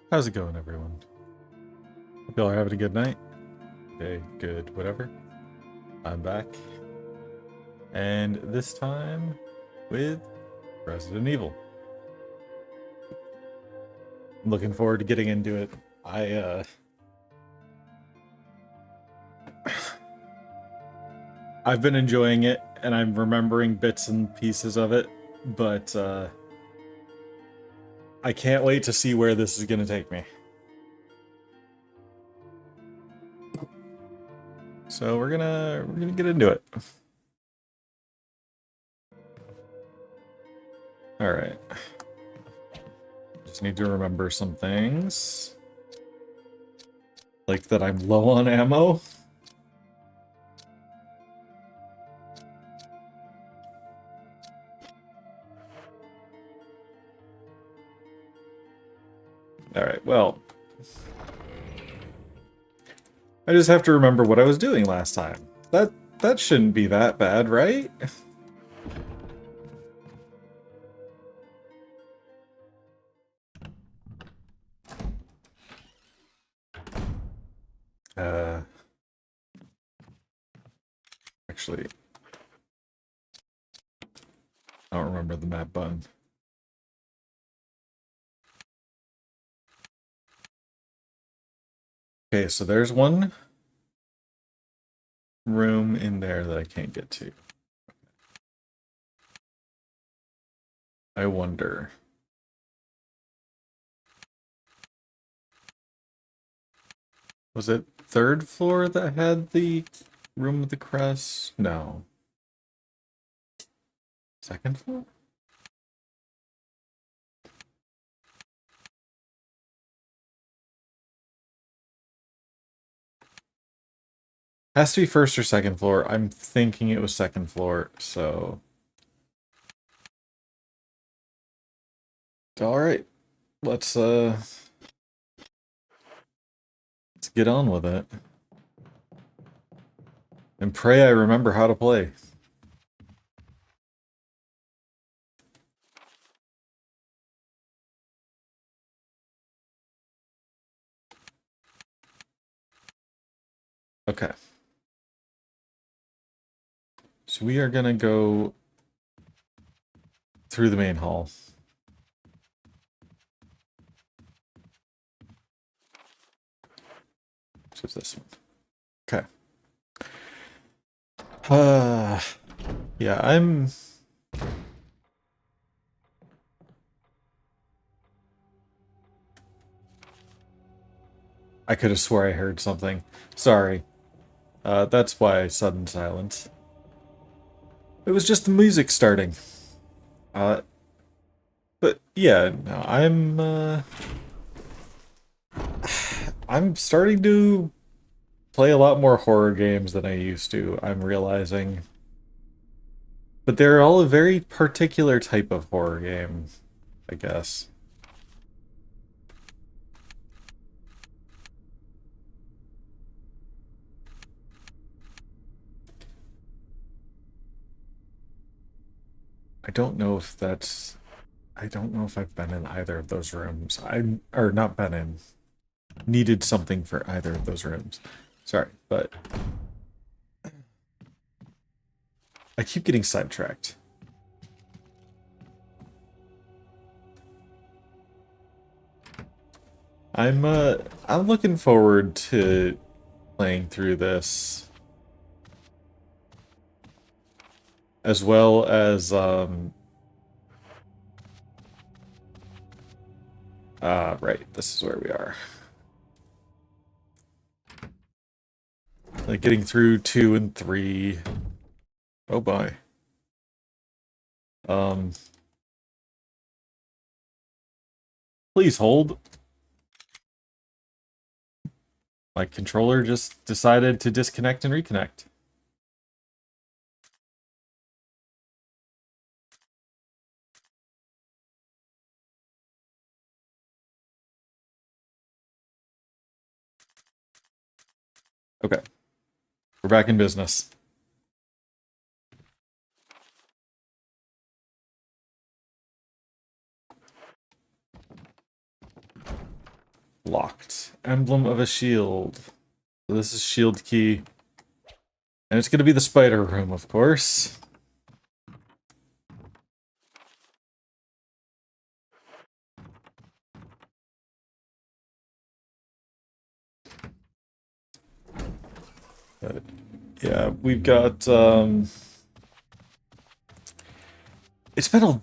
How's it going, everyone? Hope y'all are having a good night. Day, good, whatever. I'm back. And this time with Resident Evil. I'm looking forward to getting into it. I've been enjoying it, and I'm remembering bits and pieces of it, but I can't wait to see where this is going to take me. So we're gonna get into it. All right. Just need to remember some things, like that I'm low on ammo. All right. Well, I just have to remember what I was doing last time. That shouldn't be that bad, right? Uh, actually, I don't remember the map button. Okay, so there's one room in there that I can't get to. I wonder. Was it third floor that had the room with the crest? No. Second floor? Has to be first or second floor. I'm thinking it was second floor, so... Alright. Let's get on with it. And pray I remember how to play. Okay. So we are gonna go through the main hall. Which is this one. Okay. Yeah, I could have swore I heard something. Sorry. That's why sudden silence. It was just the music starting. Uh, but yeah, no, I'm starting to play a lot more horror games than I used to, I'm realizing. But they're all a very particular type of horror game, I guess. I don't know if that's... I don't know if I've been in either of those rooms. Or not been in. Needed something for either of those rooms. Sorry, but... I keep getting sidetracked. I'm looking forward to playing through this. As well as, right, this is where we are. Like, getting through 2 and 3. Oh, boy. Um... Please hold. My controller just decided to disconnect and reconnect. Okay. We're back in business. Locked. Emblem of a shield. So this is shield key. And it's going to be the spider room, of course. But, yeah, we've got, it's been a...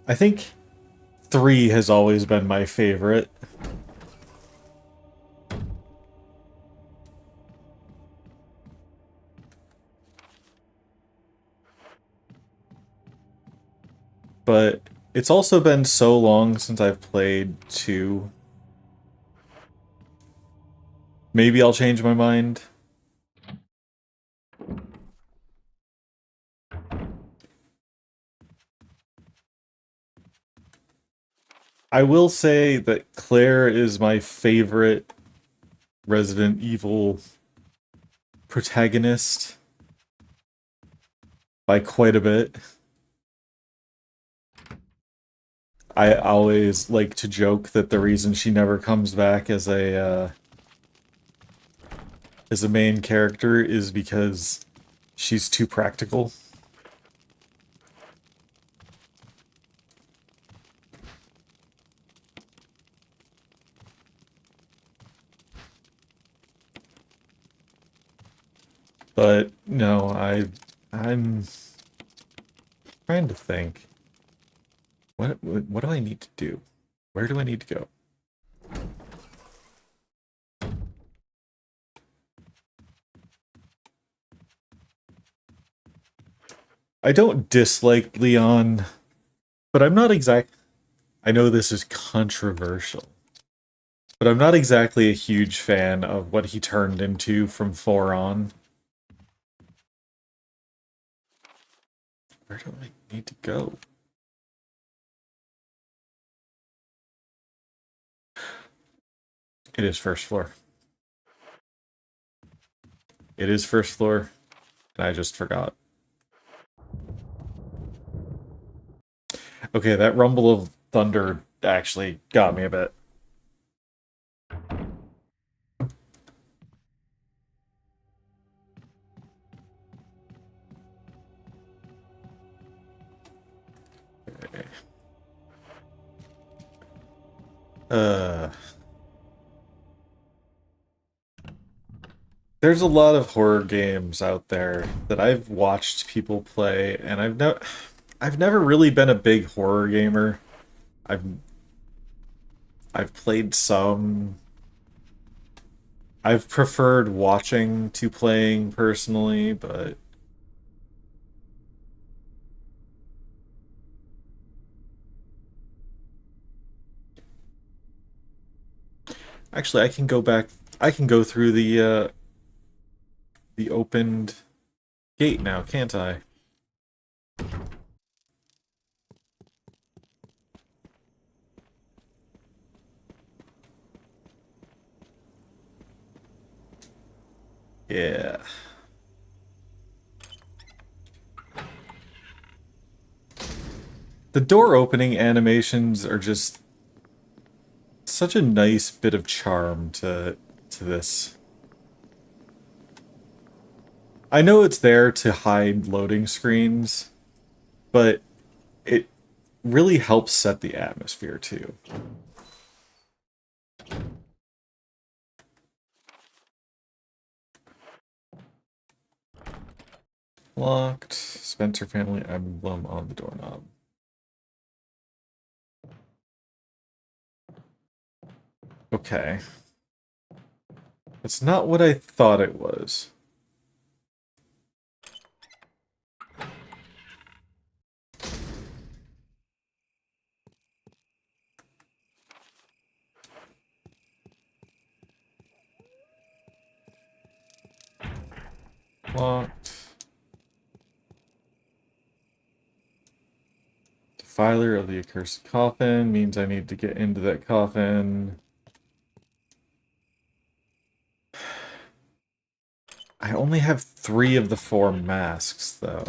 I think 3 has always been my favorite. But it's also been so long since I've played 2. Maybe I'll change my mind. I will say that Claire is my favorite Resident Evil protagonist by quite a bit. I always like to joke that the reason she never comes back as a main character is because she's too practical. But no, I'm trying to think. What do I need to do? Where do I need to go? I don't dislike Leon, but I'm not exact. I know this is controversial, but I'm not exactly a huge fan of what he turned into from 4 on. Where do I need to go? It is first floor. It is first floor, and I just forgot. Okay, that rumble of thunder actually got me a bit. Okay. Uh, there's a lot of horror games out there that I've watched people play, and I've never really been a big horror gamer. I've I've played some. I've preferred watching to playing personally, but actually I can go back. I can go through the opened gate now, can't I? Yeah. The door opening animations are just such a nice bit of charm to this. I know it's there to hide loading screens, but it really helps set the atmosphere too. Locked. Spencer family emblem on the doorknob. Okay. That's not what I thought it was. Locked. Defiler of the accursed coffin means I need to get into that coffin. I only have 3 of the 4 masks, though.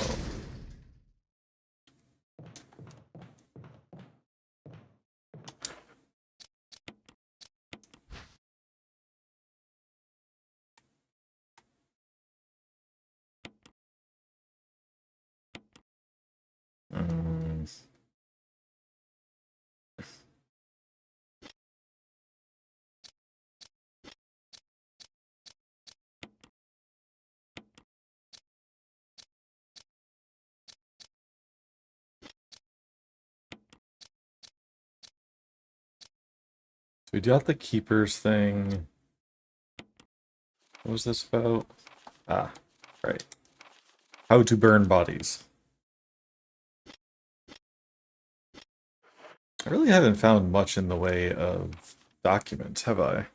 So we got the Keepers thing. What was this about? Ah, right. How to burn bodies. I really haven't found much in the way of documents, have I?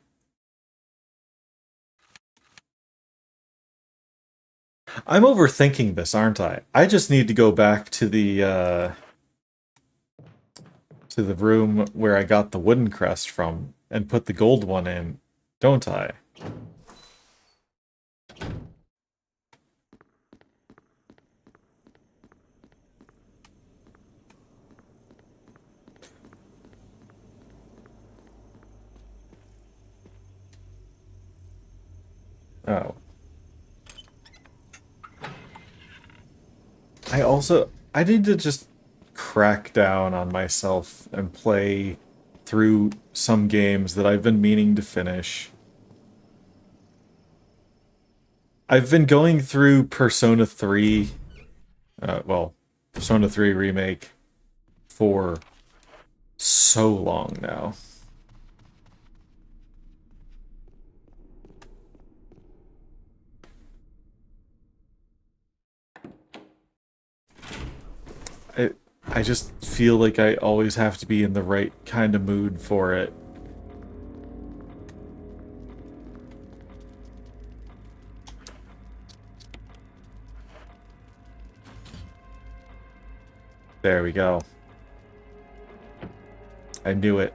I'm overthinking this, aren't I? I just need to go back to the room where I got the wooden crest from and put the gold one in, don't I? Oh. I need to just crack down on myself and play through some games that I've been meaning to finish. I've been going through Persona 3, well, Persona 3 Remake for so long now. I I just feel like I always have to be in the right kind of mood for it. There we go. I knew it.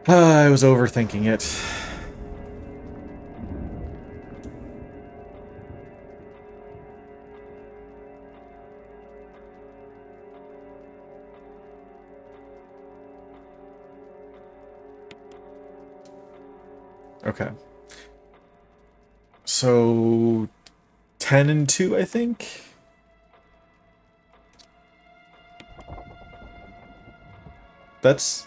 I was overthinking it. Okay. So 10 and 2, I think. That's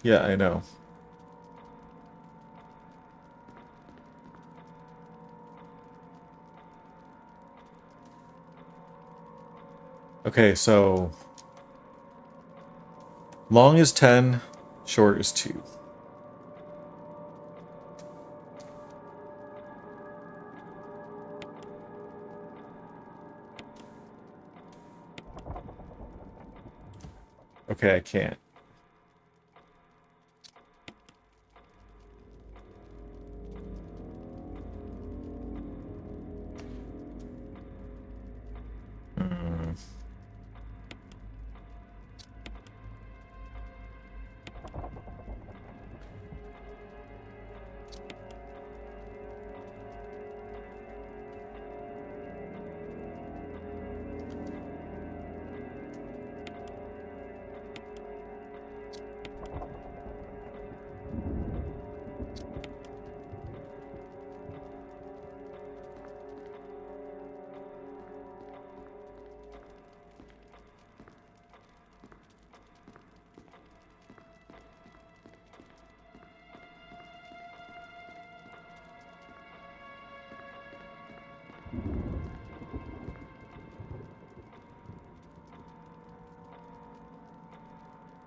yeah, I know. Okay, so long is 10, short is 2. Okay, I can't. Hmm.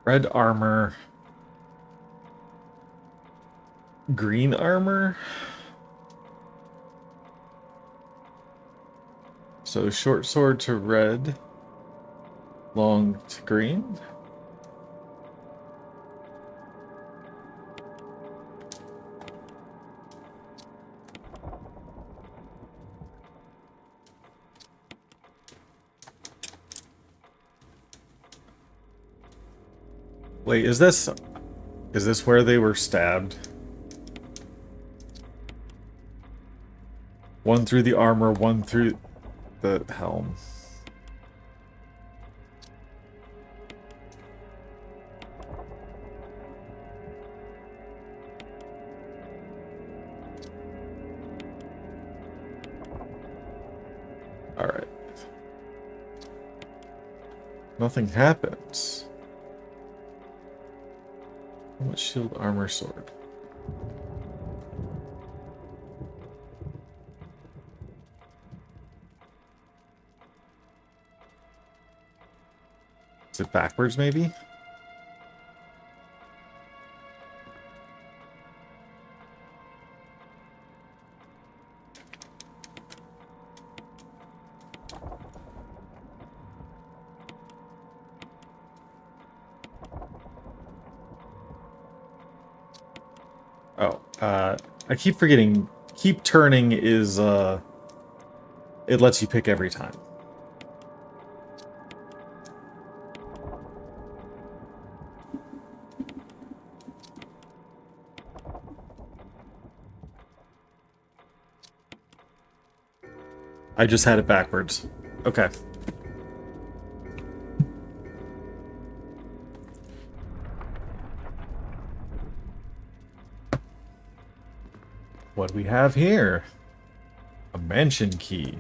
Red armor, green armor. So short sword to red, long to green. Wait, is this where they were stabbed? One through the armor, one through the helm. Alright. Nothing happens. What shield, armor, sword? Is it backwards, maybe? Oh, I keep forgetting. Keep turning is, it lets you pick every time. I just had it backwards. Okay. What do we have here? A mansion key.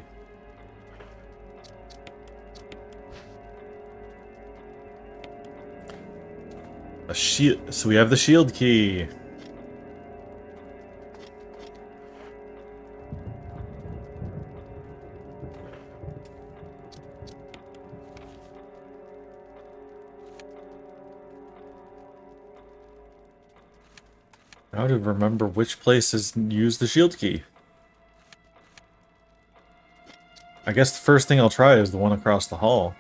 A shield. So we have the shield key. Now to remember which places use the shield key. I guess the first thing I'll try is the one across the hall.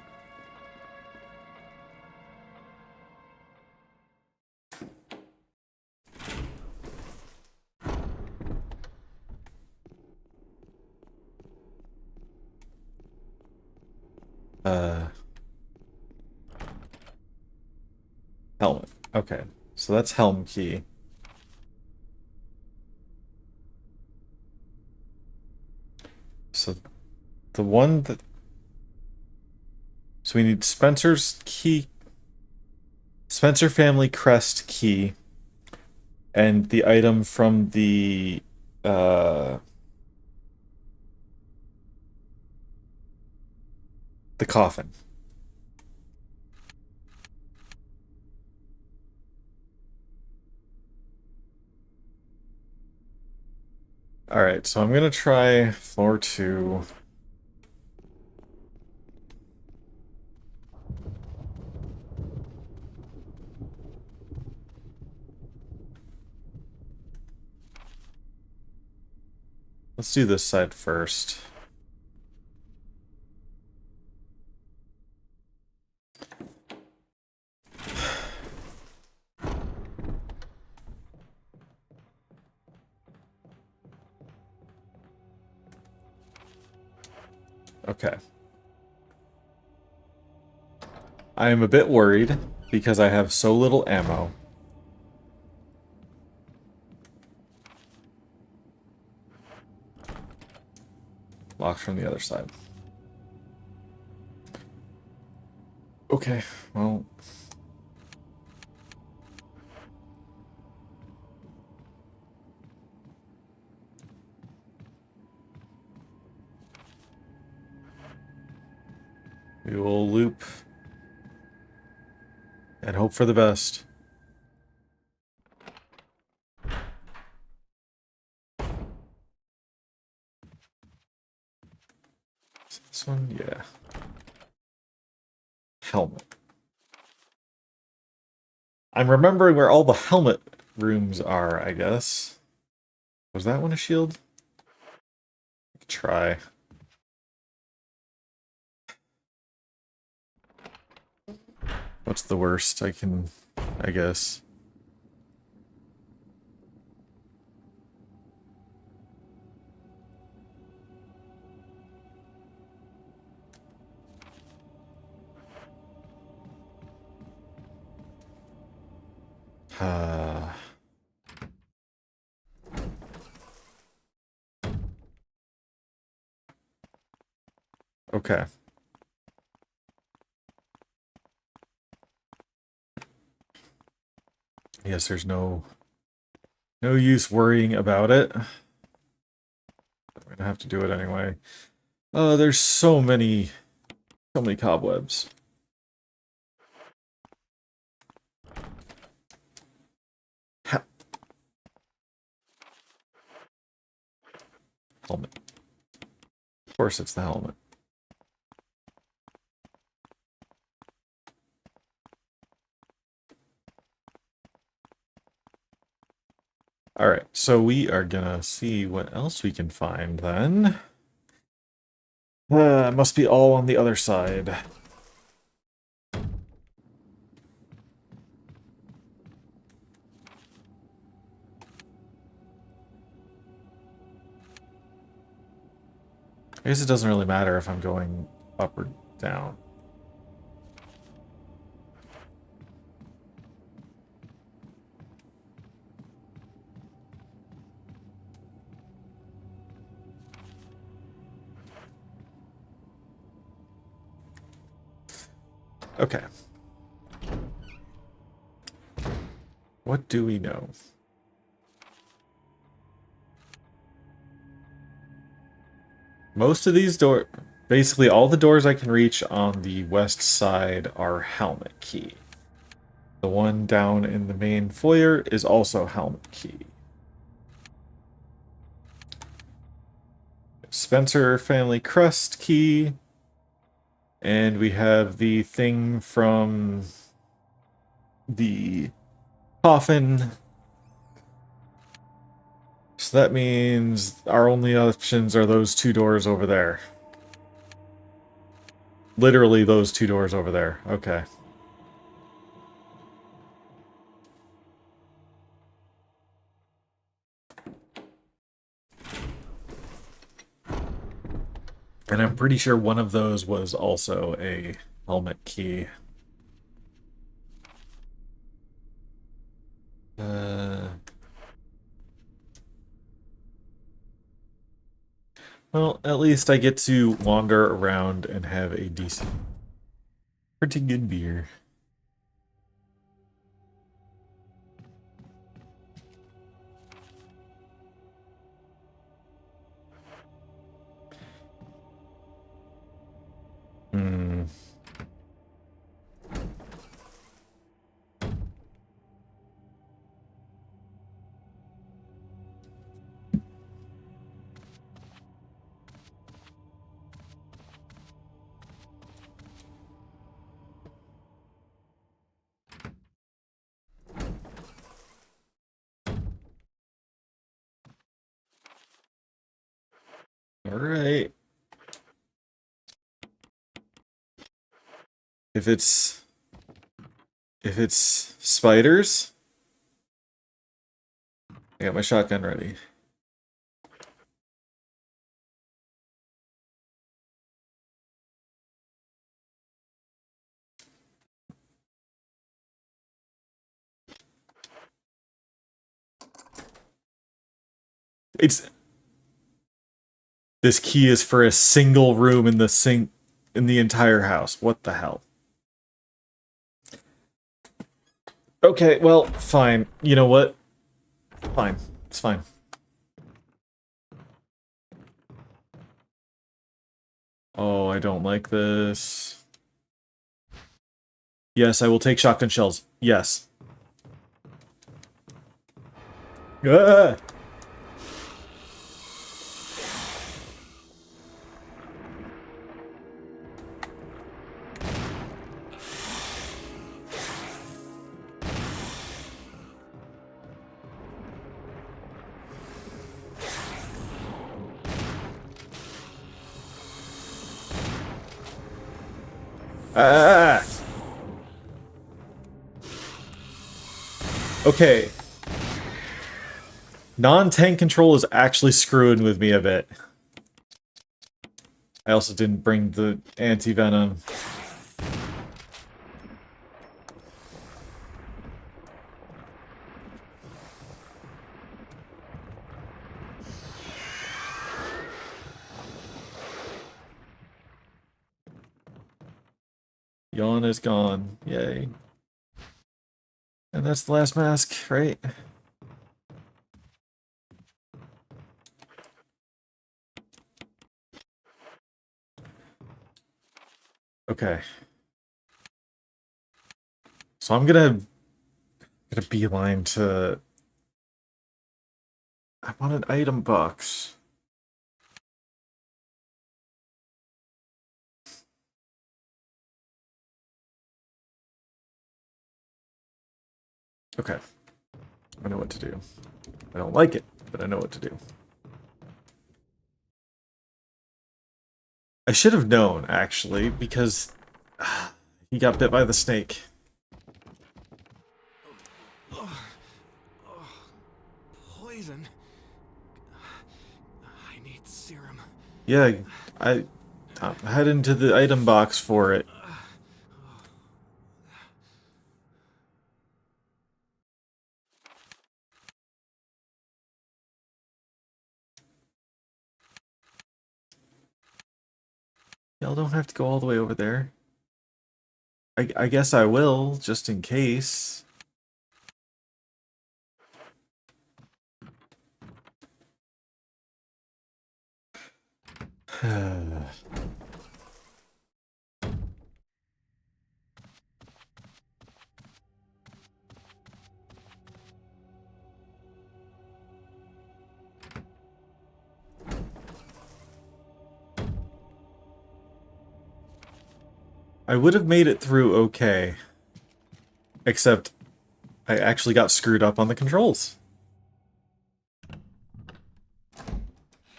Helmet. Okay, so that's helm key. So the one that... So we need Spencer's key. Spencer family crest key. And the item from the coffin. Alright, so I'm gonna try floor 2. Let's do this side first. Okay. I am a bit worried because I have so little ammo. Locked from the other side. Okay, well... We will loop and hope for the best. This one, yeah. Helmet. I'm remembering where all the helmet rooms are, I guess. Was that one a shield? Try. What's the worst I can, I guess. Okay. I guess there's no use worrying about it. I'm gonna have to do it anyway. There's so many cobwebs. Helmet. Of course it's the helmet. Alright, so we are gonna see what else we can find then. Must be all on the other side. I guess it doesn't really matter if I'm going up or down. Okay. What do we know? Most of these doors, basically all the doors I can reach on the west side are helmet key. The one down in the main foyer is also helmet key. Spencer family crest key. And we have the thing from the coffin. So that means our only options are those two doors over there. Literally those two doors over there. Okay. And I'm pretty sure one of those was also a helmet key. Well, at least I get to wander around and have a decent, pretty good beer. Hmm. All right. If it's spiders, I got my shotgun ready. It's This key is for a single room in the entire house. What the hell? Okay, well, fine. You know what? Fine. It's fine. Oh, I don't like this. Yes, I will take shotgun shells. Yes. Ah! Ah! Okay. Non-tank control is actually screwing with me a bit. I also didn't bring the anti-venom. Yawn is gone. Yay. And that's the last mask, right? Okay. So I'm gonna beeline to... I want an item box. Okay. I know what to do. I don't like it, but I know what to do. I should have known, actually, because he got bit by the snake. Poison. I need serum. Yeah, I head into the item box for it. Y'all don't have to go all the way over there. I guess I will, just in case. I would have made it through okay. Except I actually got screwed up on the controls.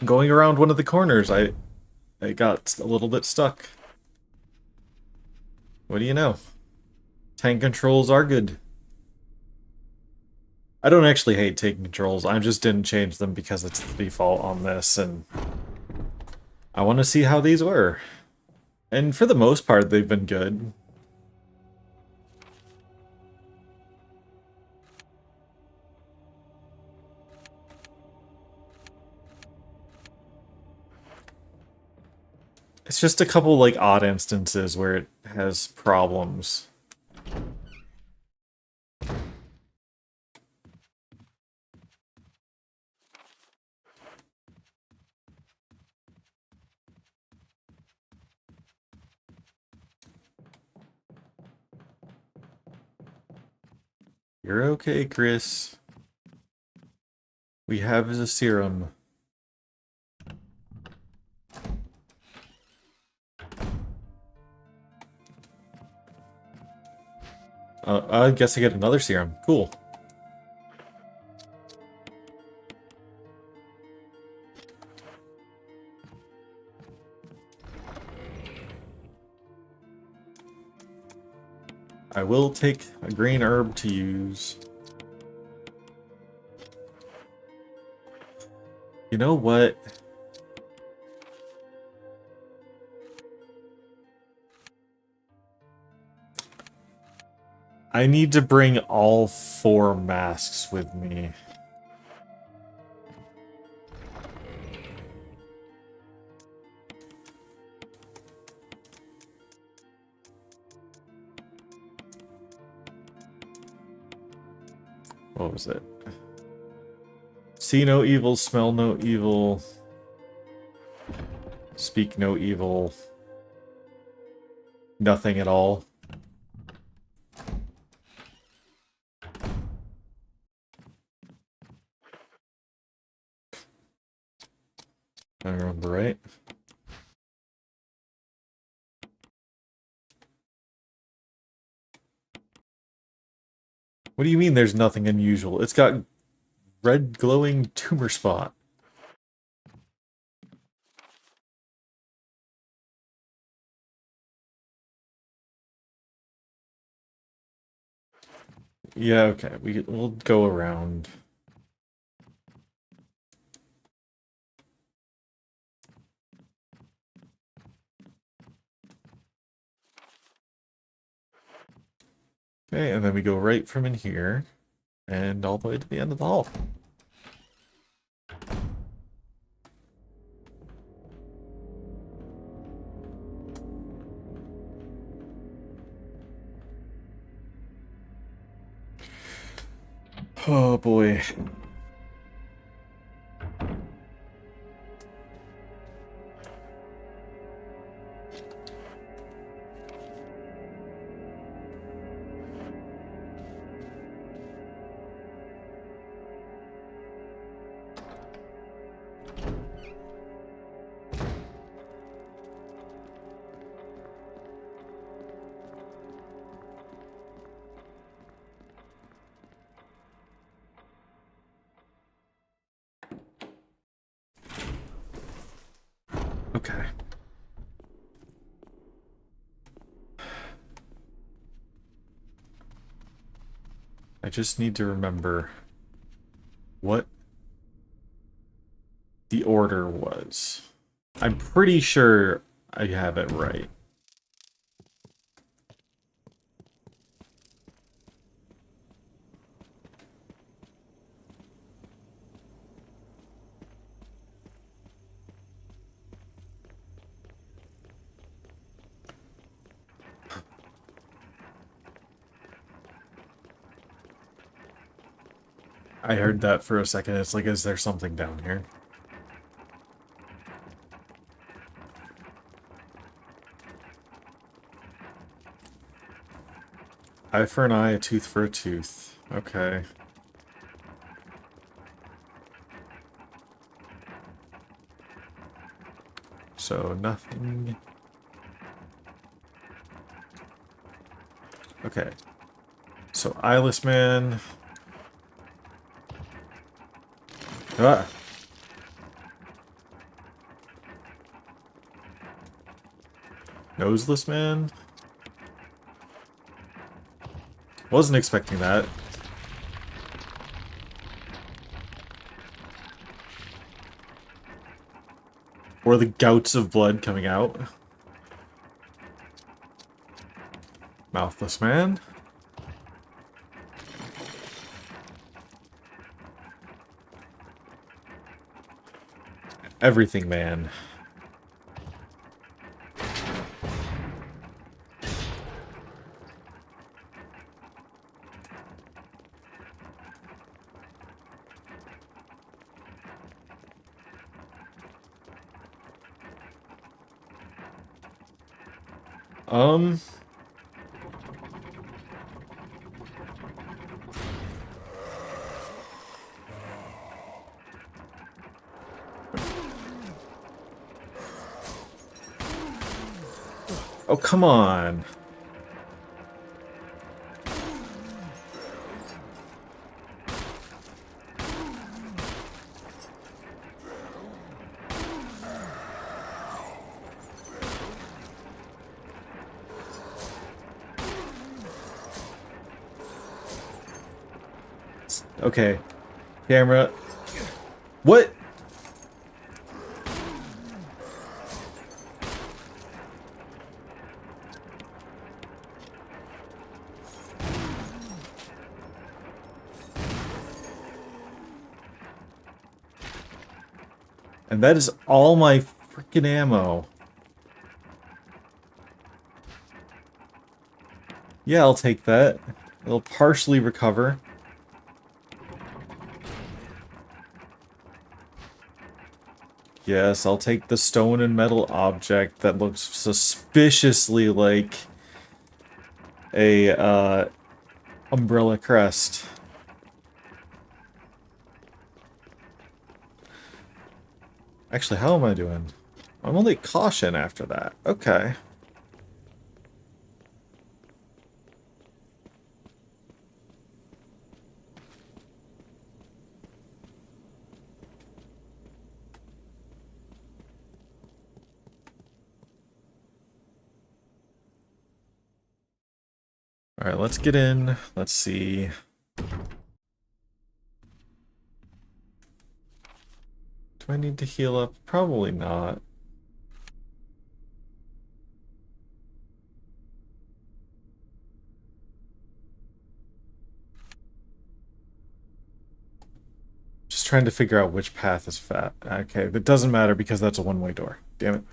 Going around one of the corners, I got a little bit stuck. What do you know? Tank controls are good. I don't actually hate tank controls, I just didn't change them because it's the default on this, and I want to see how these were. And for the most part, they've been good. It's just a couple, like, odd instances where it has problems. You're okay, Chris. We have a serum. I guess I get another serum. Cool. I will take a green herb to use. You know what? I need to bring all 4 masks with me. What was it? See no evil, smell no evil, speak no evil, nothing at all. I remember right. What do you mean there's nothing unusual? It's got red glowing tumor spot. Yeah, okay. We'll go around. Okay, and then we go right from in here and all the way to the end of the hall. Oh boy. Okay. I just need to remember what the order was. I'm pretty sure I have it right. I heard that for a second. It's like, is there something down here? Eye for an eye, a tooth for a tooth. Okay. So, nothing. Okay. So, Eyeless Man. Ah! Noseless Man? Wasn't expecting that. Or the gouts of blood coming out. Mouthless Man. Everything Man. Um... Oh, come on. Okay. Camera. What? And that is all my freaking ammo. Yeah, I'll take that. It'll partially recover. Yes, I'll take the stone and metal object that looks suspiciously like a, umbrella crest. Actually, how am I doing? I'm only caution after that. Okay. Alright, let's get in. Let's see. Do I need to heal up? Probably not. Just trying to figure out which path is fat. Okay, that doesn't matter because that's a one-way door. Damn it.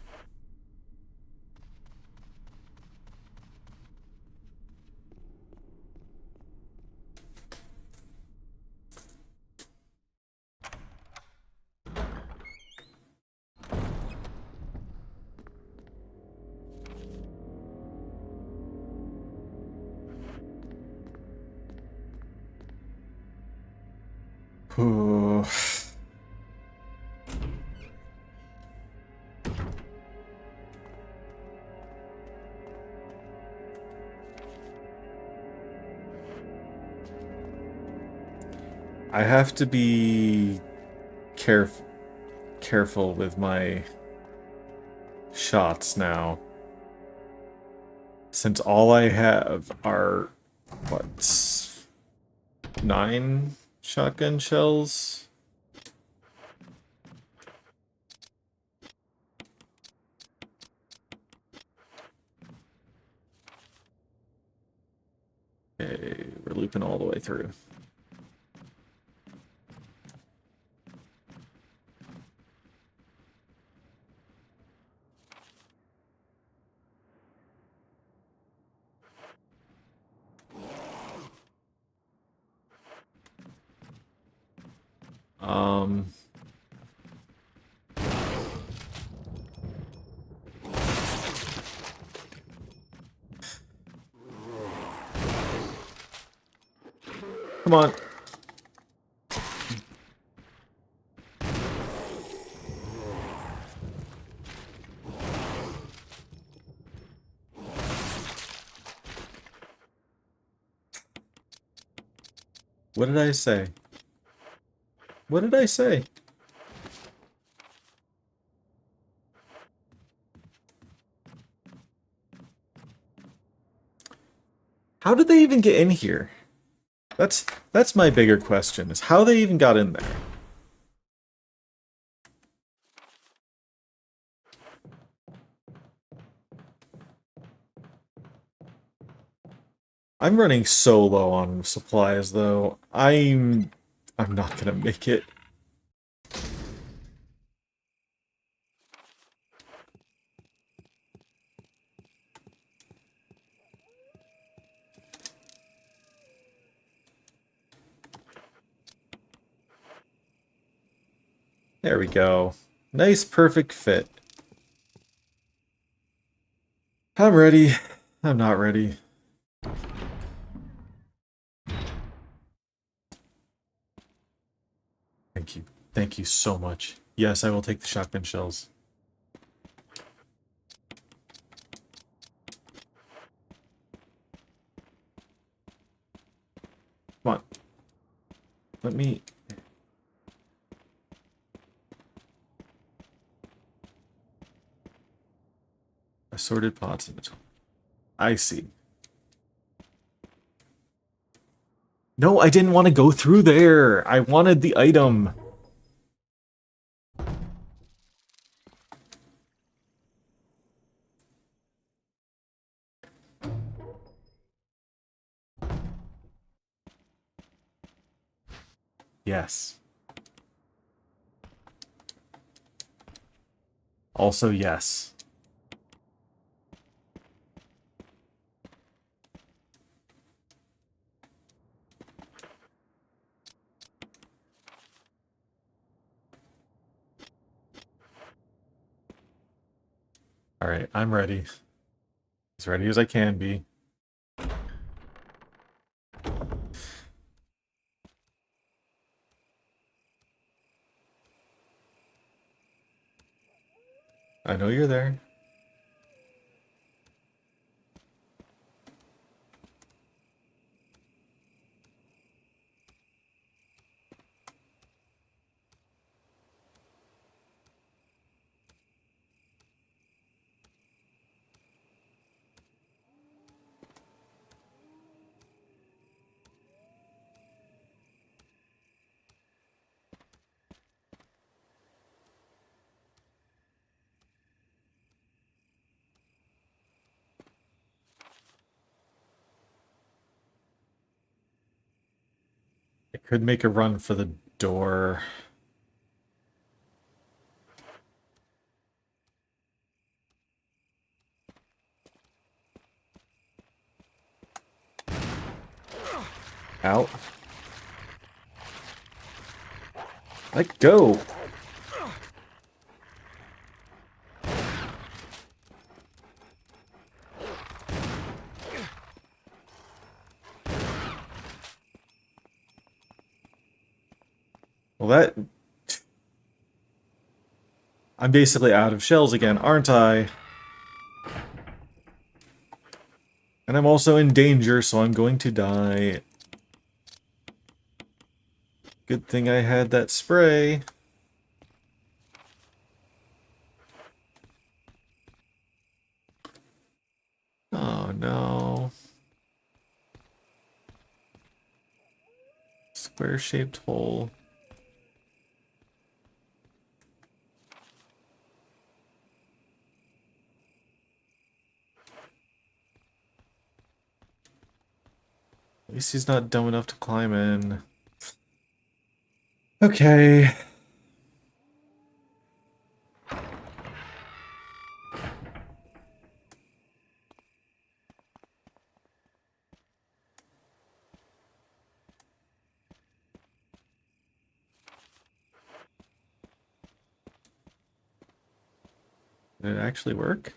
Ooh. I have to be careful with my shots now. Since all I have are, what, 9 shotgun shells? Okay, we're looping all the way through. Um... Come on. What did I say? What did I say? How did they even get in here? That's my bigger question, is how they even got in there. I'm running so low on supplies though. I'm not gonna make it. There we go. Nice, perfect fit. I'm ready. I'm not ready. Thank you. Thank you so much. Yes, I will take the shotgun shells. Come on. Let me... Assorted pots in the tool. I see. No, I didn't want to go through there. I wanted the item. Yes. Also, yes. Alright, I'm ready. As ready as I can be. I know you're there. I could make a run for the door. Out. Let go. Well, that... I'm basically out of shells again, aren't I? And I'm also in danger, so I'm going to die. Good thing I had that spray. no. Square-shaped hole. At least he's not dumb enough to climb in. Okay. Did it actually work?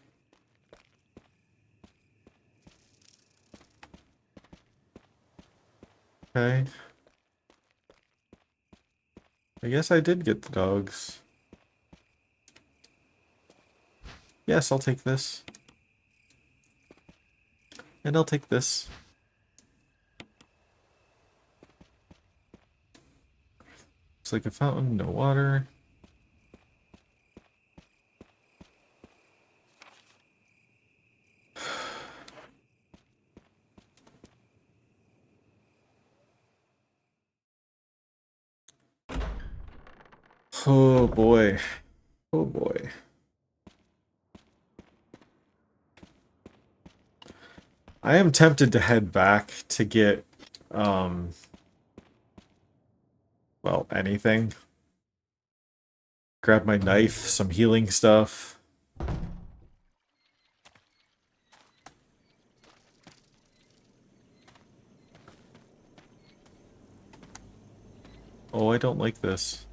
Okay. I guess I did get the dogs. Yes, I'll take this. And I'll take this. Looks like a fountain, no water. Oh boy. Oh boy. I am tempted to head back to get, well, anything. Grab my knife, some healing stuff. Oh, I don't like this.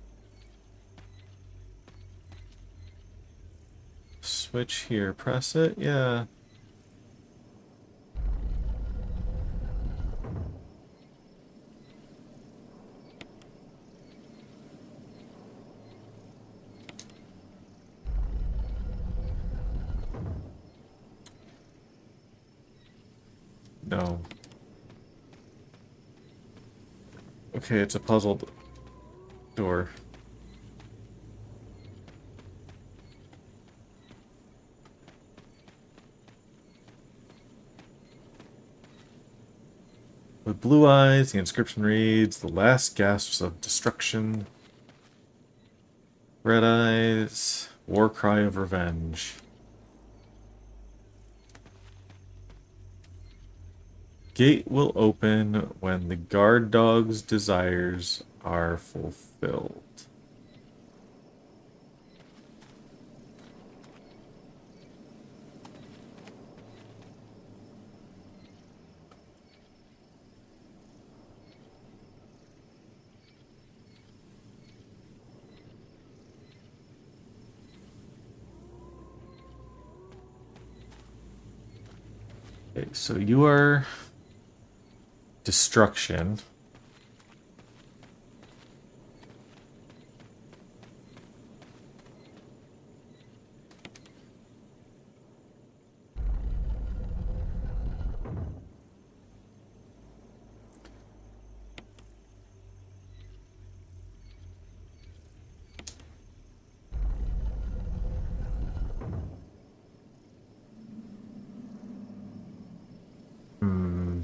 Switch here, press it, yeah. No. Okay, it's a puzzled door. With blue eyes, the inscription reads, "The last gasps of destruction. Red eyes, war cry of revenge." Gate will open when the guard dog's desires are fulfilled. Okay, so you are destruction. Hmm.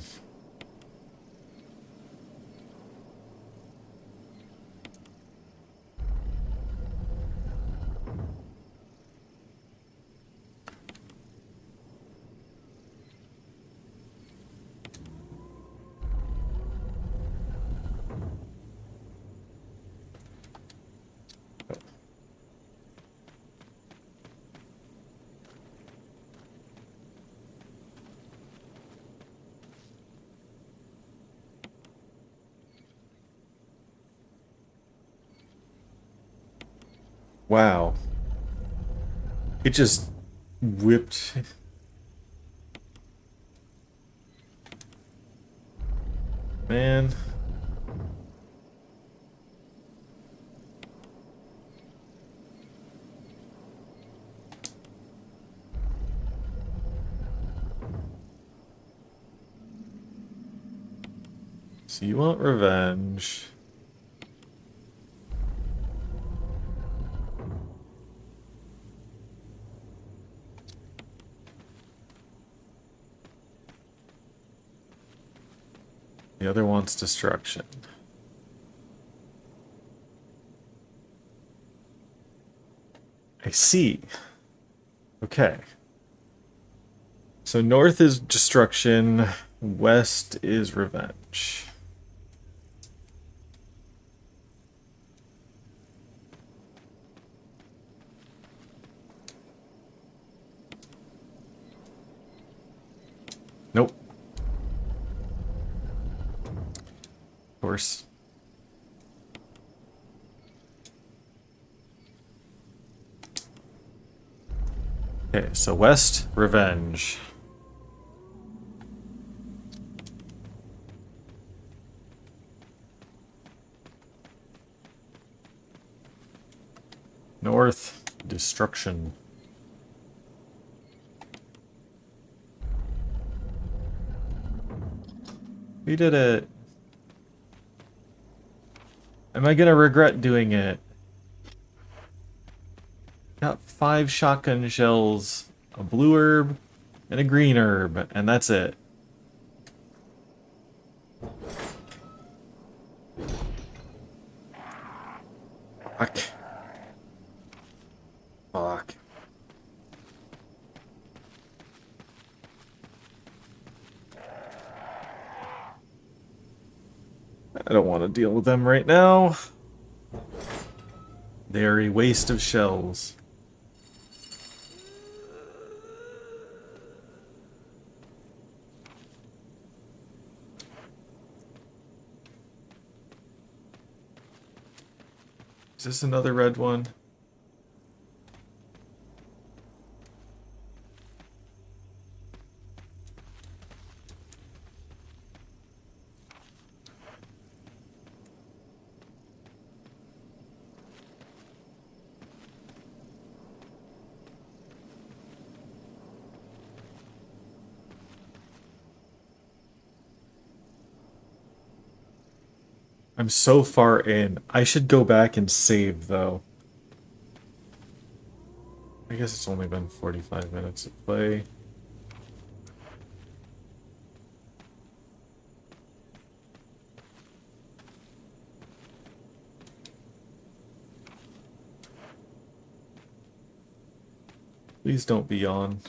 Wow. It just whipped. Man. So you want revenge. The other wants destruction. I see. Okay. So north is destruction, west is revenge. Nope. Of course. Okay, so west, revenge. North, destruction. We did it. Am I gonna regret doing it? Got 5 shotgun shells, a blue herb, and a green herb, and that's it. Fuck. Fuck. I don't want to deal with them right now. They are a waste of shells. Is this another red one? I'm so far in. I should go back and save, though. I guess it's only been 45 minutes of play. Please don't be on.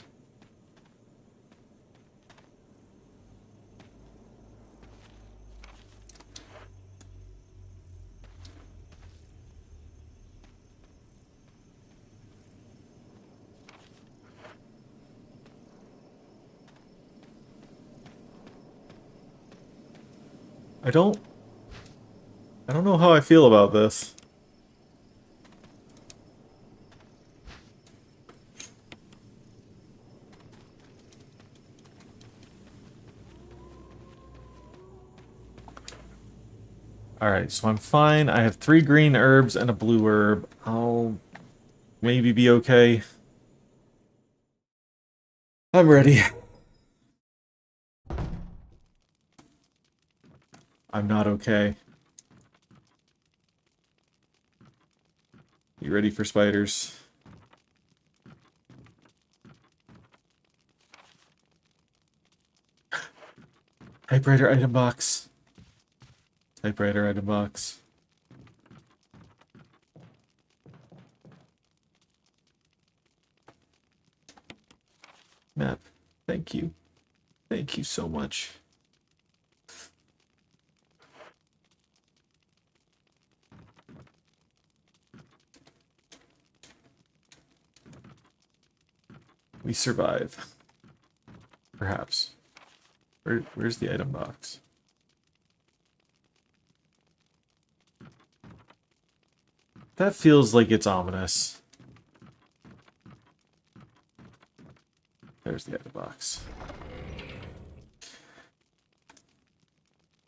I don't know how I feel about this. Alright, so I'm fine. I have 3 green herbs and a blue herb. I'll maybe be okay. I'm ready. I'm not okay. You ready for spiders? Typewriter item box. Typewriter item box. Map. Thank you. Thank you so much. We survive. Perhaps. Where's the item box? That feels like it's ominous. There's the item box.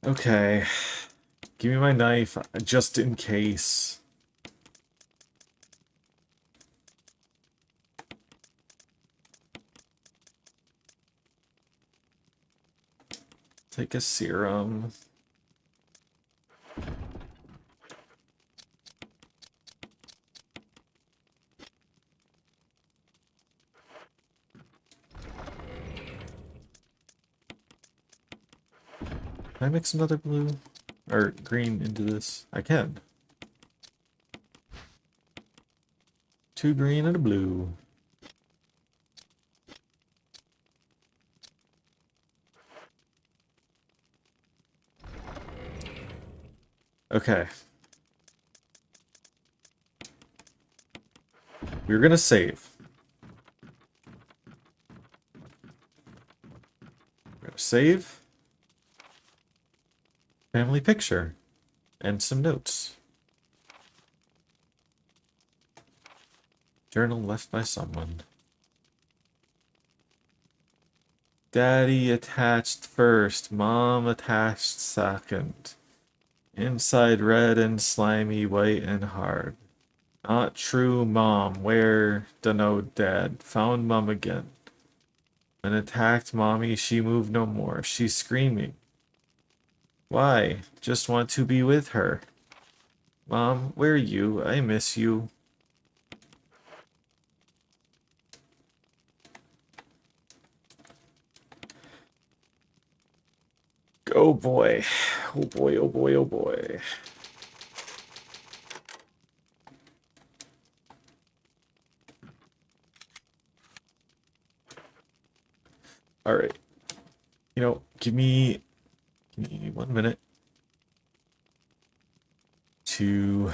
Okay. Give me my knife, just in case. Take a serum. Can I mix another blue or green into this? I can. 2 green and a blue. Okay. We're gonna save. We're gonna save. Family picture. And some notes. Journal left by someone. Daddy attached first, Mom attached second. Inside red and slimy, white and hard. Not true, Mom. Where? Dunno, Dad. Found Mom again. When attacked Mommy, she moved no more. She's screaming. Why? Just want to be with her. Mom, where are you? I miss you. Oh boy. Oh boy, oh boy, oh boy. Alright. You know, give me 1 minute to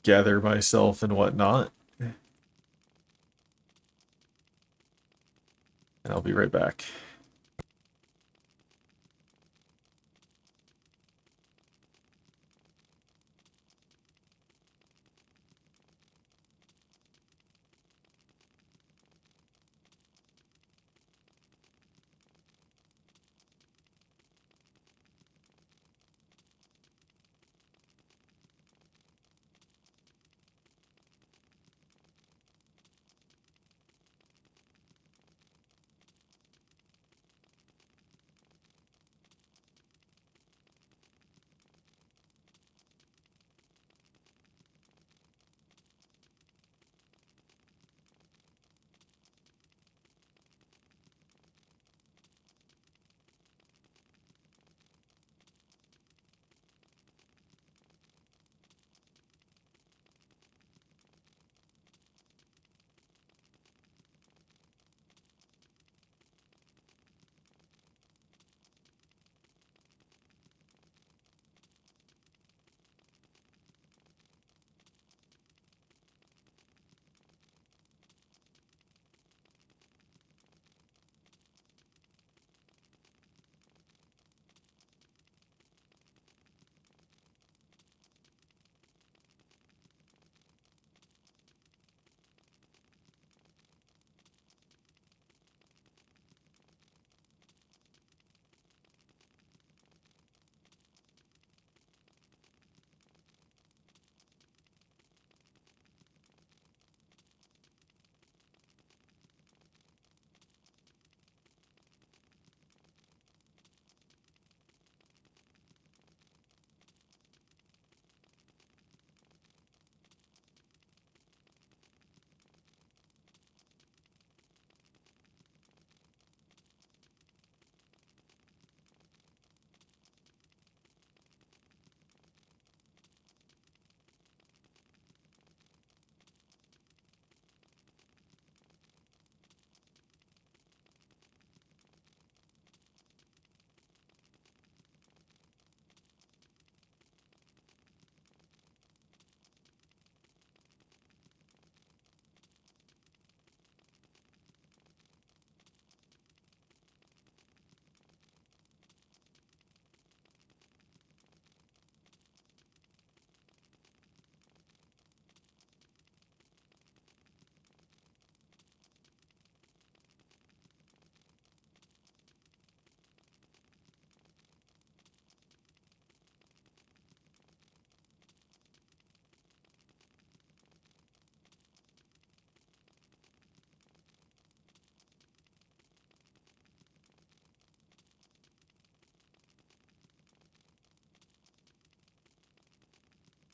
gather myself and whatnot. And I'll be right back.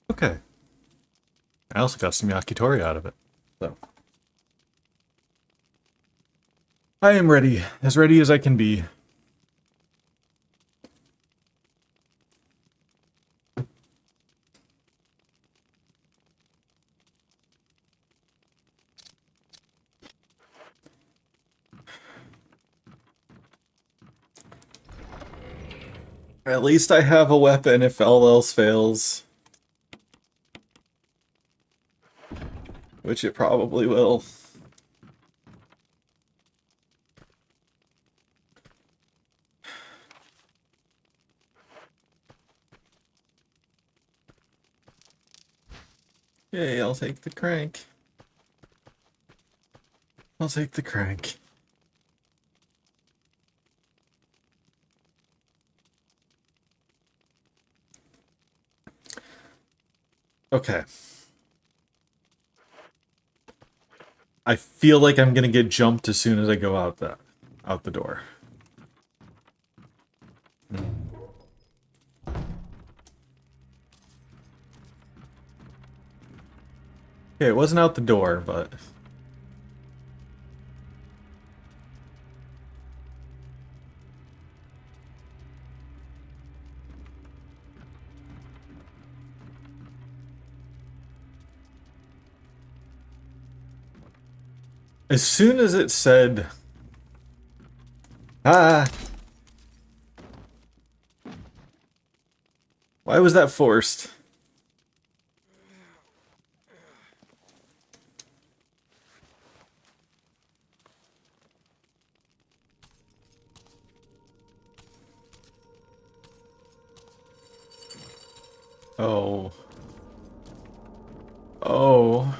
Okay. I also got some yakitori out of it. So I am ready. As ready as I can be. At least I have a weapon if all else fails. Which it probably will. Yay, I'll take the crank. I'll take the crank. Okay. I feel like I'm gonna get jumped as soon as I go out the door. Okay, it wasn't out the door, but as soon as it said, ah, why was that forced? Oh. Oh.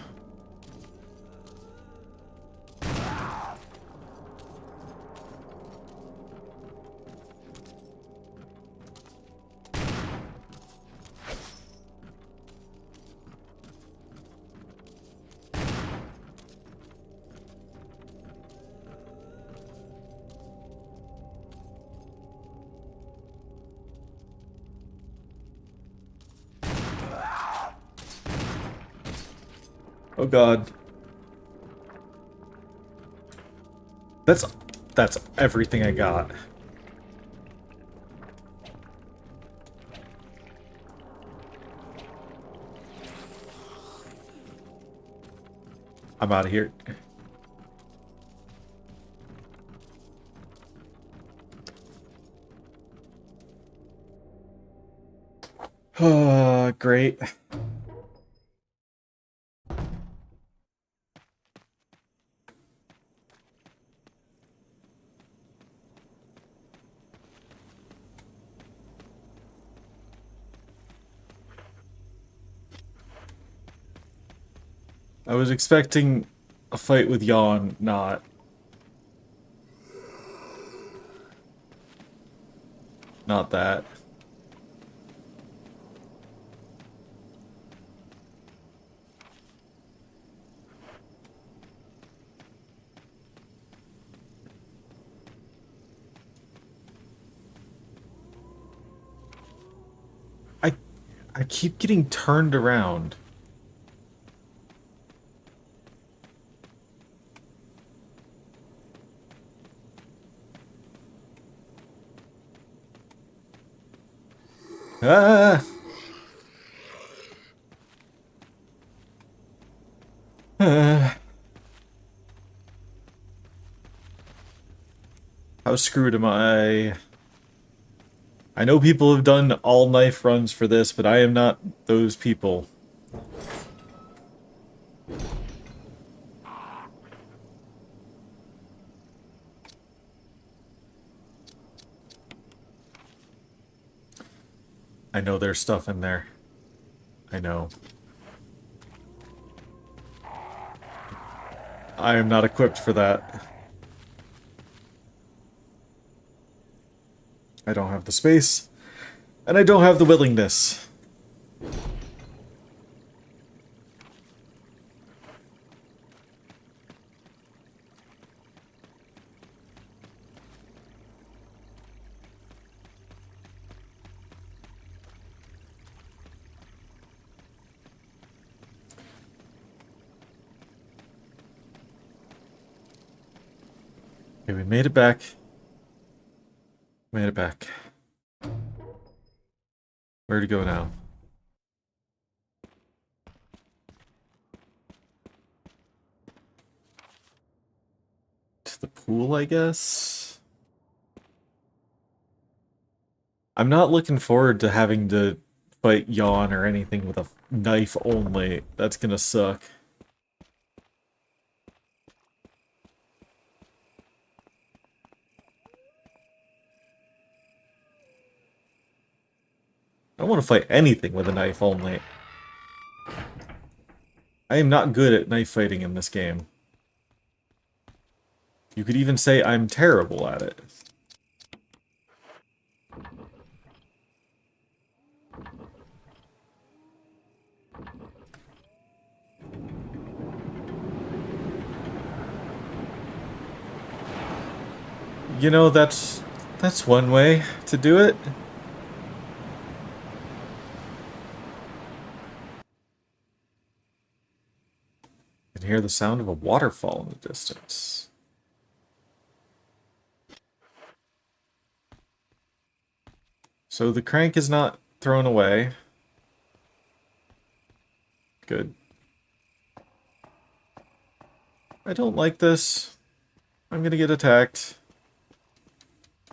Oh god. That's that's everything I got. I'm out of here. Great. I was expecting a fight with Yawn, not that. I I keep getting turned around. Ah! Ah. How screwed am I? I know people have done all knife runs for this, but I am not those people. I know there's stuff in there. I know. I am not equipped for that. I don't have the space, and I don't have the willingness. Okay, we made it back. Made it back. Where to go now? To the pool, I guess? I'm not looking forward to having to fight Yawn or anything with a knife only. That's gonna suck. I don't want to fight anything with a knife only. I am not good at knife fighting in this game. You could even say I'm terrible at it. You know, that's one way to do it. You can hear the sound of a waterfall in the distance. So the crank is not thrown away. Good. I don't like this. I'm gonna get attacked.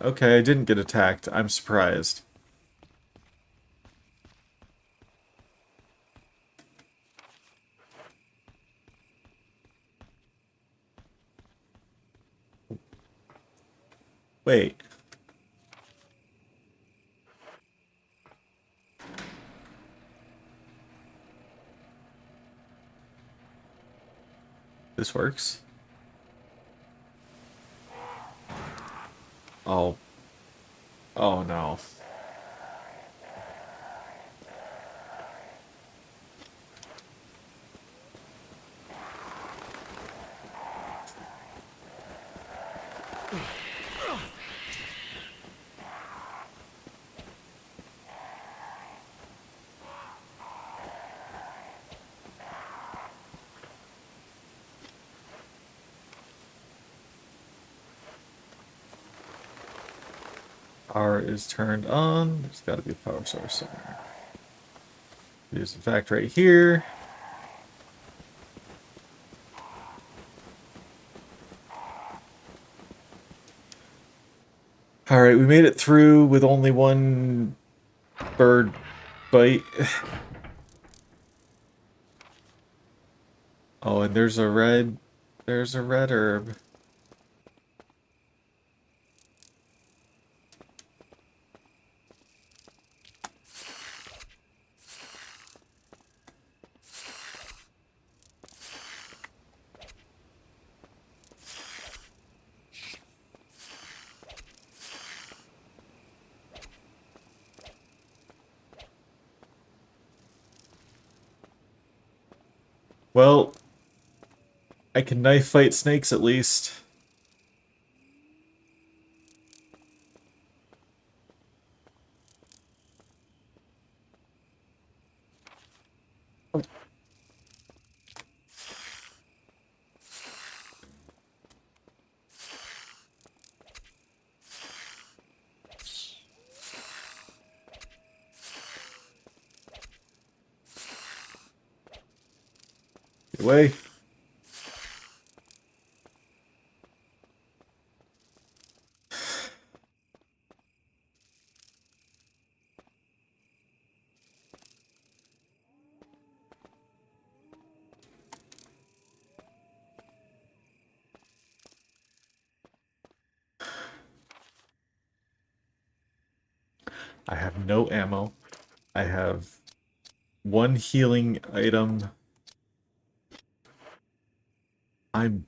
Okay, I didn't get attacked. I'm surprised. Wait. This works. Oh. Oh no. Power is turned on. There's got to be a power source somewhere. It is in fact right here. Alright, we made it through with only one bird bite. Oh, and there's a red herb. Well, I can knife fight snakes at least. Get away. I have no ammo. I have one healing item. I'm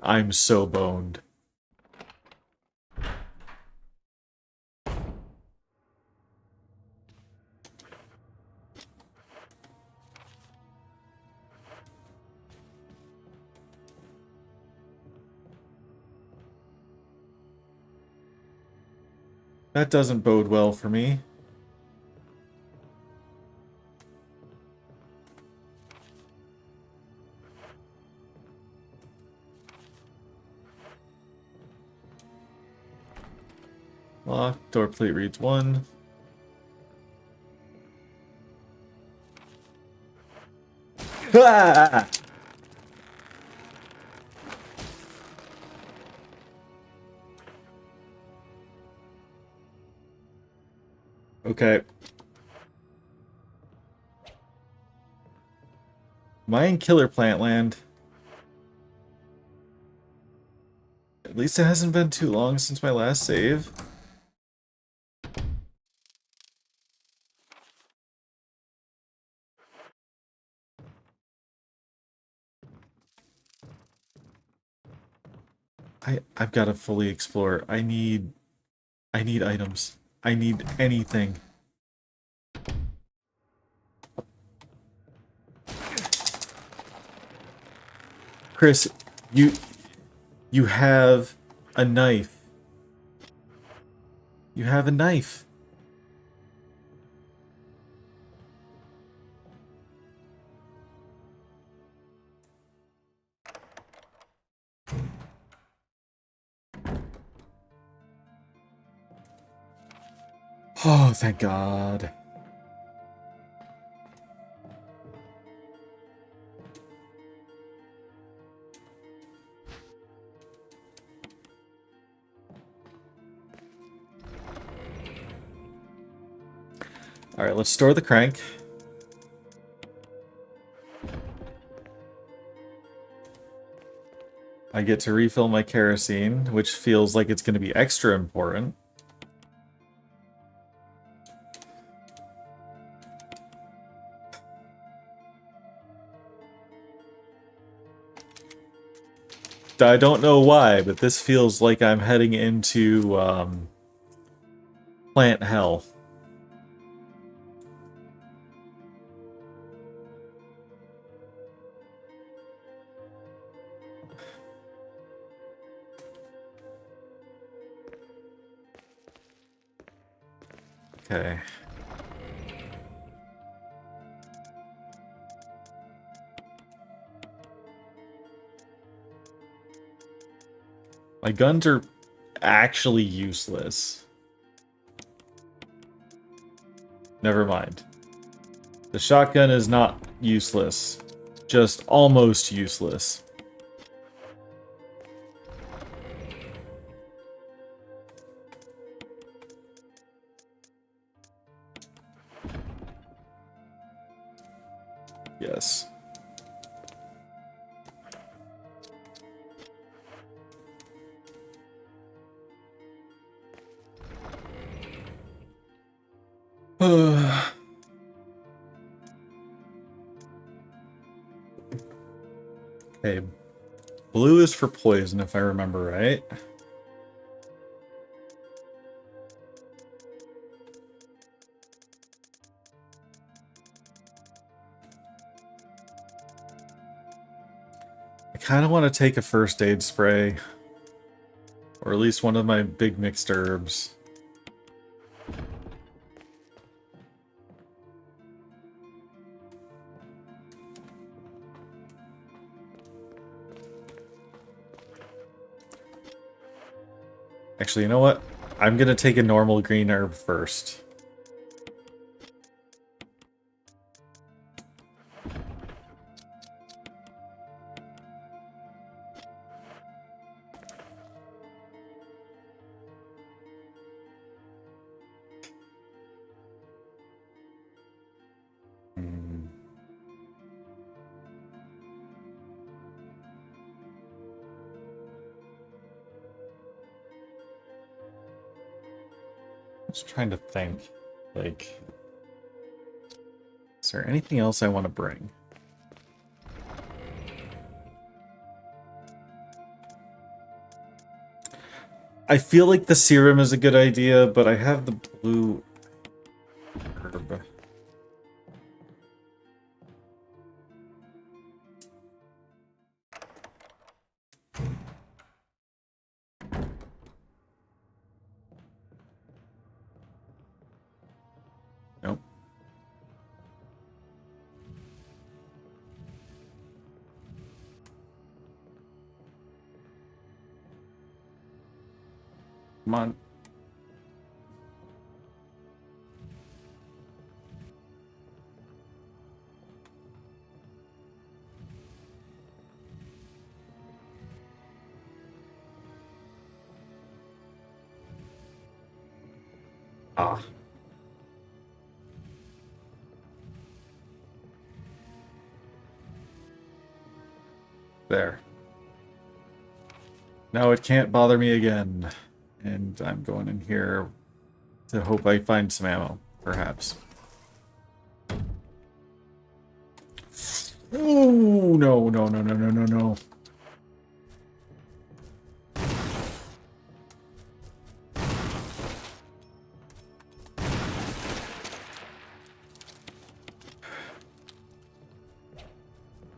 I'm so boned. That doesn't bode well for me. Lock, door plate reads 1. Ah! Okay. Am I in Killer Plant Land? At least it hasn't been too long since my last save. I've got to fully explore. I need items. I need anything. Chris, you you have a knife. You have a knife. Oh, thank God. Alright, let's store the crank. I get to refill my kerosene, which feels like it's going to be extra important. I don't know why, but this feels like I'm heading into plant hell. Okay. My guns are actually useless. Never mind. The shotgun is not useless. Just almost useless. Yes. Okay. Blue is for poison, if I remember right. I kind of want to take a first aid spray. Or at least one of my big mixed herbs. Actually, you know what? I'm gonna take a normal green herb first. Hmm. Just trying to think. Like, is there anything else I want to bring? I feel like the serum is a good idea, but I have the blue herb. Nope. Come on. Ah. There. Now it can't bother me again. And I'm going in here to hope I find some ammo, perhaps. Ooh, no, no, no, no, no, no, no.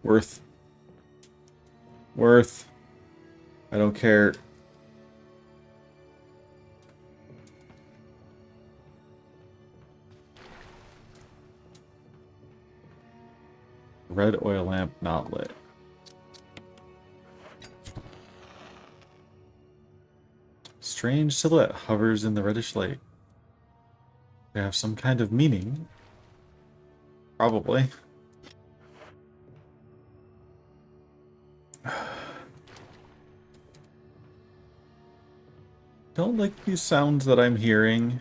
Worth. Worth. I don't care. Red oil lamp not lit. Strange silhouette hovers in the reddish light. They have some kind of meaning. Probably. Don't like these sounds that I'm hearing.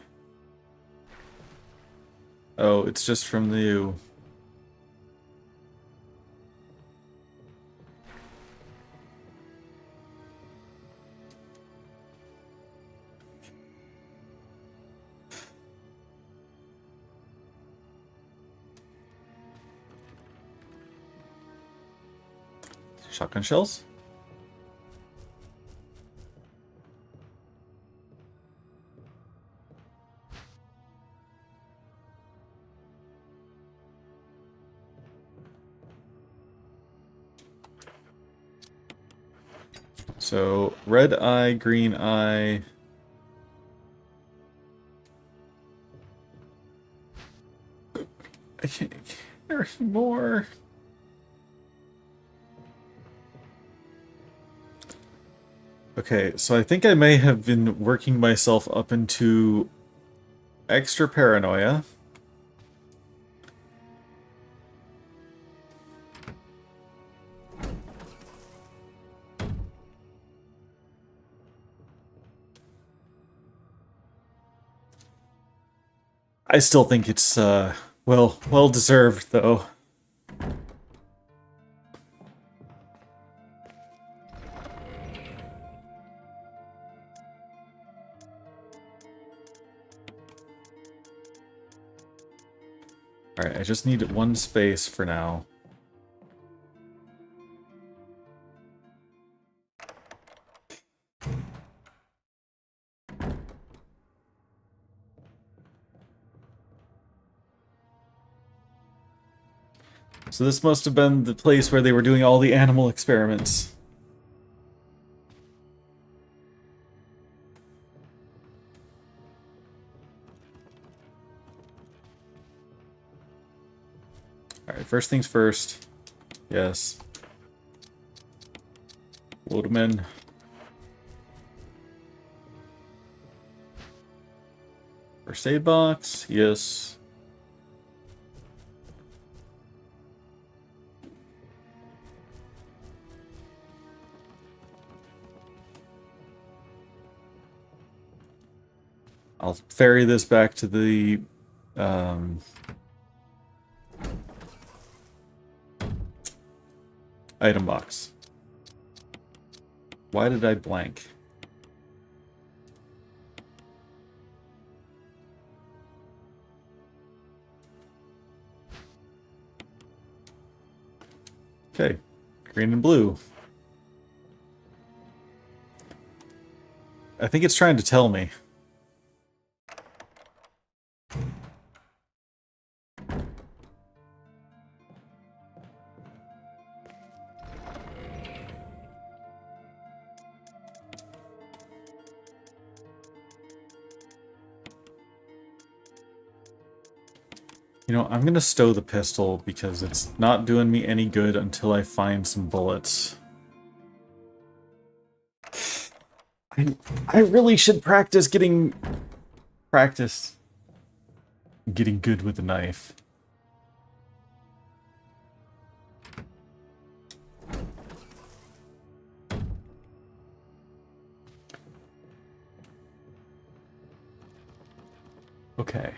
Oh, it's just from you. Shotgun shells? So, red eye, green eye. I can't care anymore. Okay, so I think I may have been working myself up into extra paranoia. I still think it's, well deserved, though. Alright, I just need one space for now. So this must have been the place where they were doing all the animal experiments. Alright, first things first. Yes. Load them in. First aid box, yes. I'll ferry this back to the item box. Why did I blank? Okay, green and blue. I think it's trying to tell me. You know, I'm gonna stow the pistol because it's not doing me any good until I find some bullets. I really should practice getting good with the knife. Okay.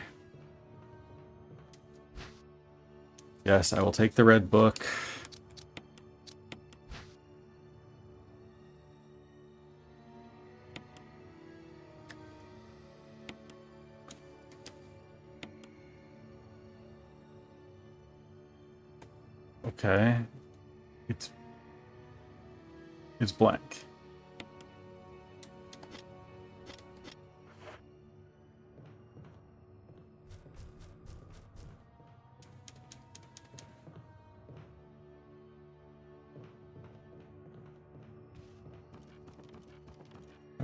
Yes, I will take the red book. Okay. It's blank.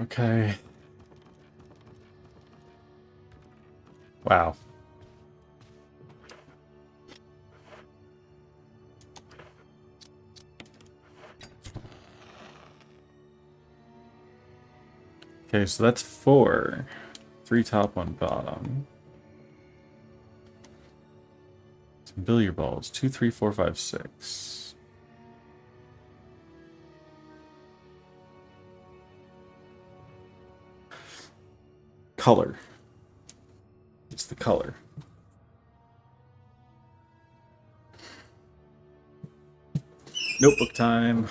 Okay. Wow. Okay, so that's 4. 3 top, 1 bottom. Some billiard balls. 2, 3, 4, 5, 6. Color. It's the color. Notebook time.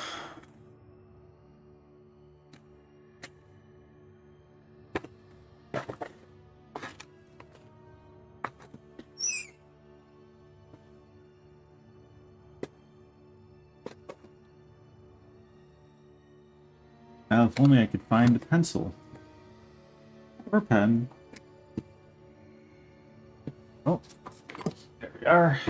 Now, if only I could find a pencil. Or pen. Oh, there we are.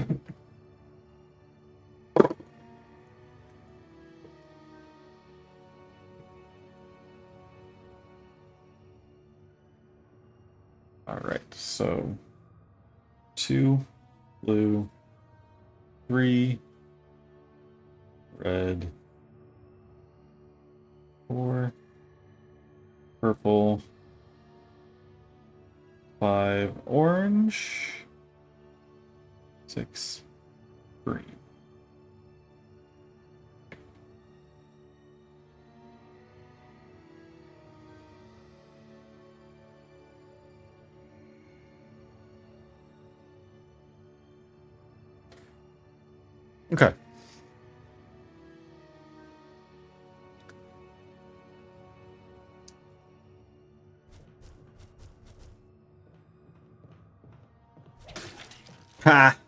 Alright, so 2 blue, 3 red, 4 purple, 5 orange, 6 green. Okay. Ha!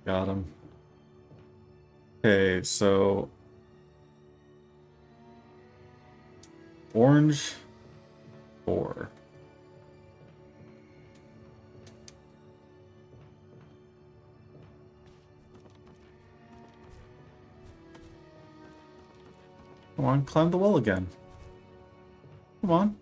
Got him. Okay, so orange 4. Come on, climb the wall again. Come on.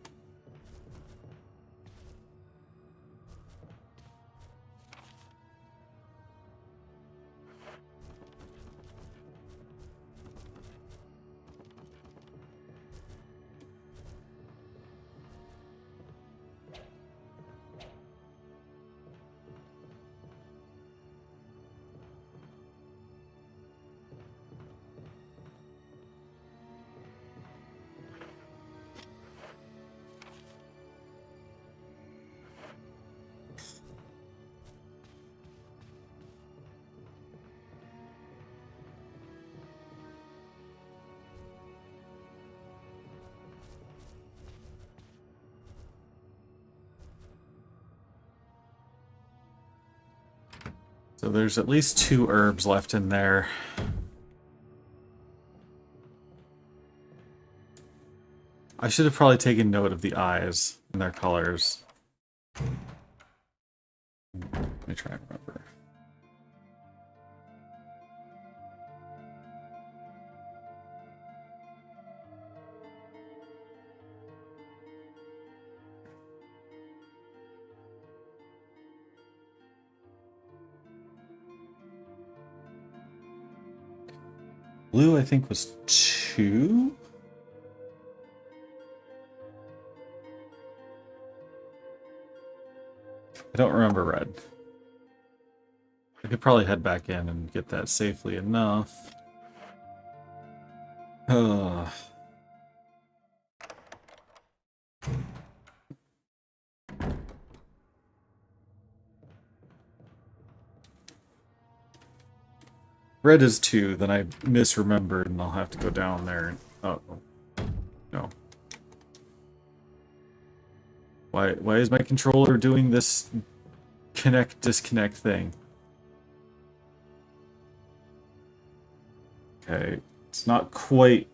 So there's at least 2 herbs left in there. I should have probably taken note of the eyes and their colors. Let me try and remember. Blue, I think, was 2? I don't remember red. I could probably head back in and get that safely enough. Ugh. Red is 2, then I misremembered and I'll have to go down there. Oh, no. Why is my controller doing this connect disconnect thing? Okay, it's not quite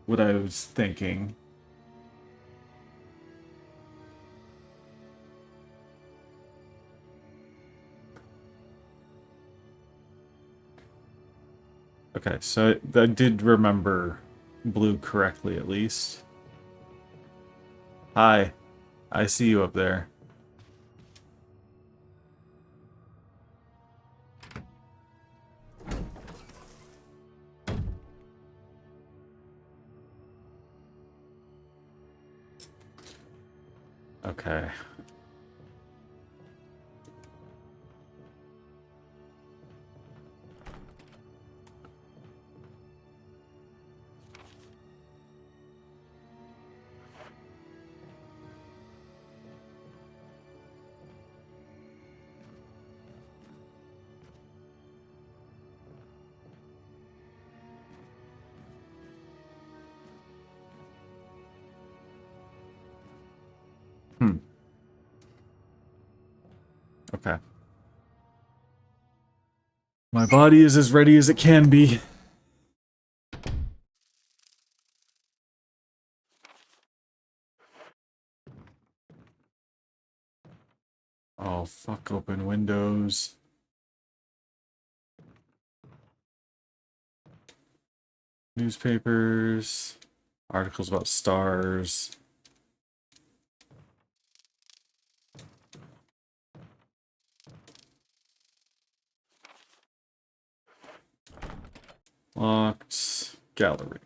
what I was thinking. Okay, so I did remember blue correctly at least. Hi, I see you up there. Okay. Okay. My body is as ready as it can be. Oh, fuck open windows. Newspapers. Articles about stars. Locked. Gallery.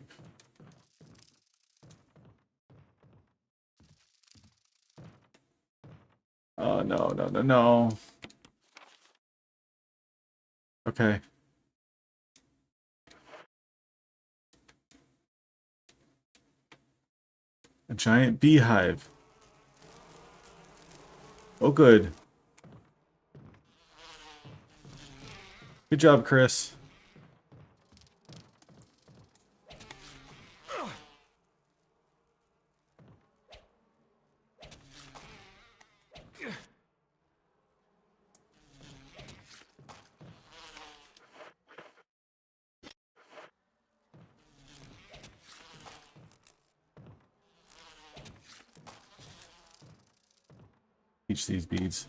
Oh, no, no, no, no. Okay. A giant beehive. Oh, good. Good job, Chris. Teach these beads.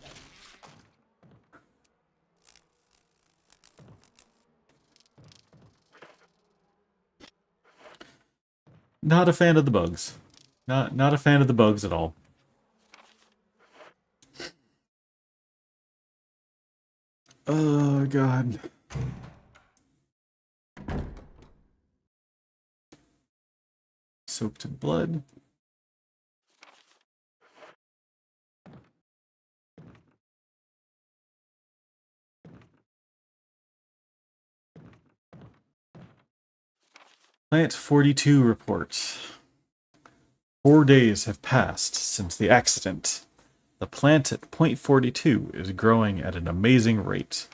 Not a fan of the bugs. Not a fan of the bugs at all. Oh, God. Soaked in blood. Plant 42 reports. 4 days have passed since the accident. The plant at Point 42 is growing at an amazing rate.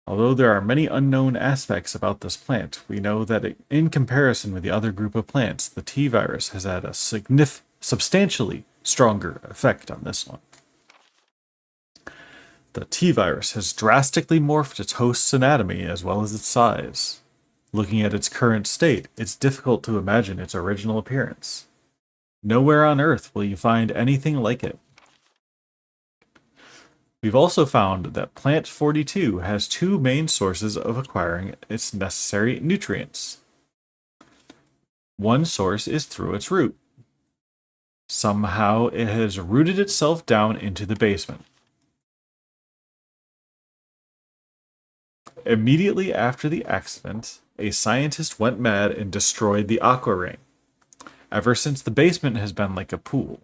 Although there are many unknown aspects about this plant, we know that in comparison with the other group of plants, the T-virus has had a substantially stronger effect on this one. The T-virus has drastically morphed its host's anatomy as well as its size. Looking at its current state, it's difficult to imagine its original appearance. Nowhere on Earth will you find anything like it. We've also found that Plant 42 has 2 main sources of acquiring its necessary nutrients. One source is through its root. Somehow it has rooted itself down into the basement. Immediately after the accident, a scientist went mad and destroyed the aqua ring. Ever since, the basement has been like a pool.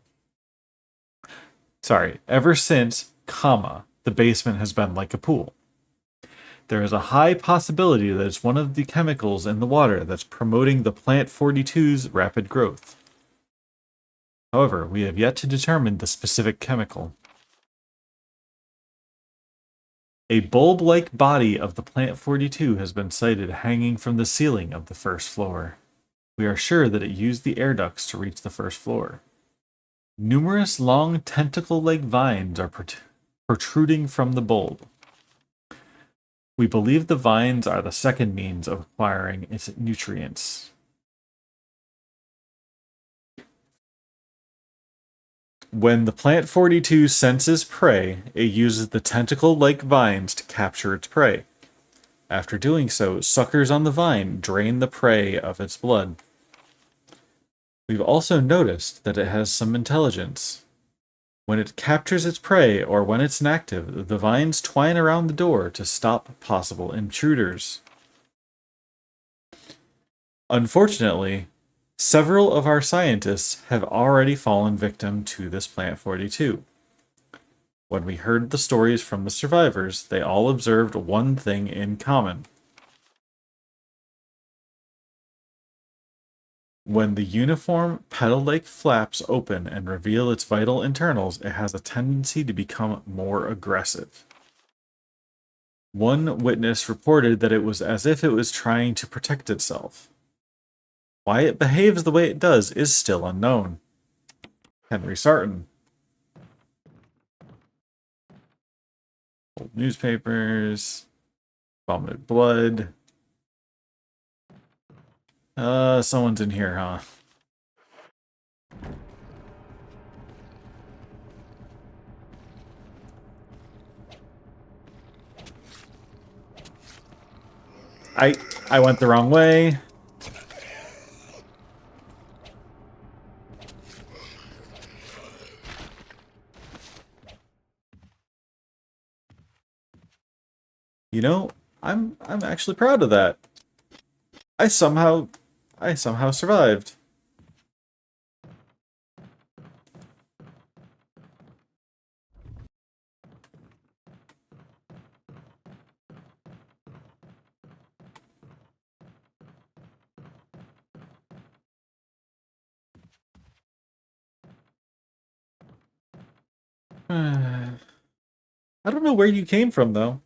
Ever since, the basement has been like a pool. There is a high possibility that it's one of the chemicals in the water that's promoting the Plant 42's rapid growth. However, we have yet to determine the specific chemical. A bulb-like body of the Plant 42 has been sighted hanging from the ceiling of the first floor. We are sure that it used the air ducts to reach the first floor. Numerous long tentacle-like vines are protruding from the bulb. We believe the vines are the second means of acquiring its nutrients. When the Plant 42 senses prey, it uses the tentacle-like vines to capture its prey. After doing so, suckers on the vine drain the prey of its blood. We've also noticed that it has some intelligence. When it captures its prey or when it's inactive, the vines twine around the door to stop possible intruders. Unfortunately, several of our scientists have already fallen victim to this Plant 42. When we heard the stories from the survivors, they all observed one thing in common. When the uniform petal-like flaps open and reveal its vital internals, it has a tendency to become more aggressive. One witness reported that it was as if it was trying to protect itself. Why it behaves the way it does is still unknown. Henry Sarton. Old newspapers. Vomited blood. Someone's in here, huh? I went the wrong way. You know, I'm actually proud of that. I somehow survived. I don't know where you came from though.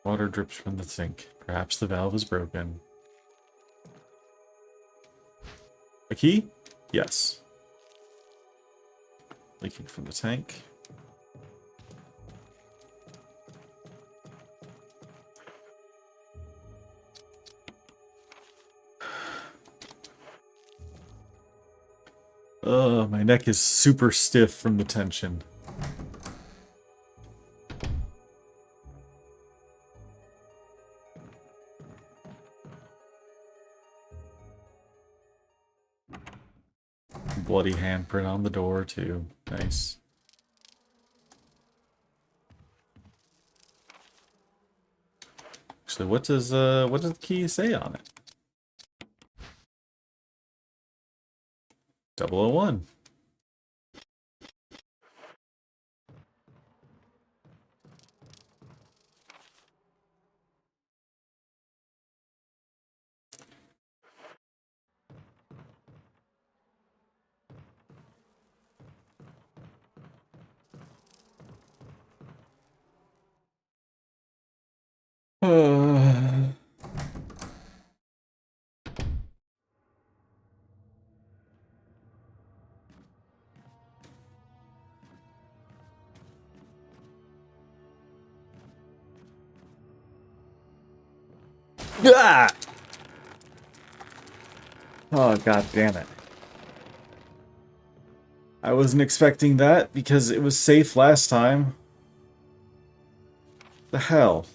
Water drips from the sink. Perhaps the valve is broken. A key? Yes. Leaking from the tank. My neck is super stiff from the tension. Bloody handprint on the door too. Nice. Actually, what does the key say on it? 001. Ah! Oh, god damn it. I wasn't expecting that because it was safe last time. The hell?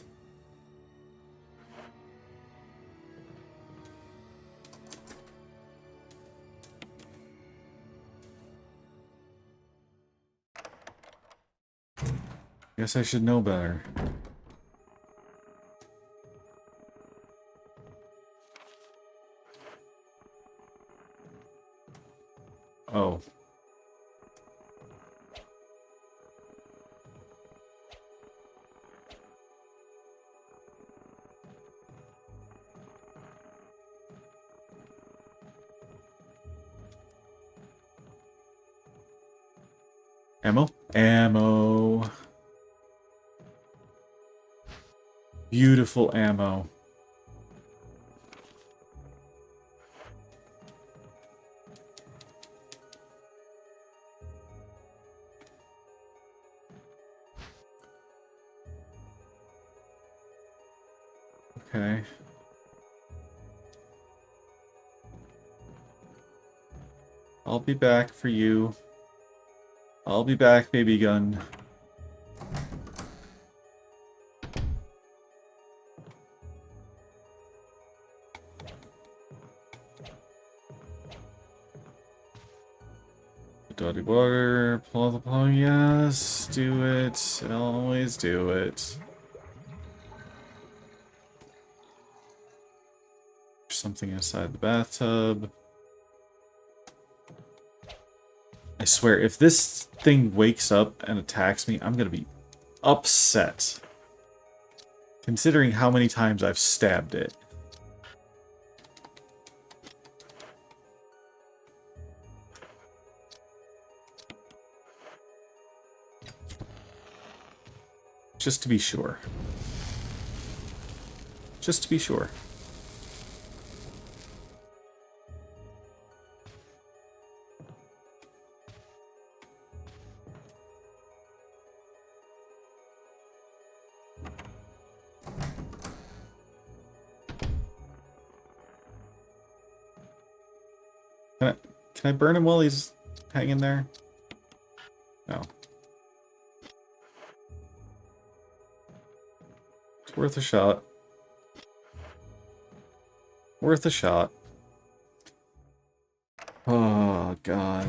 Guess I should know better. Oh. Ammo? Ammo. Beautiful ammo. Okay. I'll be back for you. I'll be back, baby gun. Dirty water, pull the plug, yes, do it. Always do it. Something inside the bathtub. I swear, if this thing wakes up and attacks me, I'm gonna be upset. Considering how many times I've stabbed it. Just to be sure. Just to be sure. Can I burn him while he's hanging there? No. It's worth a shot. Worth a shot. Oh, God.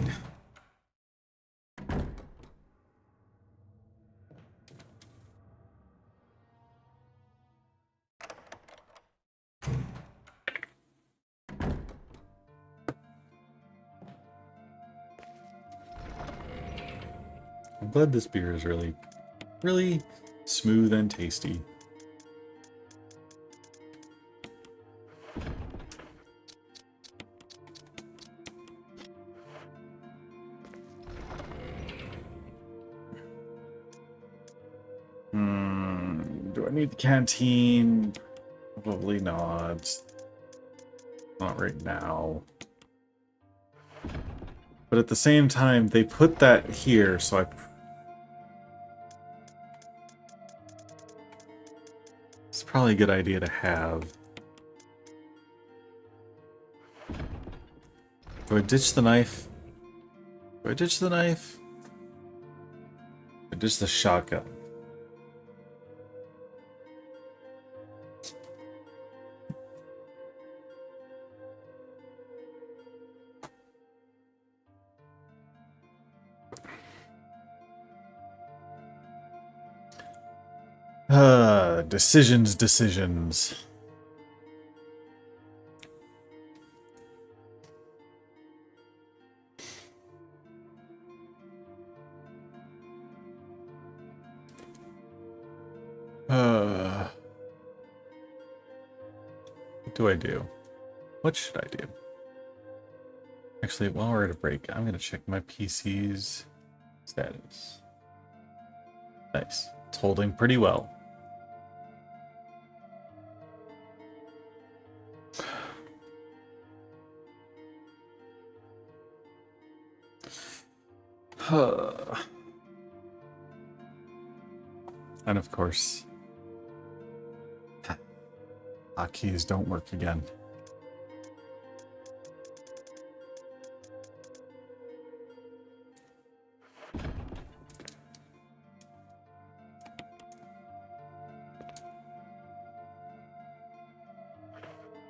I'm glad this beer is really, really smooth and tasty. Do I need the canteen? Probably not. Not right now. But at the same time, they put that here, so I... It's probably a good idea to have. Do I ditch the knife? Do I ditch the knife? I ditch the shotgun. Decisions. What do I do? What should I do? Actually, while we're at a break, I'm gonna check my PC's status. Nice. It's holding pretty well. And of course, hotkeys don't work again.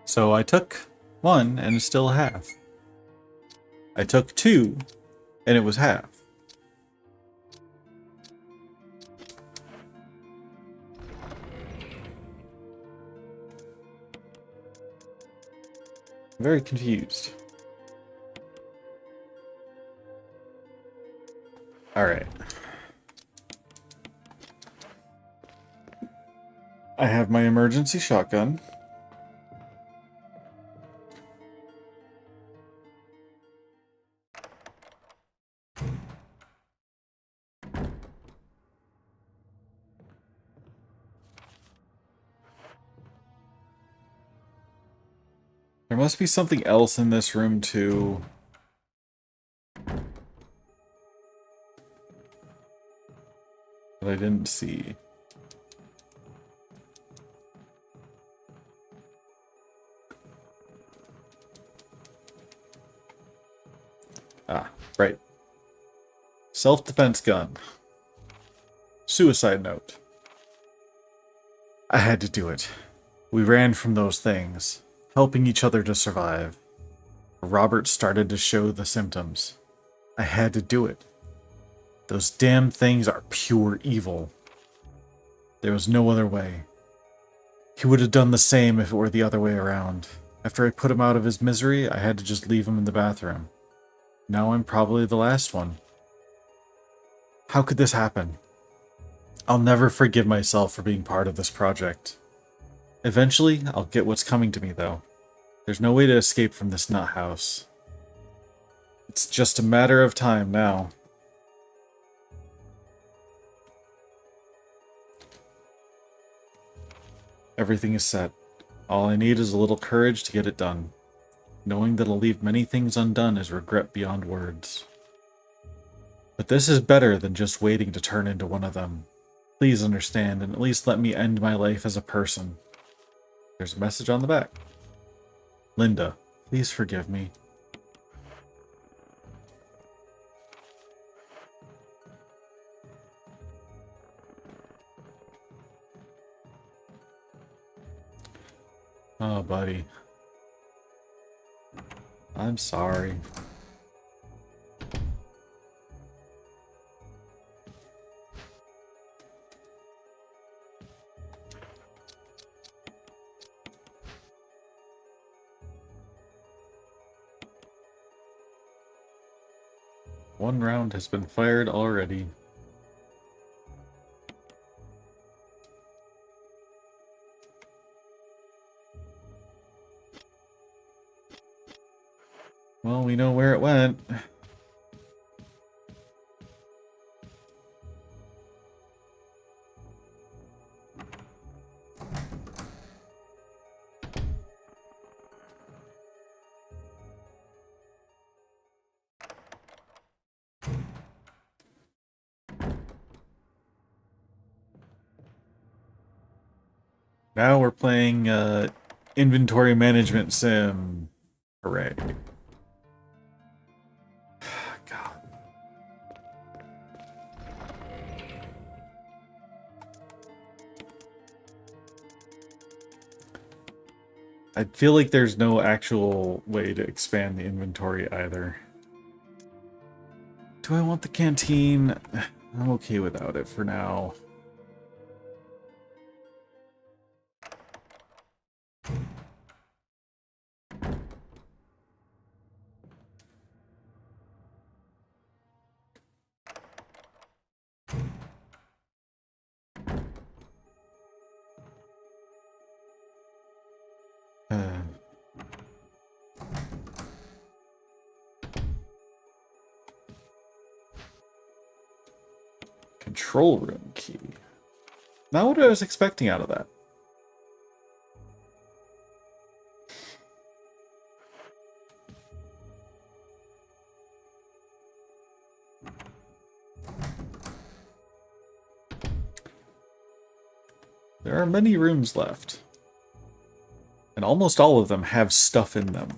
So I took one and it's still half. I took two and it was half. I'm very confused. Alright. I have my emergency shotgun. There must be something else in this room, too. That I didn't see. Ah, right. Self-defense gun. Suicide note. I had to do it. We ran from those things, helping each other to survive. Robert started to show the symptoms. I had to do it. Those damn things are pure evil. There was no other way. He would have done the same if it were the other way around. After I put him out of his misery, I had to just leave him in the bathroom. Now I'm probably the last one. How could this happen? I'll never forgive myself for being part of this project. Eventually, I'll get what's coming to me, though. There's no way to escape from this nut house. It's just a matter of time now. Everything is set. All I need is a little courage to get it done. Knowing that I'll leave many things undone is regret beyond words. But this is better than just waiting to turn into one of them. Please understand and at least let me end my life as a person. There's a message on the back. Linda, please forgive me. Oh, buddy. I'm sorry. One round has been fired already. Well, we know where it went. Now we're playing inventory management sim. Hooray. God. I feel like there's no actual way to expand the inventory either. Do I want the canteen? I'm okay without it for now. Uh, Control room key. Not what I was expecting out of that. There are many rooms left. And almost all of them have stuff in them.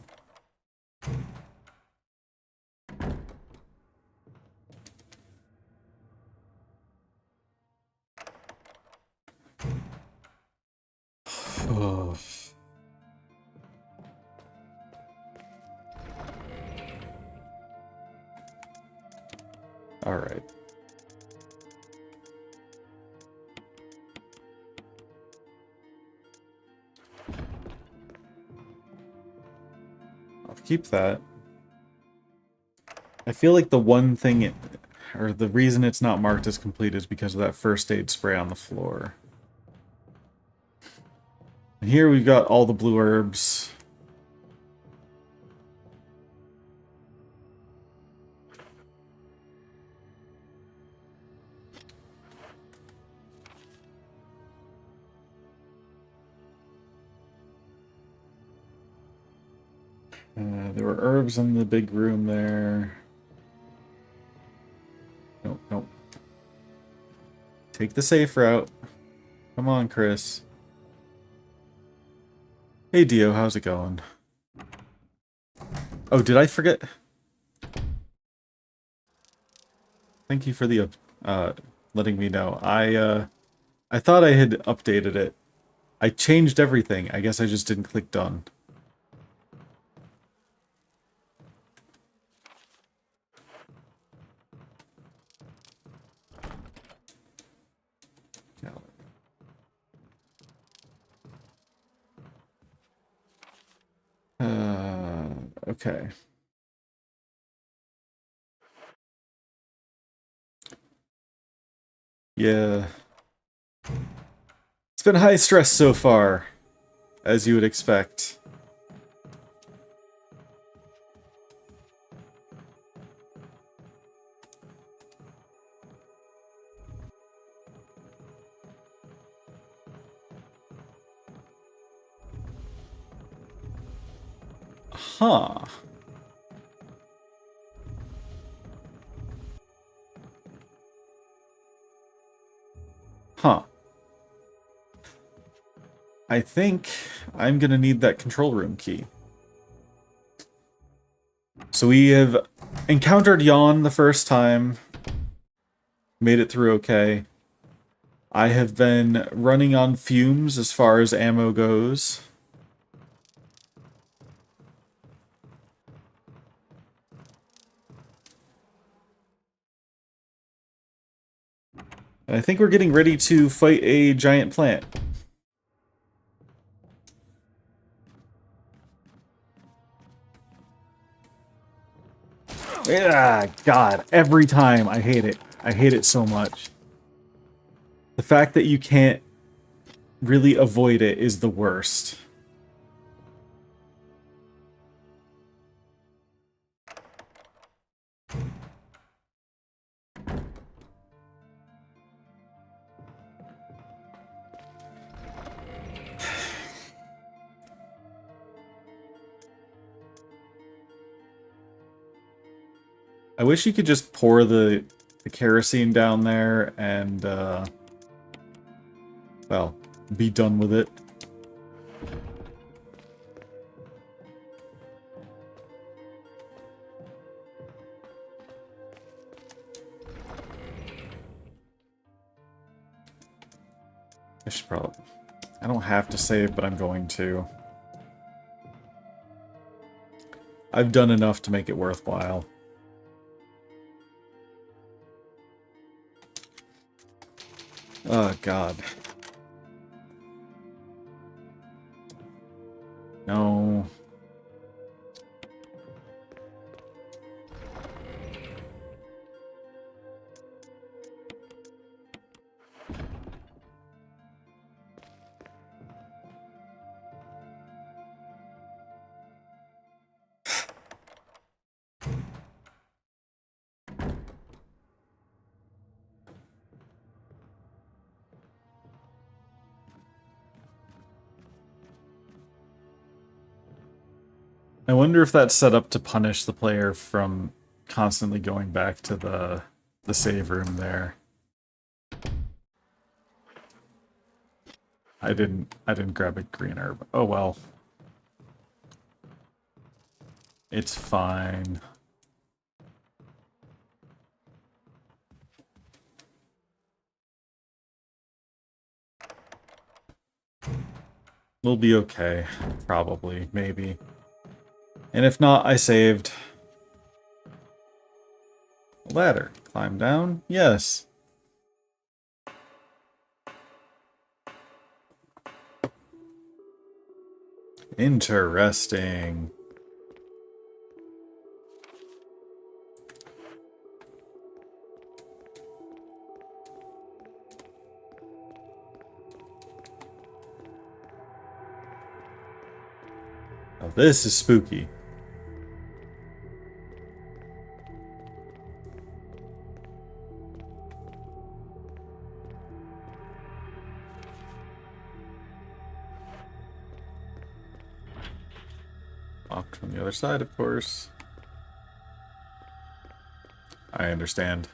Oh. All right. I'll keep that. I feel like the one thing, or the reason it's not marked as complete is because of that first aid spray on the floor. And here we've got all the blue herbs. There were herbs in the big room there. Nope, nope. Take the safe route. Come on, Chris. Hey, Dio, how's it going? Oh, did I forget? Thank you for the letting me know. I thought I had updated it. I changed everything. I guess I just didn't click done. Okay. Yeah. It's been high stress so far, as you would expect. Huh. Huh. I think I'm gonna need that control room key. So we have encountered Yawn the first time. Made it through okay. I have been running on fumes as far as ammo goes. And I think we're getting ready to fight a giant plant. Yeah, God, every time. I hate it. I hate it so much. The fact that you can't really avoid it is the worst. I wish you could just pour the kerosene down there and, well, be done with it. I should probably... I don't have to save, but I'm going to. I've done enough to make it worthwhile. Oh, God. No. I wonder if that's set up to punish the player from constantly going back to the save room there. I didn't grab a green herb. Oh well. It's fine. We'll be okay. Probably. Maybe. And if not, I saved. Ladder. Climb down? Yes. Interesting. Now this is spooky. Locked from the other side, of course. I understand.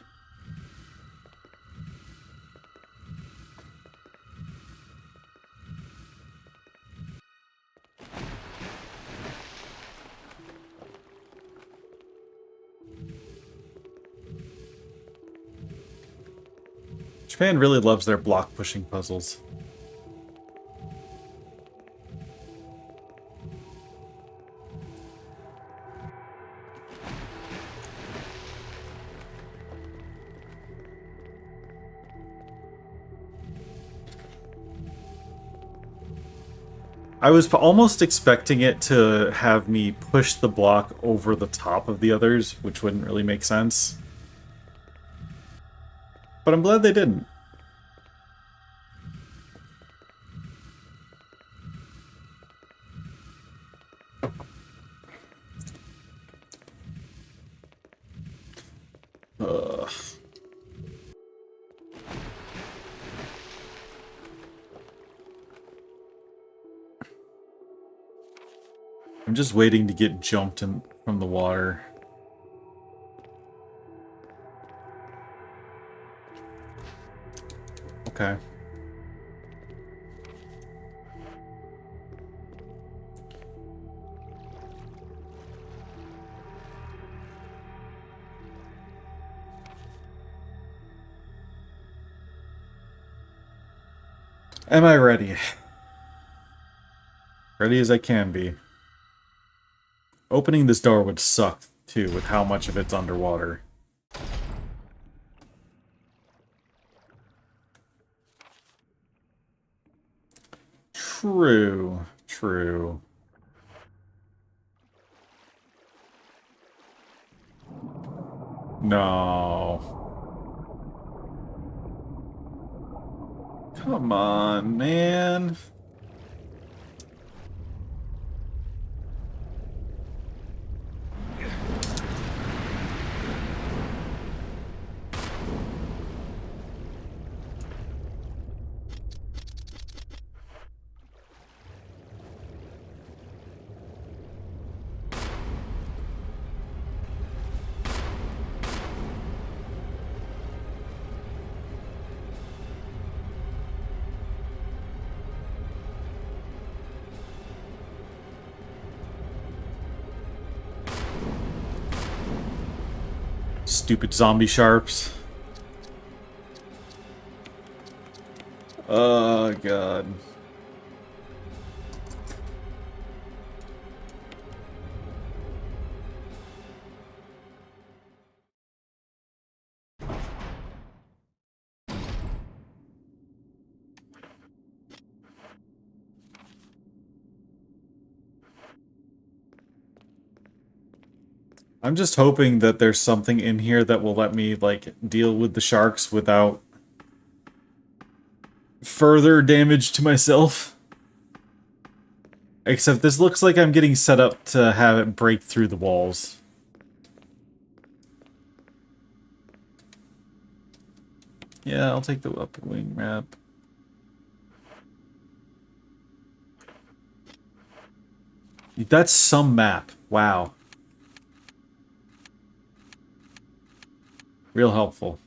Japan really loves their block pushing puzzles. I was almost expecting it to have me push the block over the top of the others, which wouldn't really make sense. But I'm glad they didn't. Ugh. I'm just waiting to get jumped in from the water. Okay. Am I ready? Ready as I can be. Opening this door would suck, too, with how much of it's underwater. True. True. No. Come on, man. Stupid zombie sharps. Oh, God. I'm just hoping that there's something in here that will let me, like, deal with the sharks without further damage to myself. Except this looks like I'm getting set up to have it break through the walls. Yeah, I'll take the upper wing wrap. That's some map. Wow. Real helpful.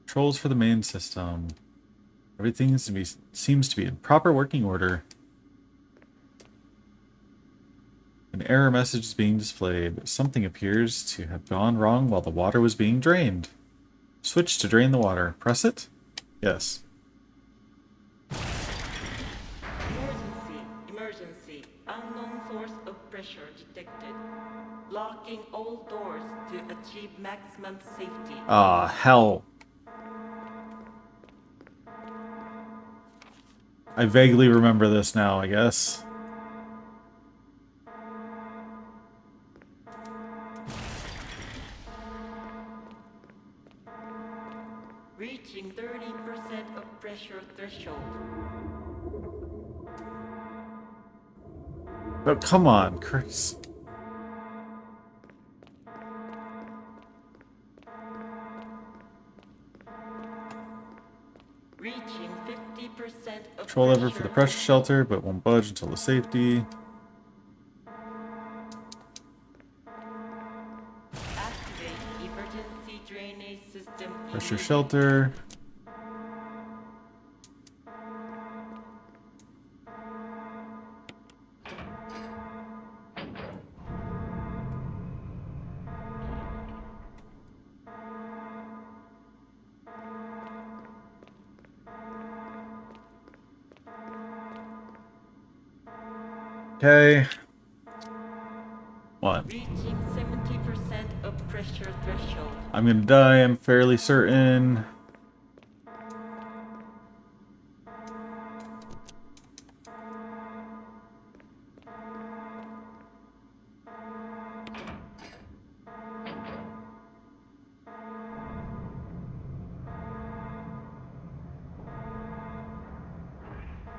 Controls for the main system. Everything seems to be in proper working order. An error message is being displayed. Something appears to have gone wrong while the water was being drained. Switch to drain the water. Press it? Yes. Emergency, emergency. Unknown source of pressure detected. Locking all doors to achieve maximum safety. Ah, hell. I vaguely remember this now, I guess. Reaching 30% of pressure threshold. Oh, come on, Chris. Reaching 50% of Control lever for the pressure shelter, but won't budge until the safety. Activate emergency drainage system. Pressure immediately. shelter. Okay. One. Reaching 70% of pressure threshold. I'm gonna die, I'm fairly certain.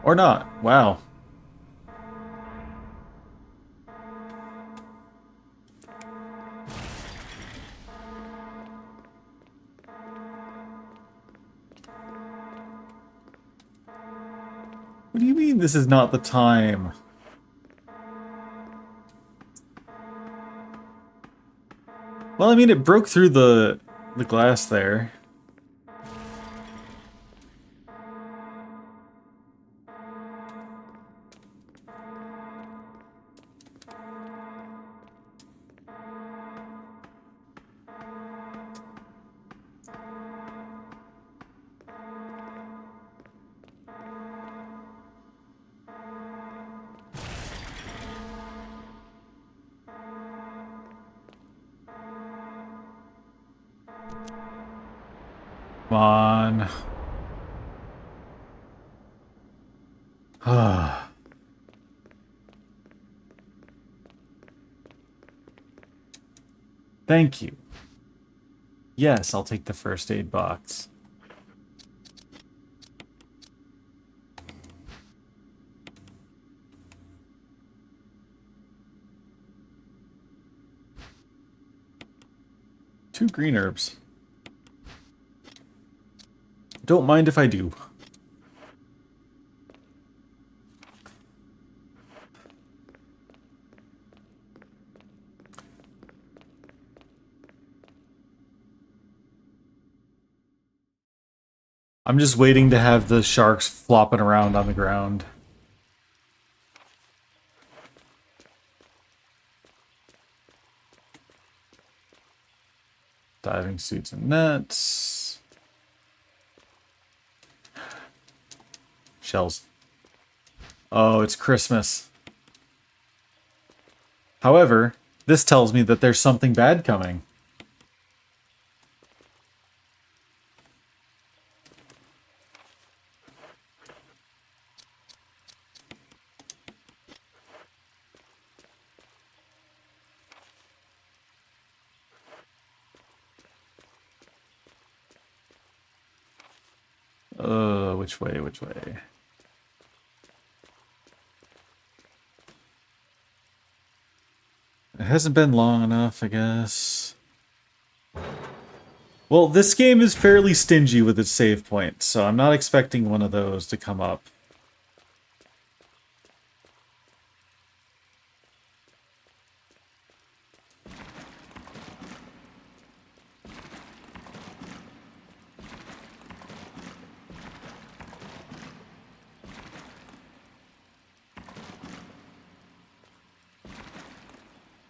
Or not. Wow. What do you mean this is not the time? Well, I mean, it broke through the glass there. Come on. Ah. Thank you. Yes, I'll take the first aid box. Two green herbs. Don't mind if I do. I'm just waiting to have the sharks flopping around on the ground. Diving suits and nets. Shells. Oh, it's Christmas. However, this tells me that there's something bad coming. Which way, which way? It hasn't been long enough, I guess. Well, this game is fairly stingy with its save points, so I'm not expecting one of those to come up.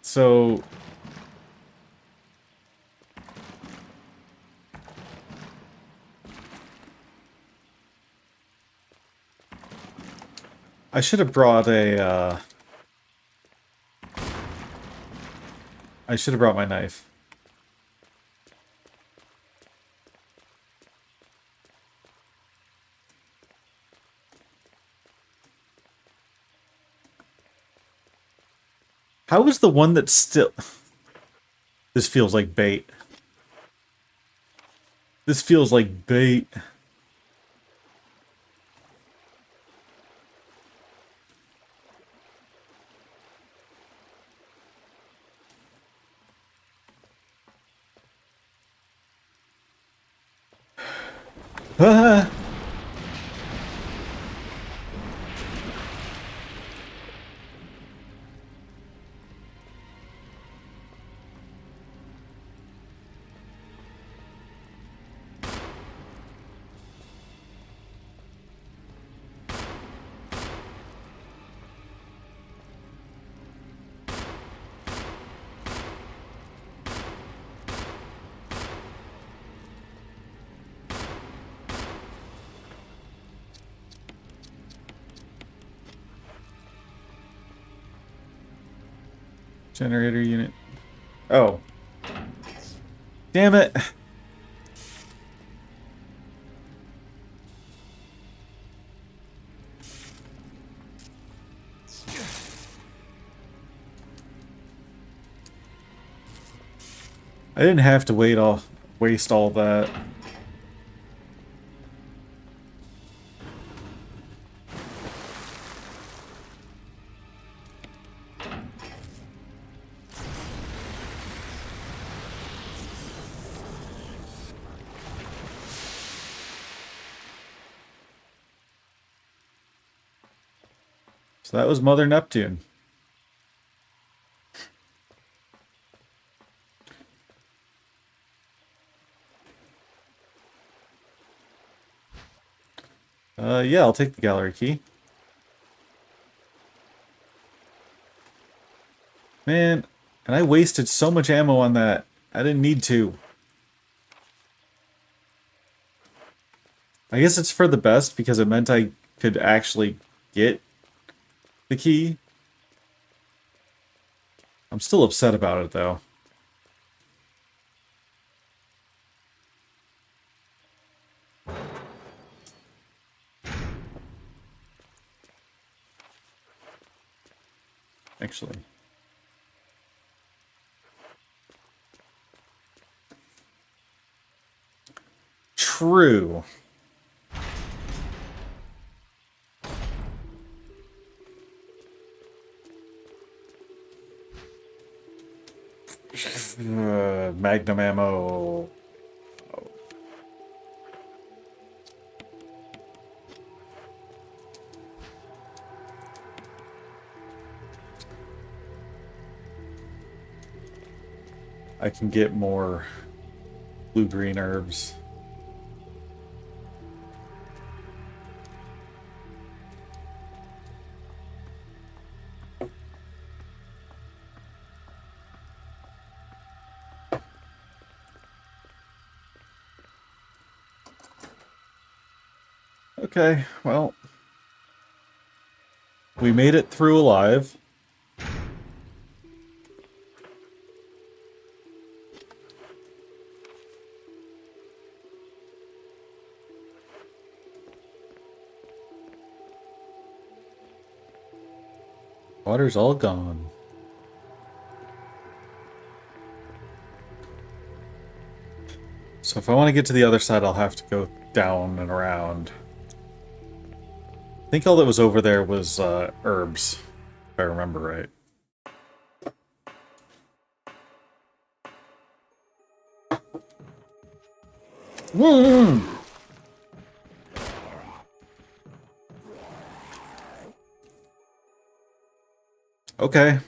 So I should have brought a I should have brought my knife. How is the one that's still... This feels like bait. This feels like bait. Ah! Generator unit. Oh. Damn it. I didn't have to waste all that. So that was Mother Neptune. Yeah, I'll take the gallery key. Man, and I wasted so much ammo on that. I didn't need to. I guess it's for the best because it meant I could actually get the key. I'm still upset about it, though. Actually. True. Magnum ammo. I can get more blue-green herbs. Okay, well, we made it through alive. Water's all gone. So if I want to get to the other side, I'll have to go down and around. I think all that was over there was herbs, if I remember right. Okay.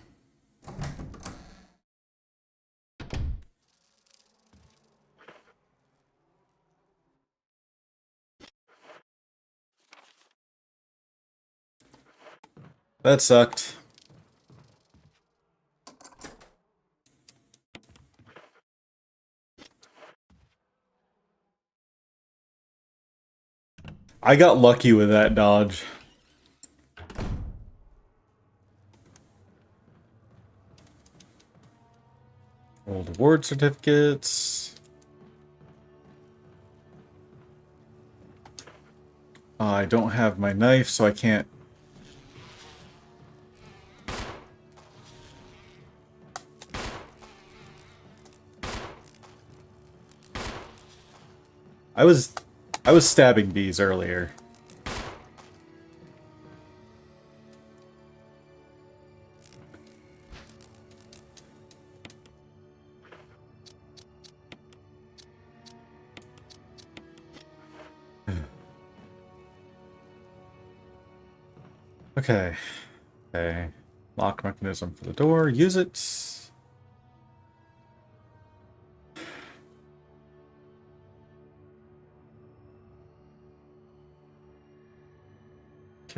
That sucked. I got lucky with that dodge. Old award certificates. I don't have my knife, so I can't. I was stabbing bees earlier. Okay. Okay. Lock mechanism for the door. Use it.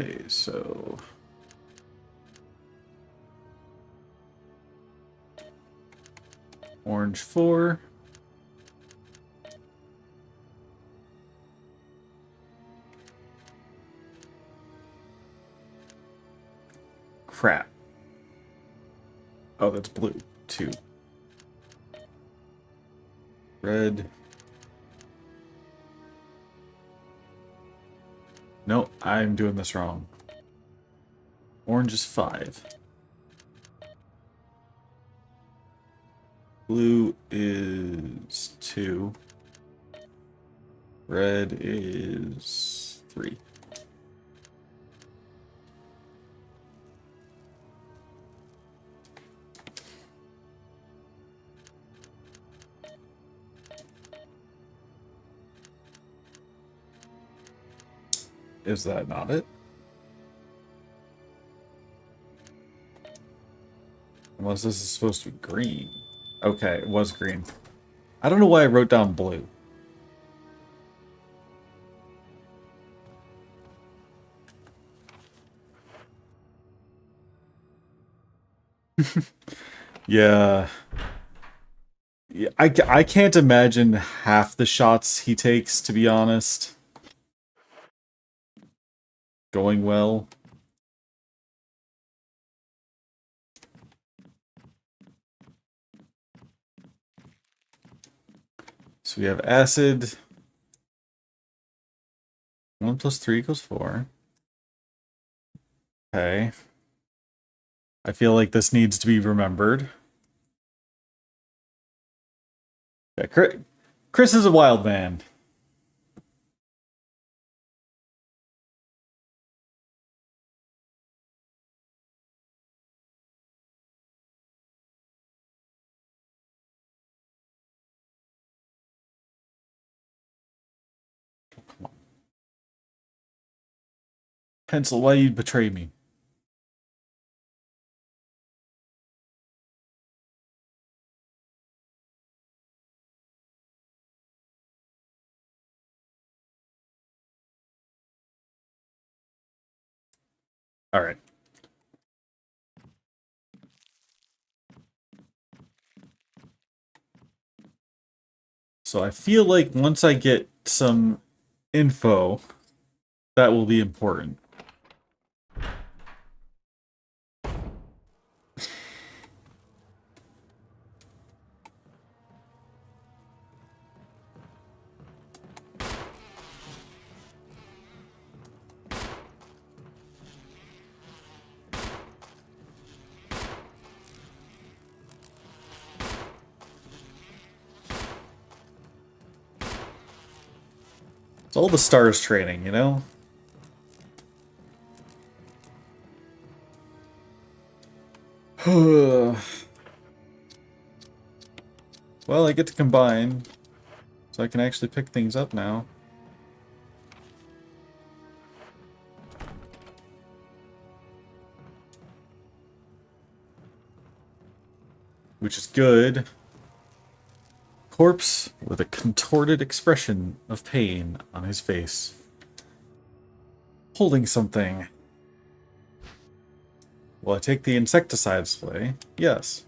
Okay, so... Orange 4. Crap. Oh, that's blue. 2. Red. No, I'm doing this wrong. Orange is 5. Blue is 2. Red is 3. Is that not it? Unless this is supposed to be green. Okay, it was green. I don't know why I wrote down blue. Yeah. Yeah, I can't imagine half the shots he takes, to be honest. Going well. So we have acid. 1 plus 3 equals 4. Okay. I feel like this needs to be remembered. Yeah, Chris is a wild man. Oh, come on. Pencil, why you betray me? All right. So I feel like once I get some info, that will be important. It's all the stars training, you know? Well, I get to combine, so I can actually pick things up now. Which is good. Corpse with a contorted expression of pain on his face. Holding something. Will I take the insecticide spray? Yes.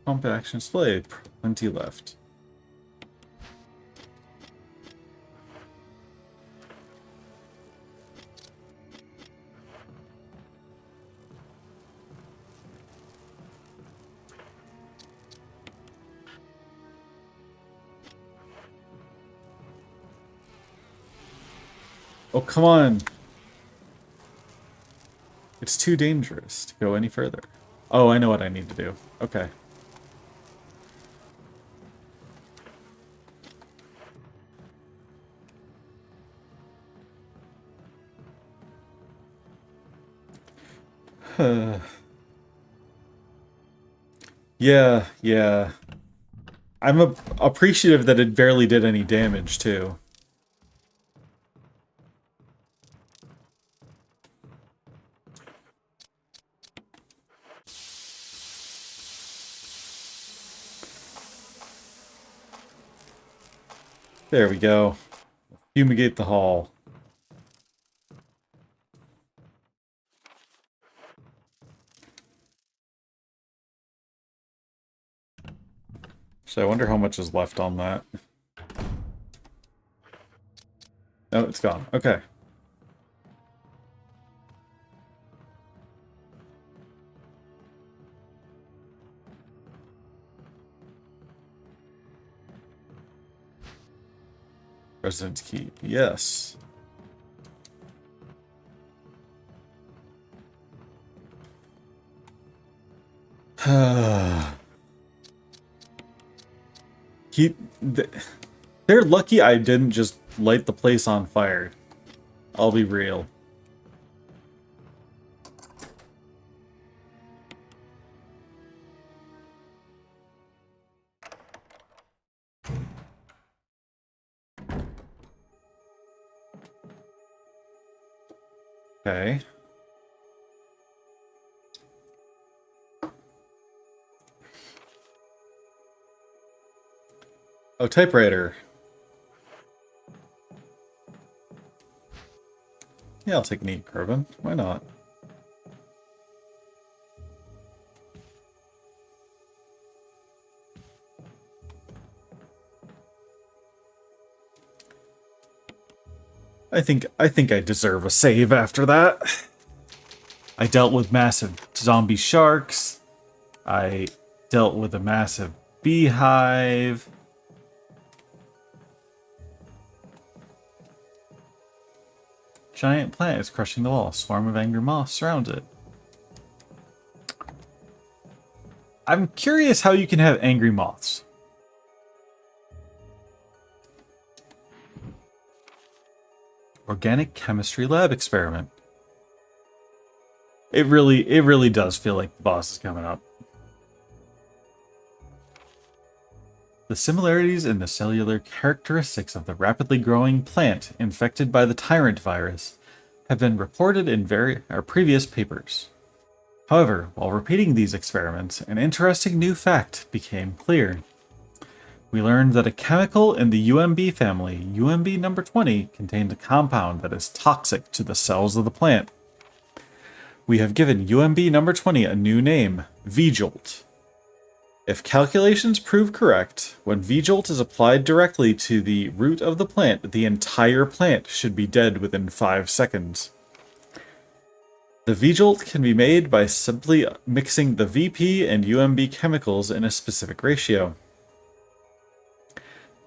Pump action display. Plenty left. Oh, come on. It's too dangerous to go any further. Oh, I know what I need to do. Okay. Yeah. I'm appreciative that it barely did any damage, too. There we go. Fumigate the hall. So I wonder how much is left on that. Oh, it's gone. Okay. Residence Keep, yes. He, they're lucky I didn't just light the place on fire. I'll be real. Okay. Oh, typewriter. Yeah, I'll take neat carbon. Why not? I think I deserve a save after that. I dealt with massive zombie sharks. I dealt with a massive beehive. Giant plant is crushing the wall. Swarm of angry moths surrounds it. I'm curious how you can have angry moths. Organic chemistry lab experiment. It really does feel like the boss is coming up. The similarities in the cellular characteristics of the rapidly growing plant infected by the tyrant virus have been reported in previous papers. However, while repeating these experiments, an interesting new fact became clear. We learned that a chemical in the UMB family, UMB number 20, contained a compound that is toxic to the cells of the plant. We have given UMB number 20 a new name, V-Jolt. If calculations prove correct, when V-Jolt is applied directly to the root of the plant, the entire plant should be dead within 5 seconds. The V-Jolt can be made by simply mixing the VP and UMB chemicals in a specific ratio.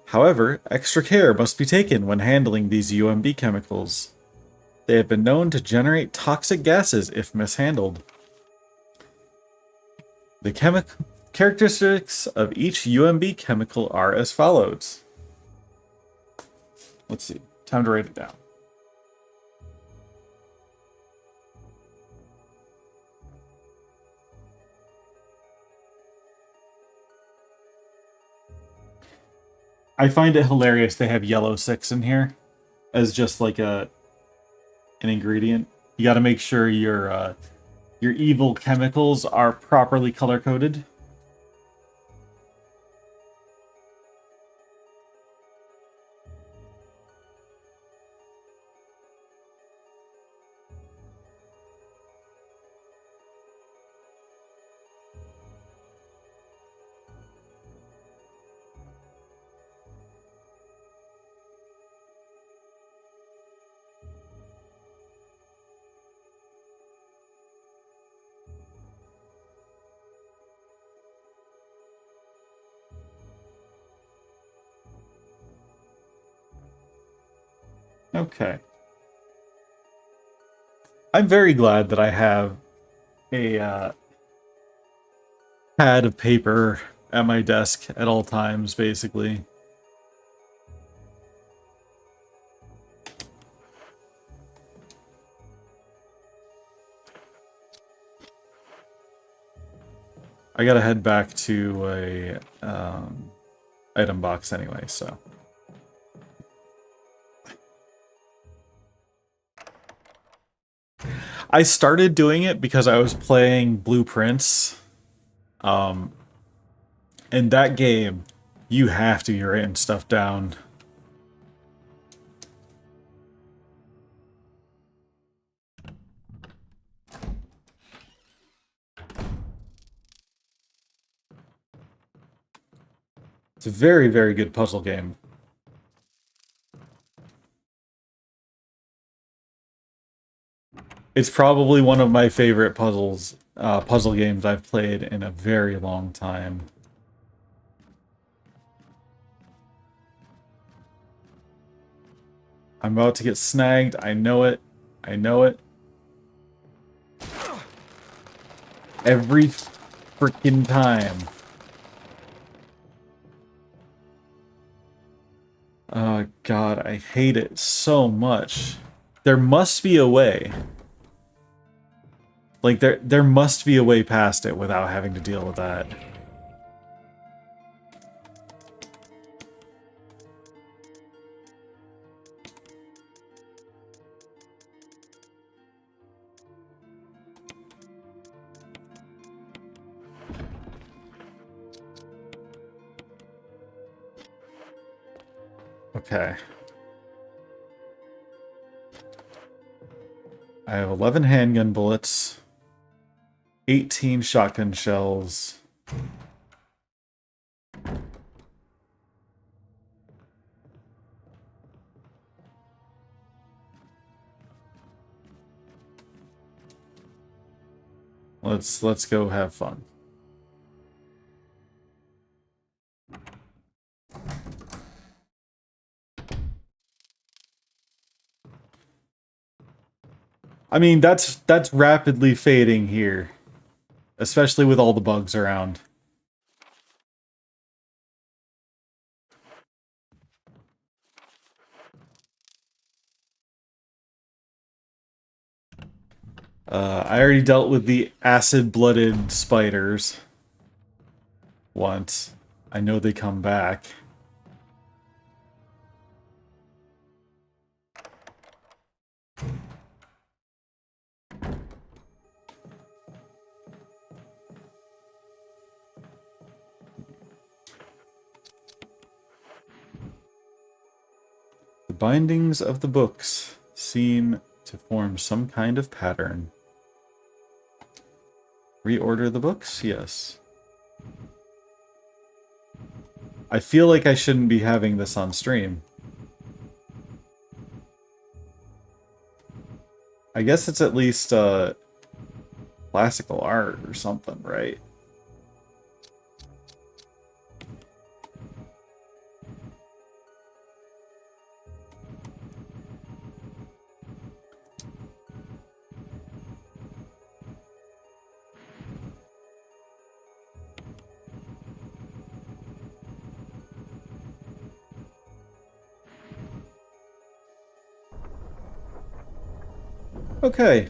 However, extra care must be taken when handling these UMB chemicals. They have been known to generate toxic gases if mishandled. The characteristics of each UMB chemical are as follows. Let's see. Time to write it down. I find it hilarious they have yellow 6 in here as just like an ingredient. You got to make sure your evil chemicals are properly color coded. Okay. I'm very glad that I have a pad of paper at my desk at all times, basically. I gotta head back to a item box anyway, so. I started doing it because I was playing Blueprints. In that game, you have to be writing stuff down. It's a very, very good puzzle game. It's probably one of my favorite puzzle games I've played in a very long time. I'm about to get snagged. I know it. I know it. Every freaking time. Oh god, I hate it so much. There must be a way. Like, there must be a way past it without having to deal with that. Okay. I have 11 handgun bullets, 18 shotgun shells. Let's go have fun. I mean, that's rapidly fading here, especially with all the bugs around. I already dealt with the acid-blooded spiders once. I know they come back. The bindings of the books seem to form some kind of pattern. Reorder the books? Yes. I feel like I shouldn't be having this on stream. I guess it's at least classical art or something, right? Okay.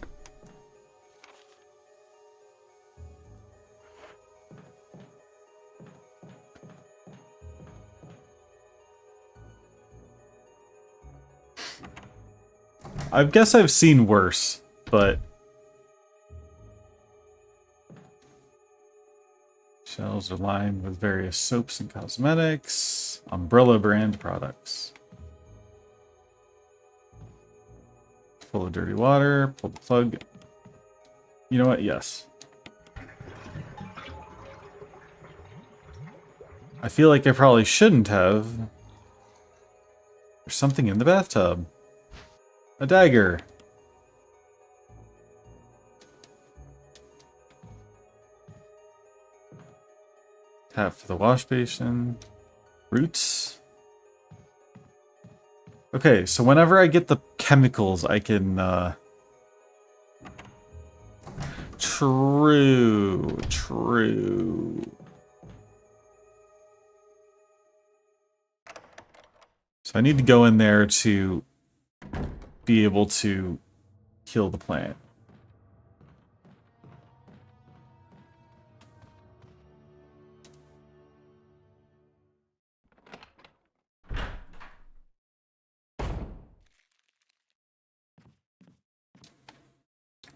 I guess I've seen worse, but... Shelves are lined with various soaps and cosmetics. Umbrella brand products. Full of dirty water. Pull the plug. You know what? Yes. I feel like I probably shouldn't have. There's something in the bathtub. A dagger. Tap for the wash basin. Roots. Okay, so whenever I get the chemicals, I can, True. So I need to go in there to be able to kill the plant.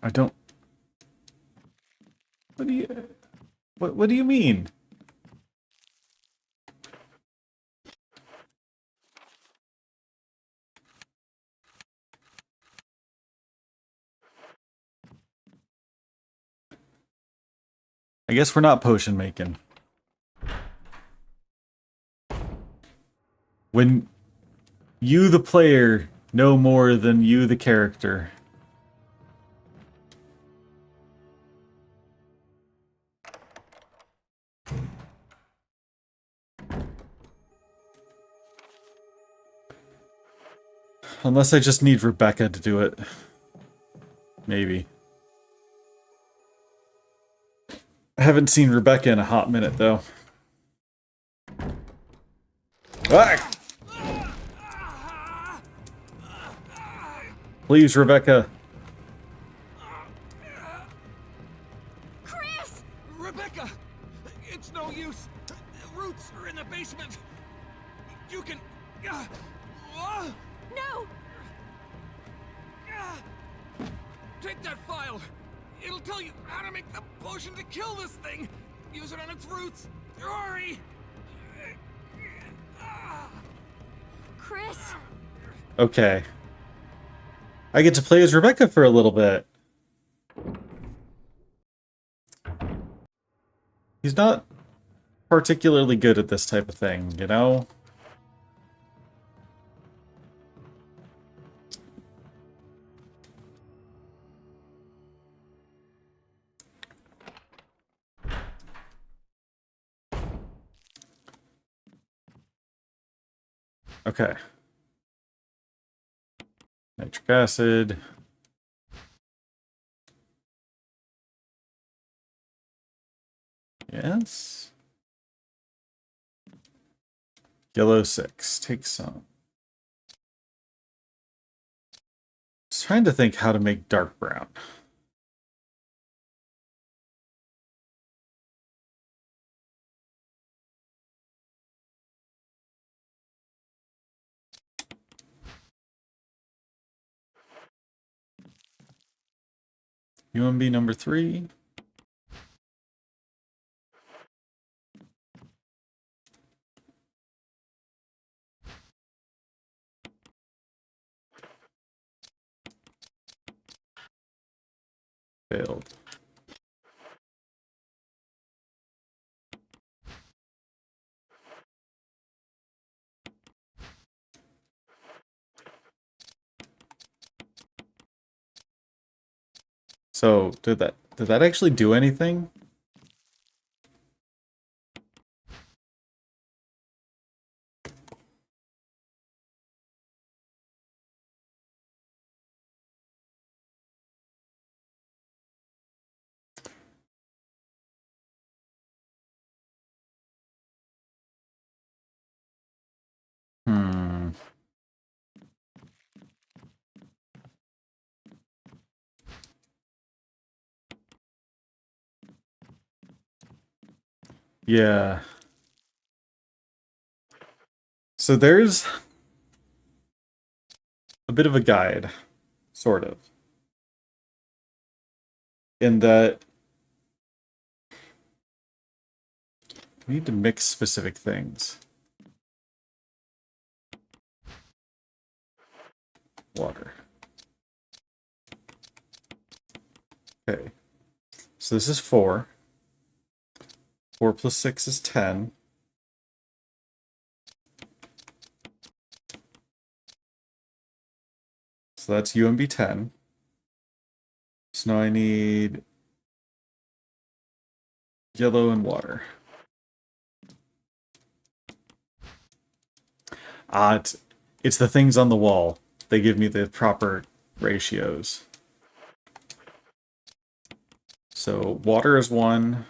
I don't... What do you... What do you mean? I guess we're not potion making. When you, the player, know more than you, the character. Unless I just need Rebecca to do it. Maybe. I haven't seen Rebecca in a hot minute, though. Ah! Please, Rebecca. Chris! Rebecca! It's no use. Roots are in the basement. You can... No! Take that file. It'll tell you how to make the potion to kill this thing. Use it on its roots. Hurry! Chris! Okay. I get to play as Rebecca for a little bit. He's not particularly good at this type of thing, you know? Okay. Nitric acid. Yes. Yellow 6. Take some. Just trying to think how to make dark brown. UMB number 3. Failed. So, did that actually do anything? Hmm. Yeah. So there's a bit of a guide, sort of, in that we need to mix specific things. Water. Okay. So this is 4. 4 plus 6 is 10. So that's UMB 10. So now I need yellow and water. It's the things on the wall. They give me the proper ratios. So water is 1.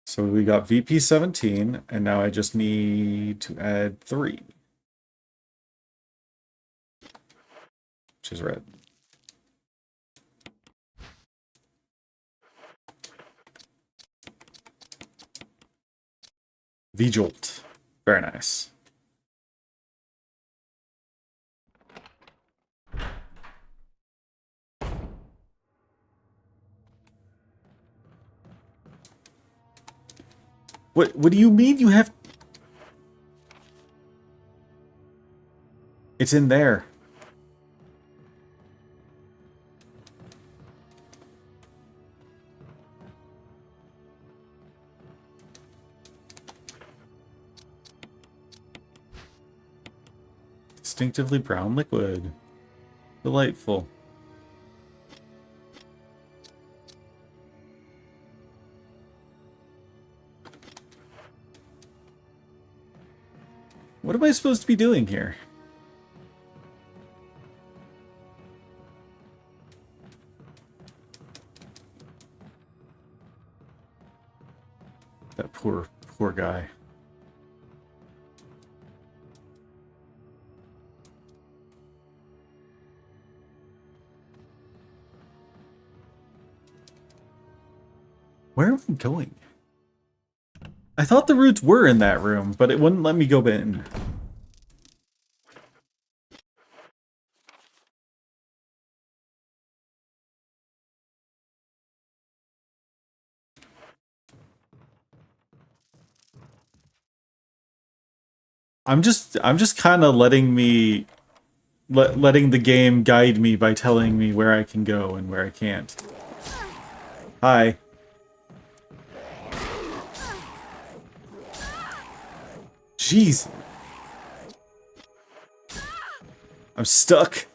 So we got VP 17, and now I just need to add 3. Which is red. V-Jolt. Very nice. What do you mean you have... It's in there. Distinctively brown liquid. Delightful. What am I supposed to be doing here? That poor guy. Where am I going? I thought the roots were in that room, but it wouldn't let me go in. I'm just kind of letting letting the game guide me by telling me where I can go and where I can't. Hi. Jeez. I'm stuck.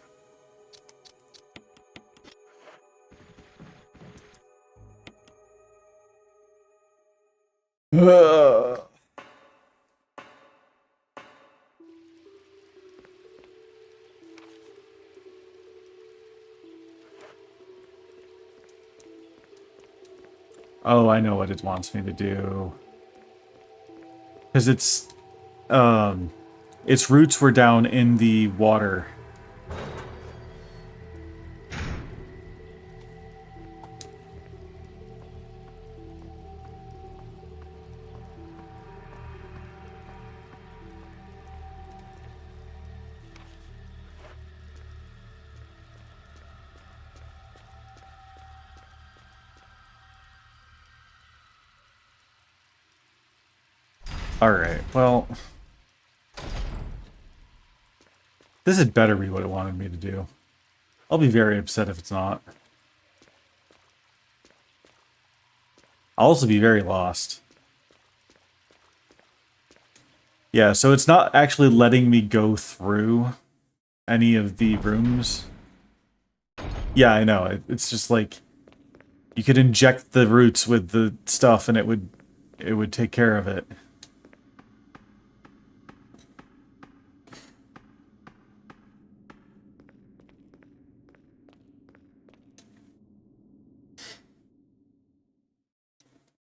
Ugh. Oh, I know what it wants me to do. Because its roots were down in the water. Alright, well... This had better be what it wanted me to do. I'll be very upset if it's not. I'll also be very lost. Yeah, so it's not actually letting me go through any of the rooms. Yeah, I know. It's just like... You could inject the roots with the stuff and it would take care of it.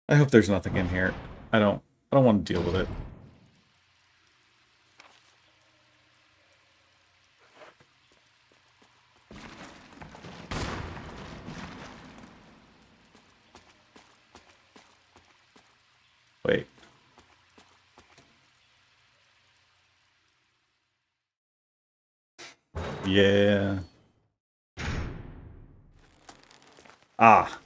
I hope there's nothing in here. I don't want to deal with it. Wait. Yeah. Ah.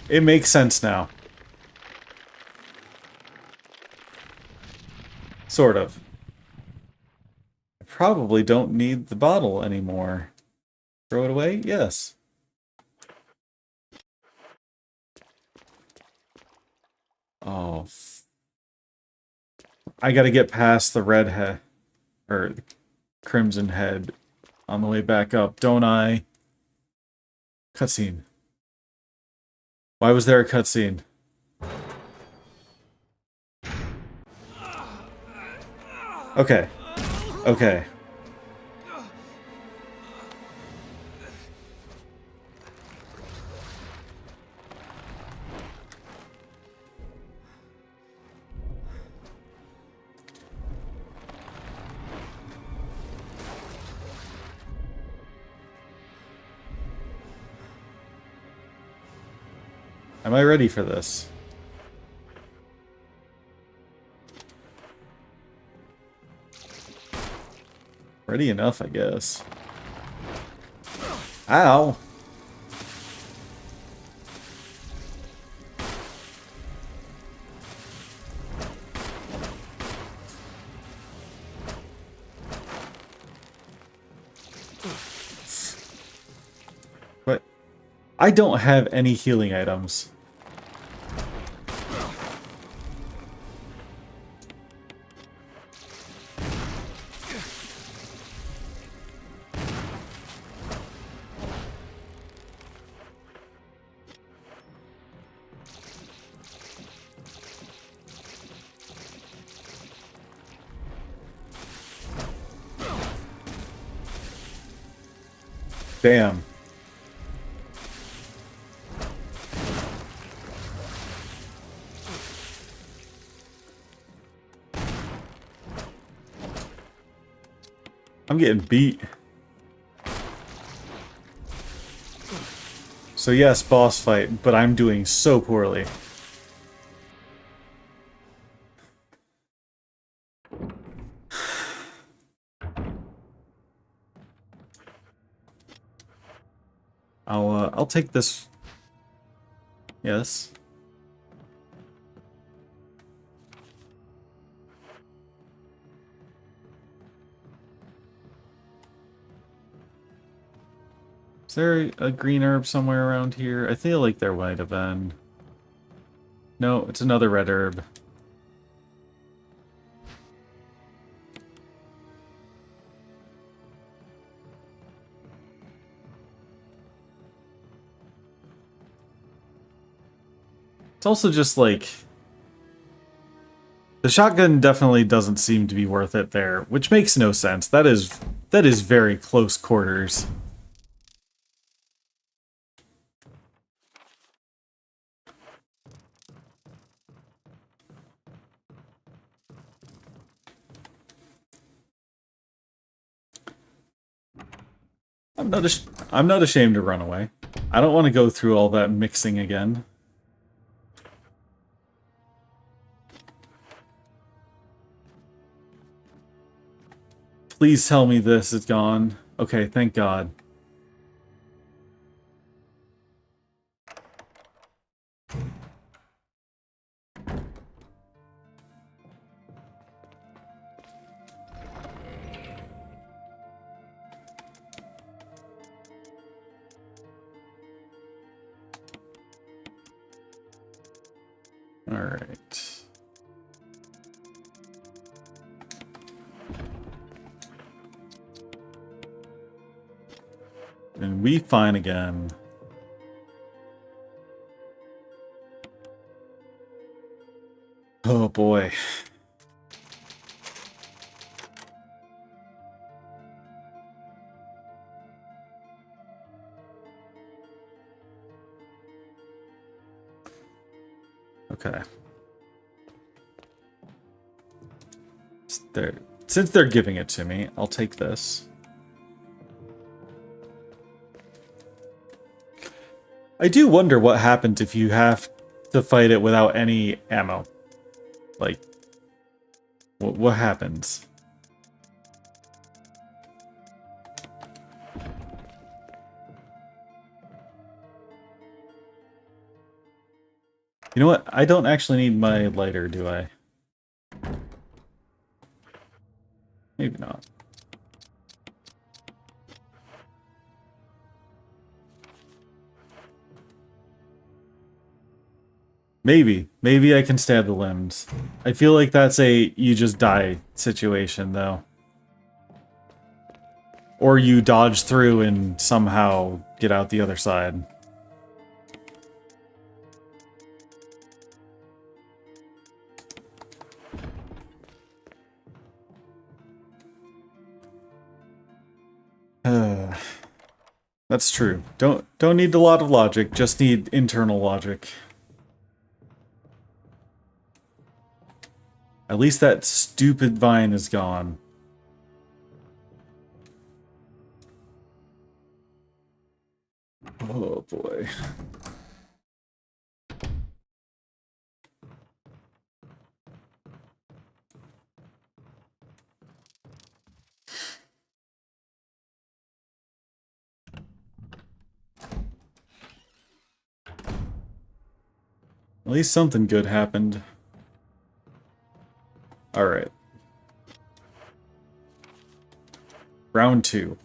It makes sense now. Sort of. I probably don't need the bottle anymore. Throw it away? Yes. Oh. I gotta get past the red head. Or the crimson head on the way back up, don't I? Cutscene. Why was there a cutscene? Okay. Okay. Am I ready for this? Ready enough, I guess. Ow! What? I don't have any healing items. Damn. I'm getting beat. So yes, boss fight, but I'm doing so poorly. I'll take this. Yes. Is there a green herb somewhere around here? I feel like there might have been. No, it's another red herb. It's also just like... The shotgun definitely doesn't seem to be worth it there, which makes no sense. That is very close quarters. I'm not ashamed to run away. I don't want to go through all that mixing again. Please tell me this is gone. Okay, thank God. All right. And we fine again. Oh boy. Okay. Since they're giving it to me, I'll take this. I do wonder what happens if you have to fight it without any ammo. Like, what happens? You know what? I don't actually need my lighter, do I? Maybe not. Maybe. Maybe I can stab the limbs. I feel like that's a you just die situation, though. Or you dodge through and somehow get out the other side. That's true. Don't need a lot of logic, just need internal logic. At least that stupid vine is gone. Oh boy. At least something good happened. Alright. Round 2.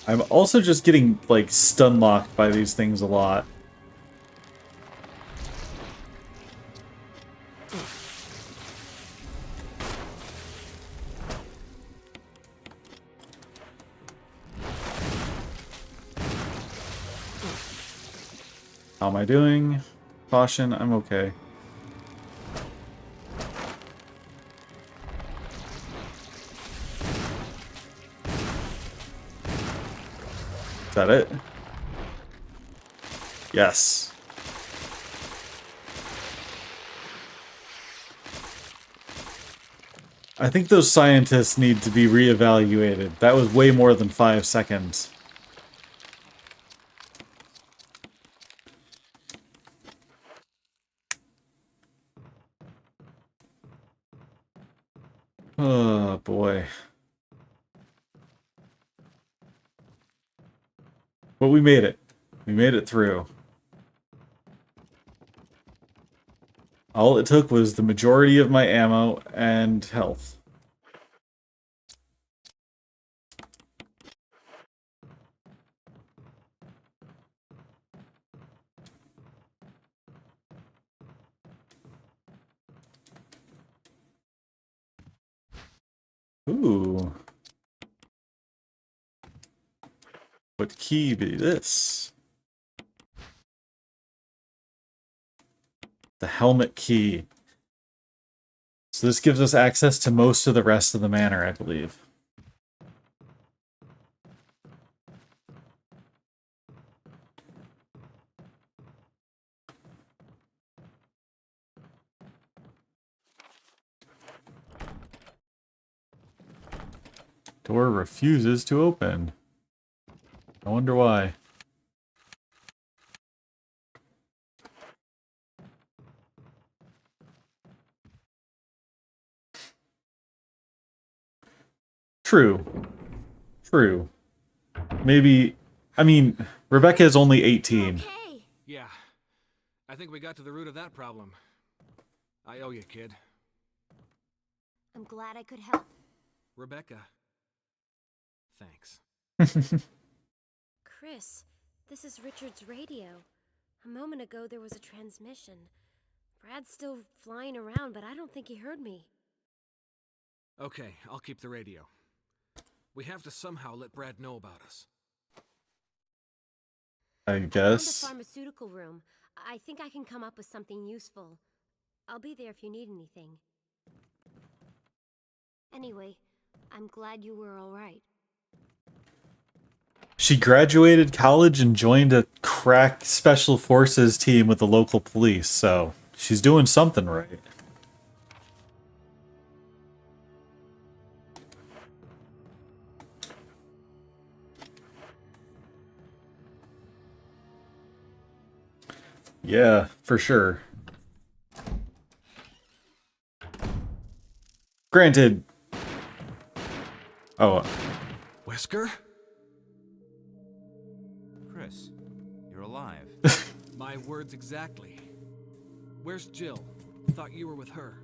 I'm also just getting, like, stun locked by these things a lot. How am I doing? Caution, I'm okay. Is that it? Yes. I think those scientists need to be reevaluated. That was way more than 5 seconds. Oh boy. But we made it. We made it through. All it took was the majority of my ammo and health. Ooh. What key be this? The helmet key. So this gives us access to most of the rest of the manor, I believe. Door refuses to open. I wonder why. True. True. Maybe... I mean, Rebecca is only 18. Okay. Yeah. I think we got to the root of that problem. I owe you, kid. I'm glad I could help. Rebecca. Thanks. Chris, this is Richard's radio. A moment ago there was a transmission. Brad's still flying around, but I don't think he heard me. Okay, I'll keep the radio. We have to somehow let Brad know about us. I I found a guess. pharmaceutical room. I think I can come up with something useful. I'll be there if you need anything. Anyway, I'm glad you were all right. She graduated college and joined a crack special forces team with the local police, so she's doing something right. Yeah, for sure. Granted. Oh, Wesker? Chris, you're alive. My words exactly. Where's Jill? Thought you were with her.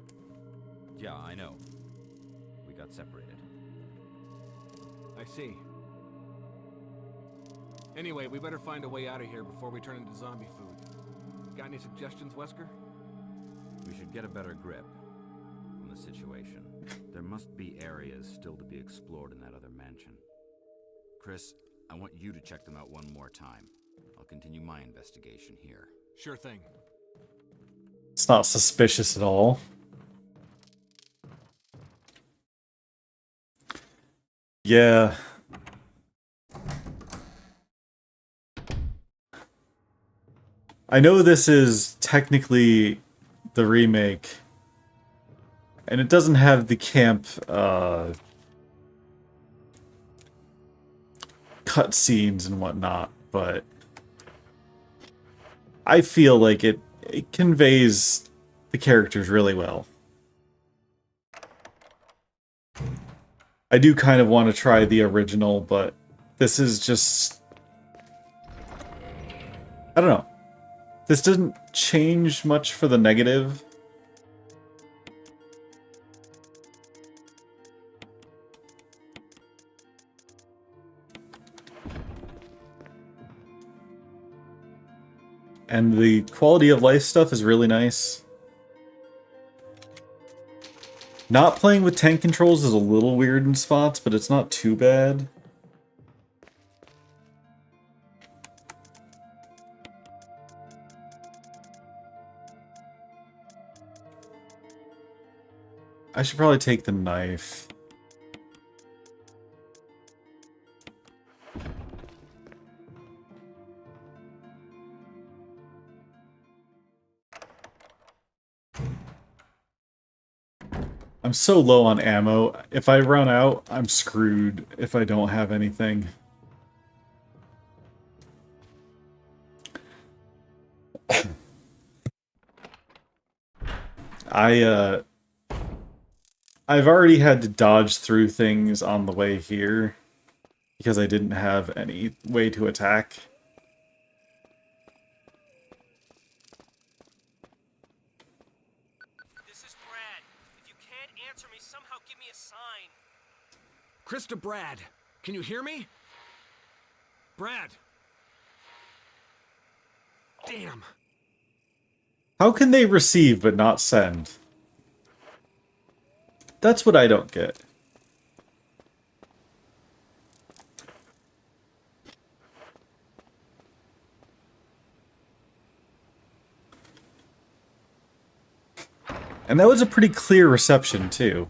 Yeah, I know. We got separated. I see. Anyway, we better find a way out of here before we turn into zombie food. Got any suggestions, Wesker? We should get a better grip on the situation. There must be areas still to be explored in that other mansion. Chris, I want you to check them out one more time. I'll continue my investigation here. Sure thing. it's not suspicious at all. Yeah. I know this is technically the remake, and it doesn't have the camp cutscenes and whatnot, but I feel like it conveys the characters really well. I do kind of want to try the original, but this is just... I don't know. This doesn't change much for the negative. And the quality of life stuff is really nice. Not playing with tank controls is a little weird in spots, but it's not too bad. I should probably take the knife. I'm so low on ammo. If I run out, I'm screwed if I don't have anything. I've already had to dodge through things on the way here because I didn't have any way to attack. This is Brad. If you can't answer me, somehow give me a sign. Chris to Brad. Can you hear me? Brad. Damn. How can they receive but not send? That's what I don't get. And that was a pretty clear reception, too.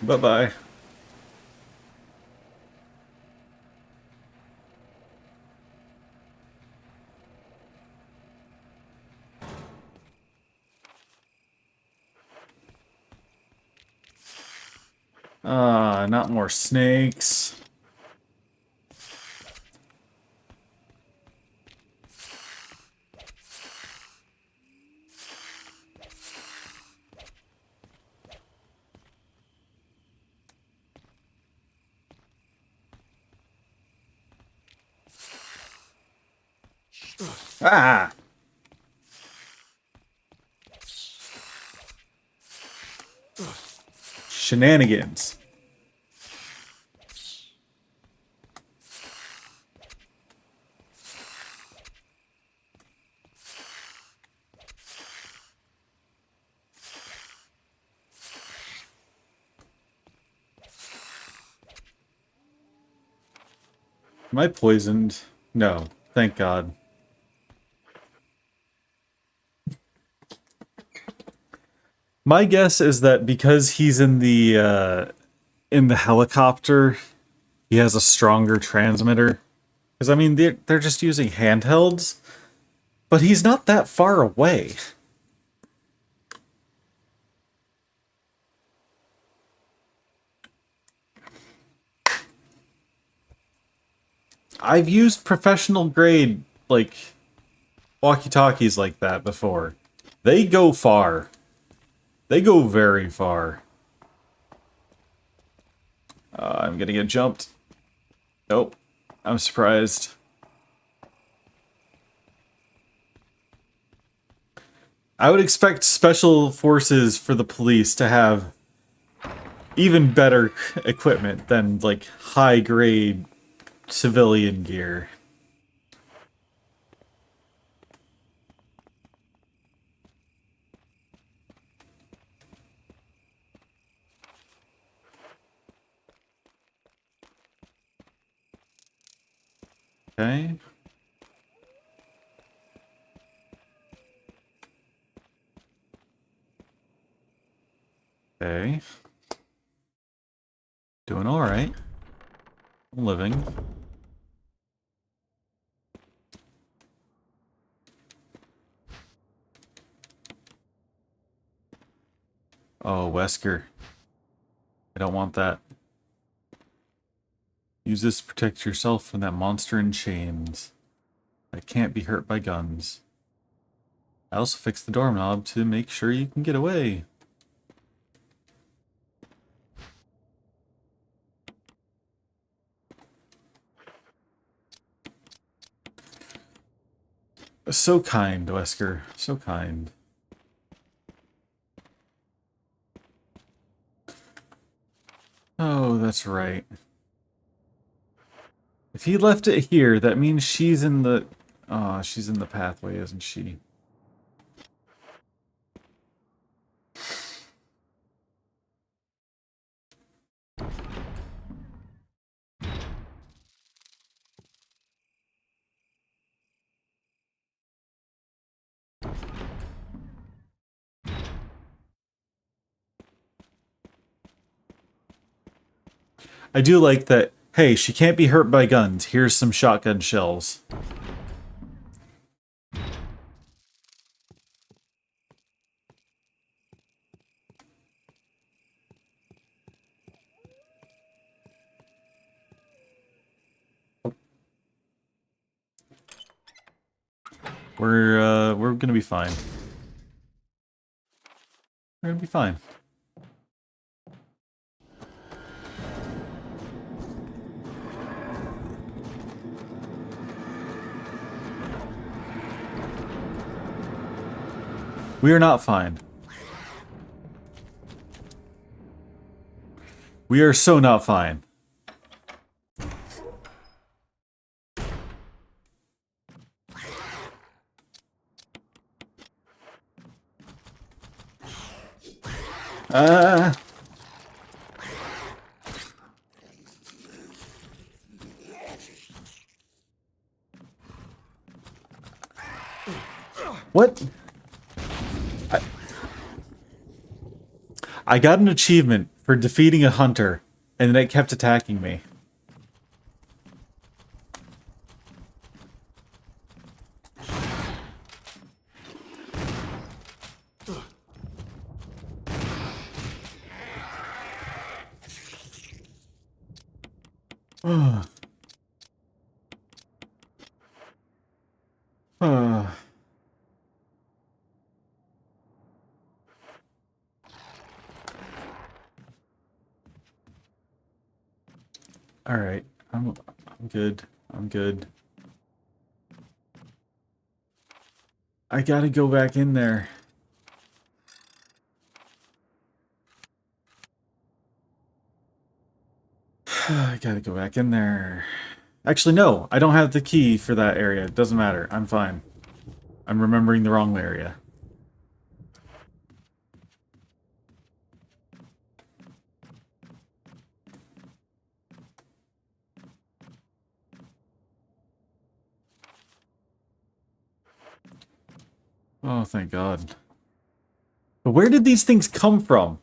Bye-bye. Not more snakes. Ah! Shenanigans. Am I poisoned? No, thank God. My guess is that because he's in the helicopter, he has a stronger transmitter. Because I mean, they're just using handhelds, but he's not that far away. I've used professional grade, like, walkie-talkies like that before. They go far. They go very far. I'm gonna get jumped. Nope. I'm surprised. I would expect special forces for the police to have even better equipment than, like, high-grade civilian gear. Okay. Okay. Doing all right. I'm living. Oh, Wesker. I don't want that. Use this to protect yourself from that monster in chains. I can't be hurt by guns. I also fixed the doorknob to make sure you can get away. So kind, Wesker. So kind. Oh, that's right. If he left it here, that means she's in the... Oh, she's in the pathway, isn't she? I do like that, hey, she can't be hurt by guns. Here's some shotgun shells. We're gonna be fine. We're gonna be fine. We are not fine. We are so not fine. What? I got an achievement for defeating a hunter, and then it kept attacking me. Alright, I'm good. I'm good. I gotta go back in there. I gotta go back in there. Actually, no, I don't have the key for that area. It doesn't matter. I'm fine. I'm remembering the wrong area. Oh, thank God. But where did these things come from?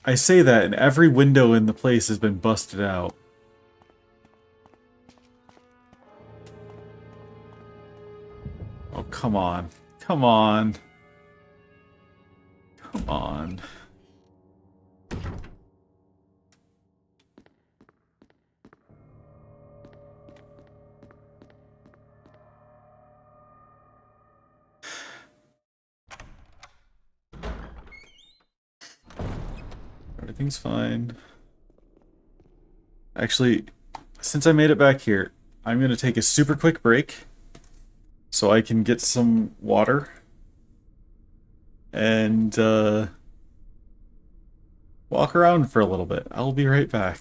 I say that, and every window in the place has been busted out. Oh, come on. Come on. Come on. Everything's fine. Actually, since I made it back here, I'm gonna take a super quick break so I can get some water and walk around for a little bit. I'll be right back.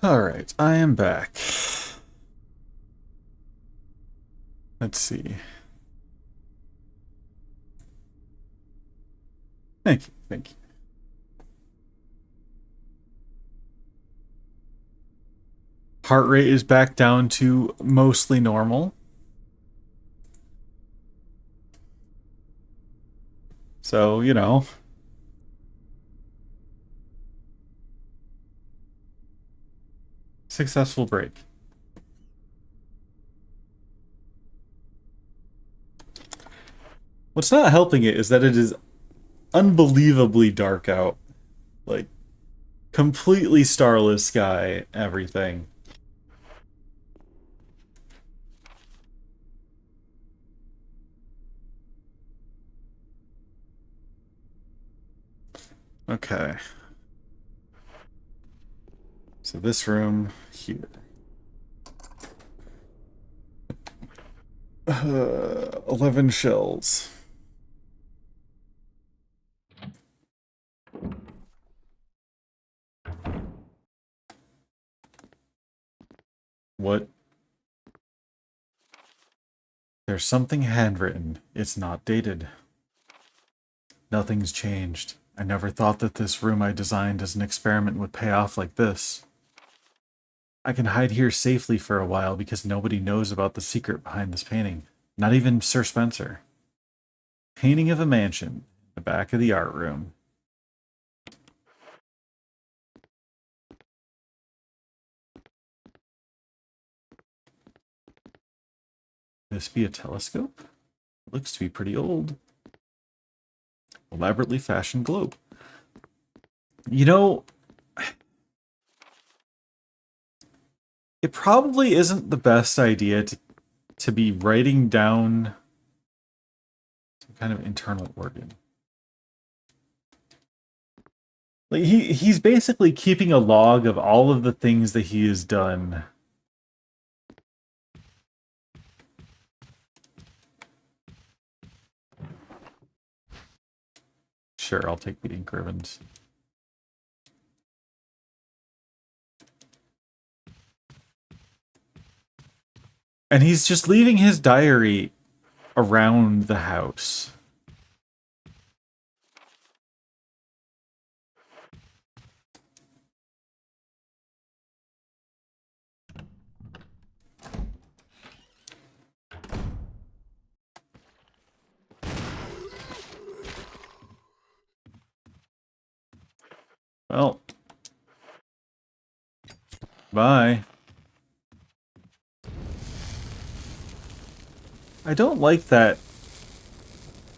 Alright, I am back. Let's see. Thank you, thank you. Heart rate is back down to mostly normal. So, you know. Successful break. What's not helping it is that it is unbelievably dark out. Like, completely starless sky, everything. Okay. So this room here. 11 shells. What? There's something handwritten. It's not dated. Nothing's changed. I never thought that this room I designed as an experiment would pay off like this. I can hide here safely for a while because nobody knows about the secret behind this painting. Not even Sir Spencer. Painting of a mansion. The back of the art room. This be a telescope? It looks to be pretty old. Elaborately fashioned globe. You know, it probably isn't the best idea to be writing down some kind of internal organ. Like he's basically keeping a log of all of the things that he has done. Sure, I'll take the ink ribbons. And he's just leaving his diary around the house. Well, bye. I don't like that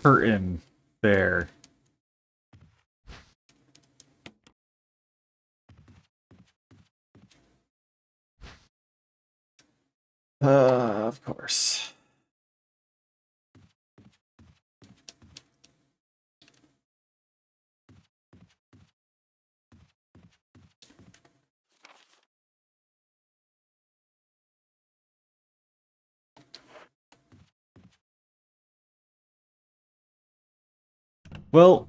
curtain there. Of course. Well,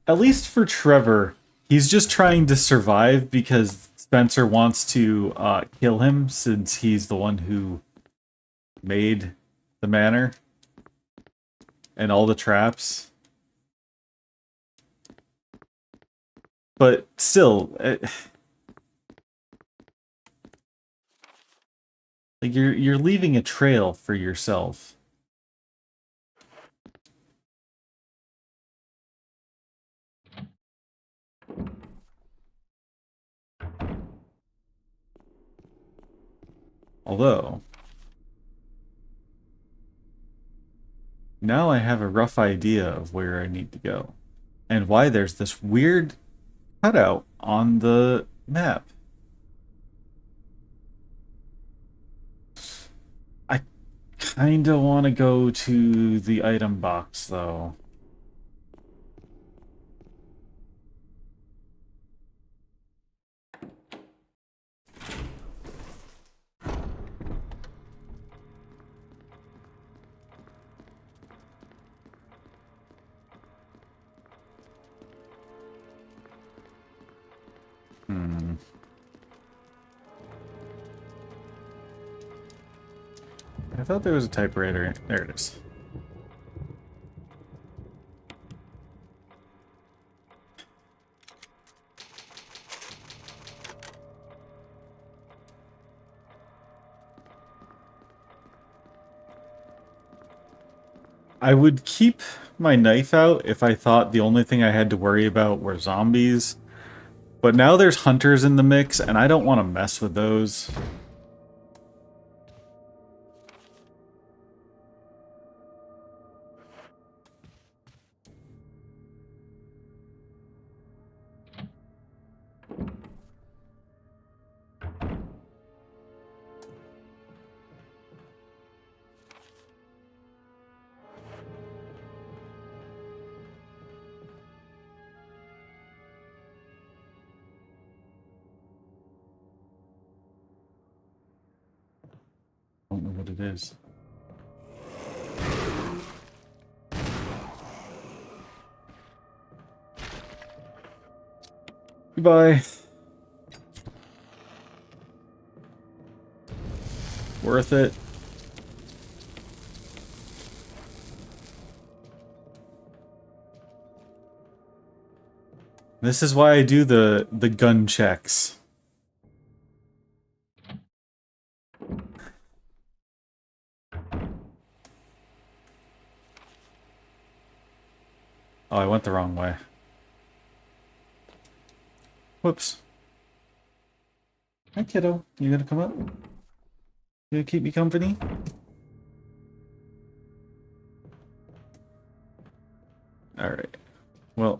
at least for Trevor, he's just trying to survive because Spencer wants to kill him since he's the one who made the manor and all the traps. But still, like you're leaving a trail for yourself. Although, now I have a rough idea of where I need to go. And why there's this weird cutout on the map. I kinda want to go to the item box, though. I thought there was a typewriter. There it is. I would keep my knife out if I thought the only thing I had to worry about were zombies. But now there's hunters in the mix, and I don't want to mess with those. I don't know what it is. Goodbye. Worth it. This is why I do the gun checks. Oh, I went the wrong way. Whoops. Hi, kiddo. You gonna come up? You gonna keep me company? Alright. Well,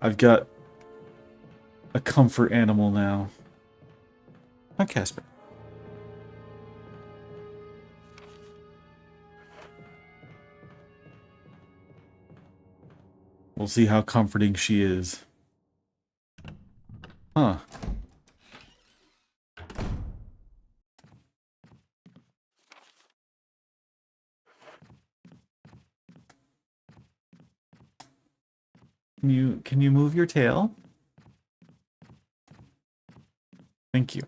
I've got a comfort animal now. Hi, Casper. We'll see how comforting she is. Huh. Can you move your tail? Thank you.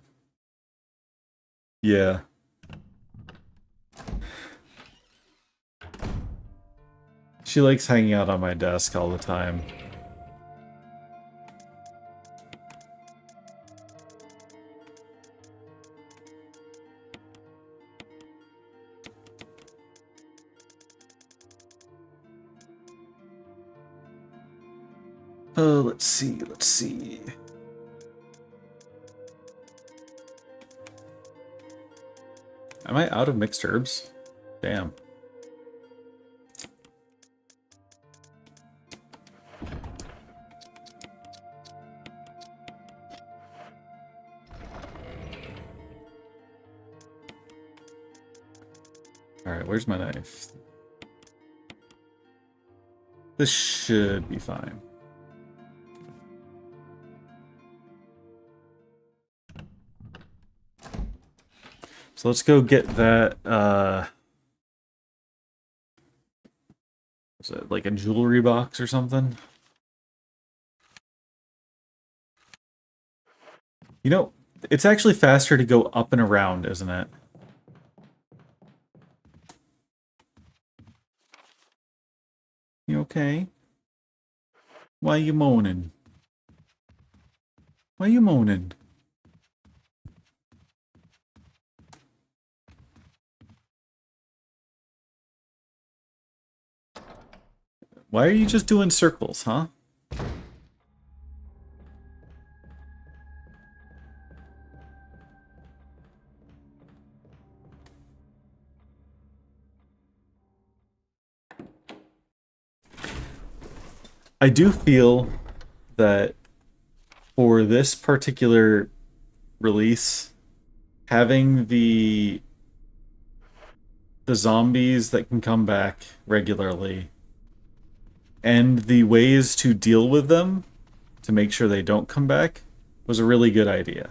Yeah. She likes hanging out on my desk all the time. Oh, let's see, let's see. Am I out of mixed herbs? Damn. Alright, where's my knife? This should be fine. So let's go get that, is it like a jewelry box or something? You know, it's actually faster to go up and around, isn't it? You okay? Why you moaning? Why you moaning? Why are you just doing circles, huh? I do feel that for this particular release, having the zombies that can come back regularly and the ways to deal with them to make sure they don't come back was a really good idea.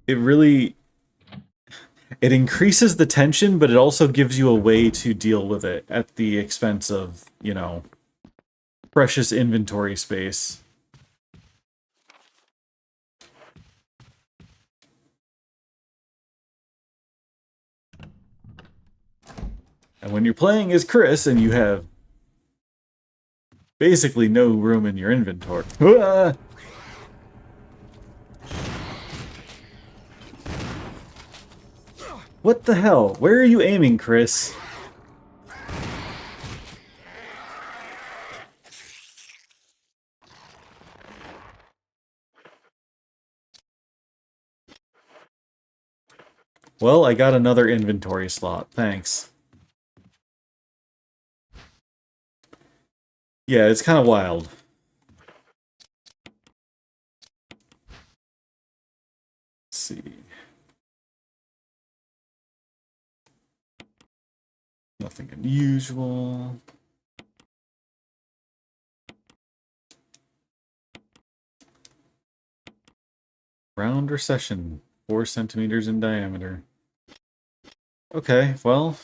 It increases the tension, but it also gives you a way to deal with it at the expense of, you know, precious inventory space. And when you're playing as Chris and you have basically no room in your inventory. Ah! What the hell? Where are you aiming, Chris? Well, I got another inventory slot. Thanks. Yeah, it's kind of wild. Let's see. Nothing unusual. Round recession, 4 centimeters in diameter. Okay, well.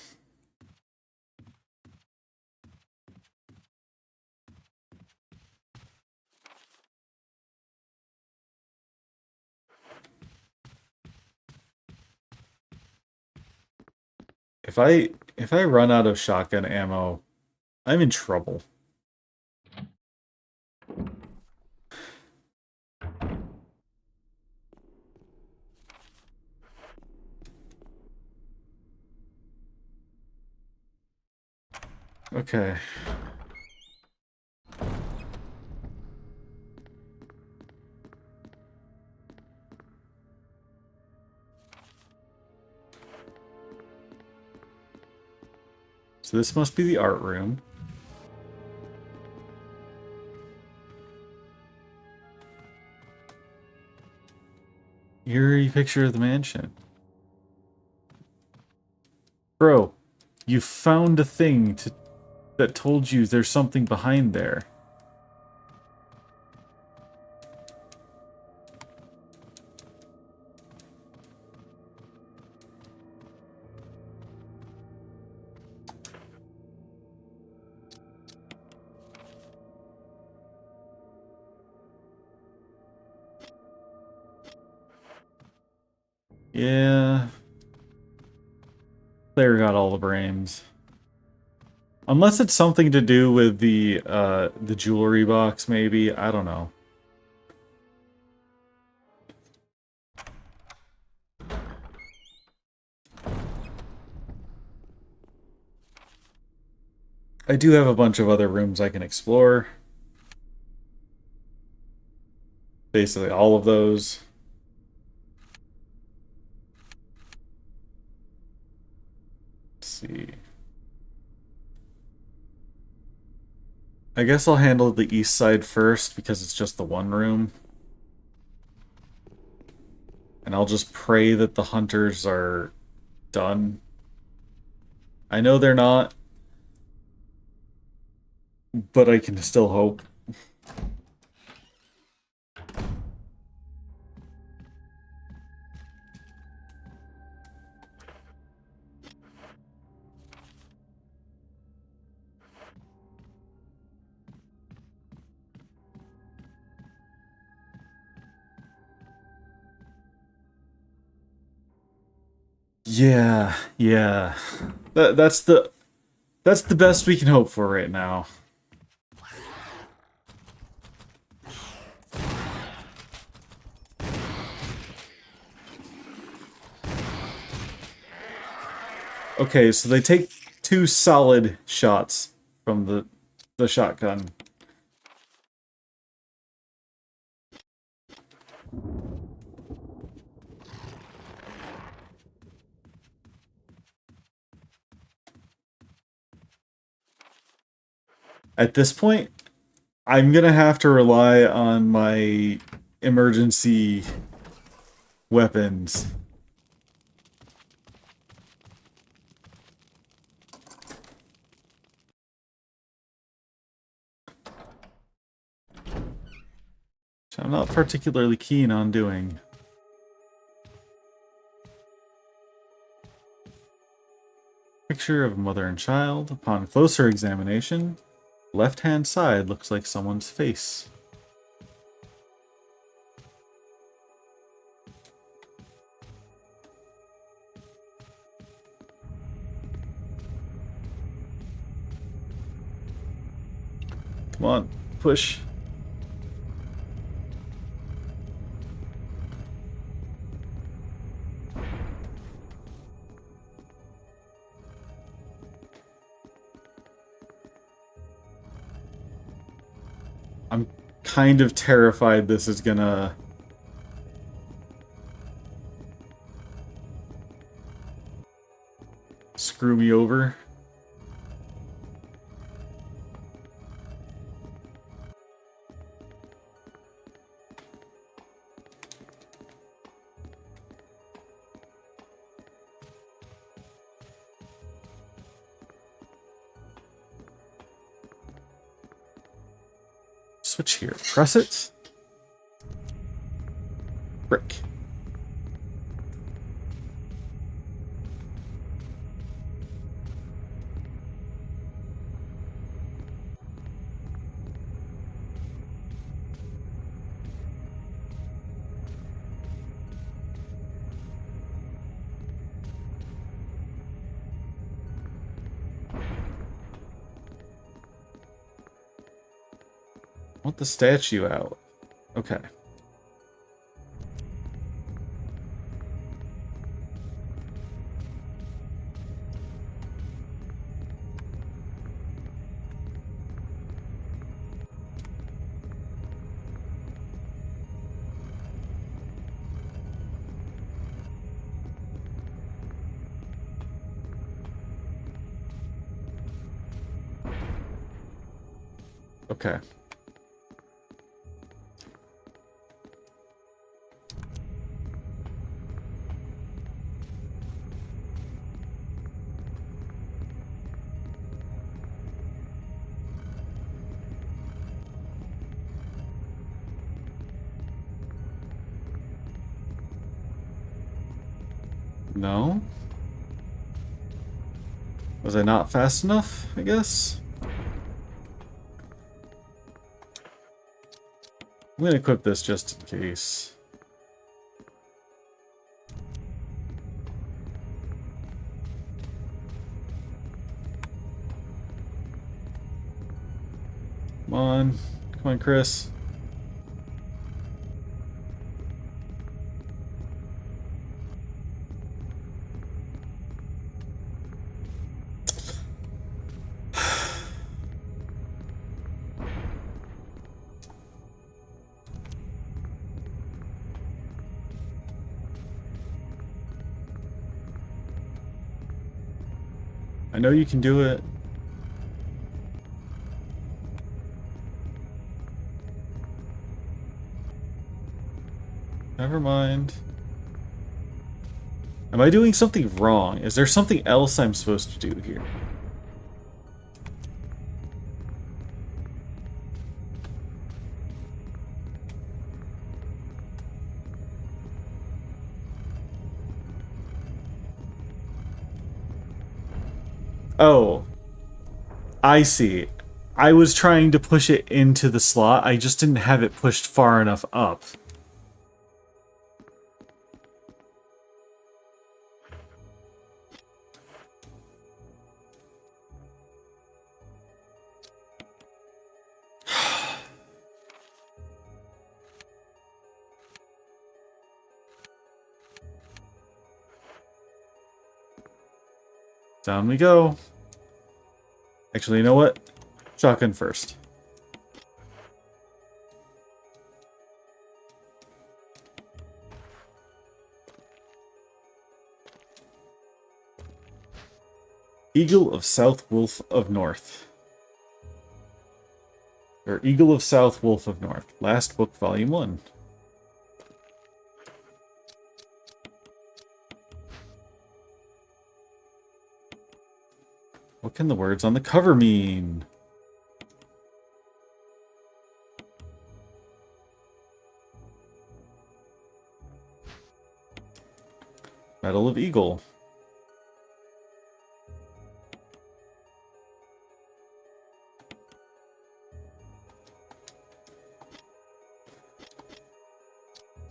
If I run out of shotgun ammo, I'm in trouble. Okay. So this must be the art room. Eerie picture of the mansion. Bro, you found a thing that told you there's something behind there. Yeah. Claire got all the brains. Unless it's something to do with the jewelry box, maybe. I don't know. I do have a bunch of other rooms I can explore. Basically all of those. Let's see. I guess I'll handle the east side first because it's just the one room. And I'll just pray that the hunters are done. I know they're not, but I can still hope. Yeah. That's the best we can hope for right now. Okay, so they take 2 solid shots from the shotgun. At this point, I'm gonna have to rely on my emergency weapons. Which I'm not particularly keen on doing. Picture of mother and child. Upon closer examination, left-hand side looks like someone's face. on, push. I'm kind of terrified this is gonna screw me over. Switch here. Press it. Brick. Want the statue out. Okay. Okay. No? Was I not fast enough, I guess? I'm gonna equip this just in case. Come on. Come on, Chris. I know you can do it. Never mind. Am I doing something wrong? Is there something else I'm supposed to do here? Oh, I see. I was trying to push it into the slot. I just didn't have it pushed far enough up. Down we go. Actually, you know what? Shotgun first. Eagle of South, Wolf of North. Or Eagle of South, Wolf of North. Last book, Volume 1. What can the words on the cover mean? Medal of Eagle.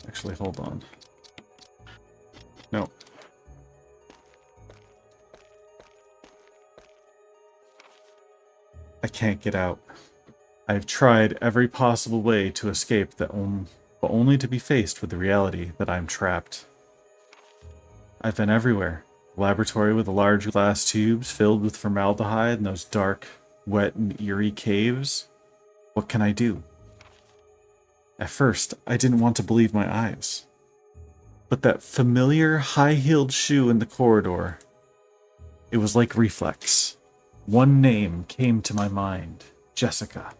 Actually, hold on. No. I can't get out. I've tried every possible way to escape but only to be faced with the reality that I'm trapped. I've been everywhere. Laboratory with the large glass tubes filled with formaldehyde and those dark, wet, and eerie caves. What can I do? At first, I didn't want to believe my eyes. But that familiar high-heeled shoe in the corridor, it was like reflex. One name came to my mind, Jessica.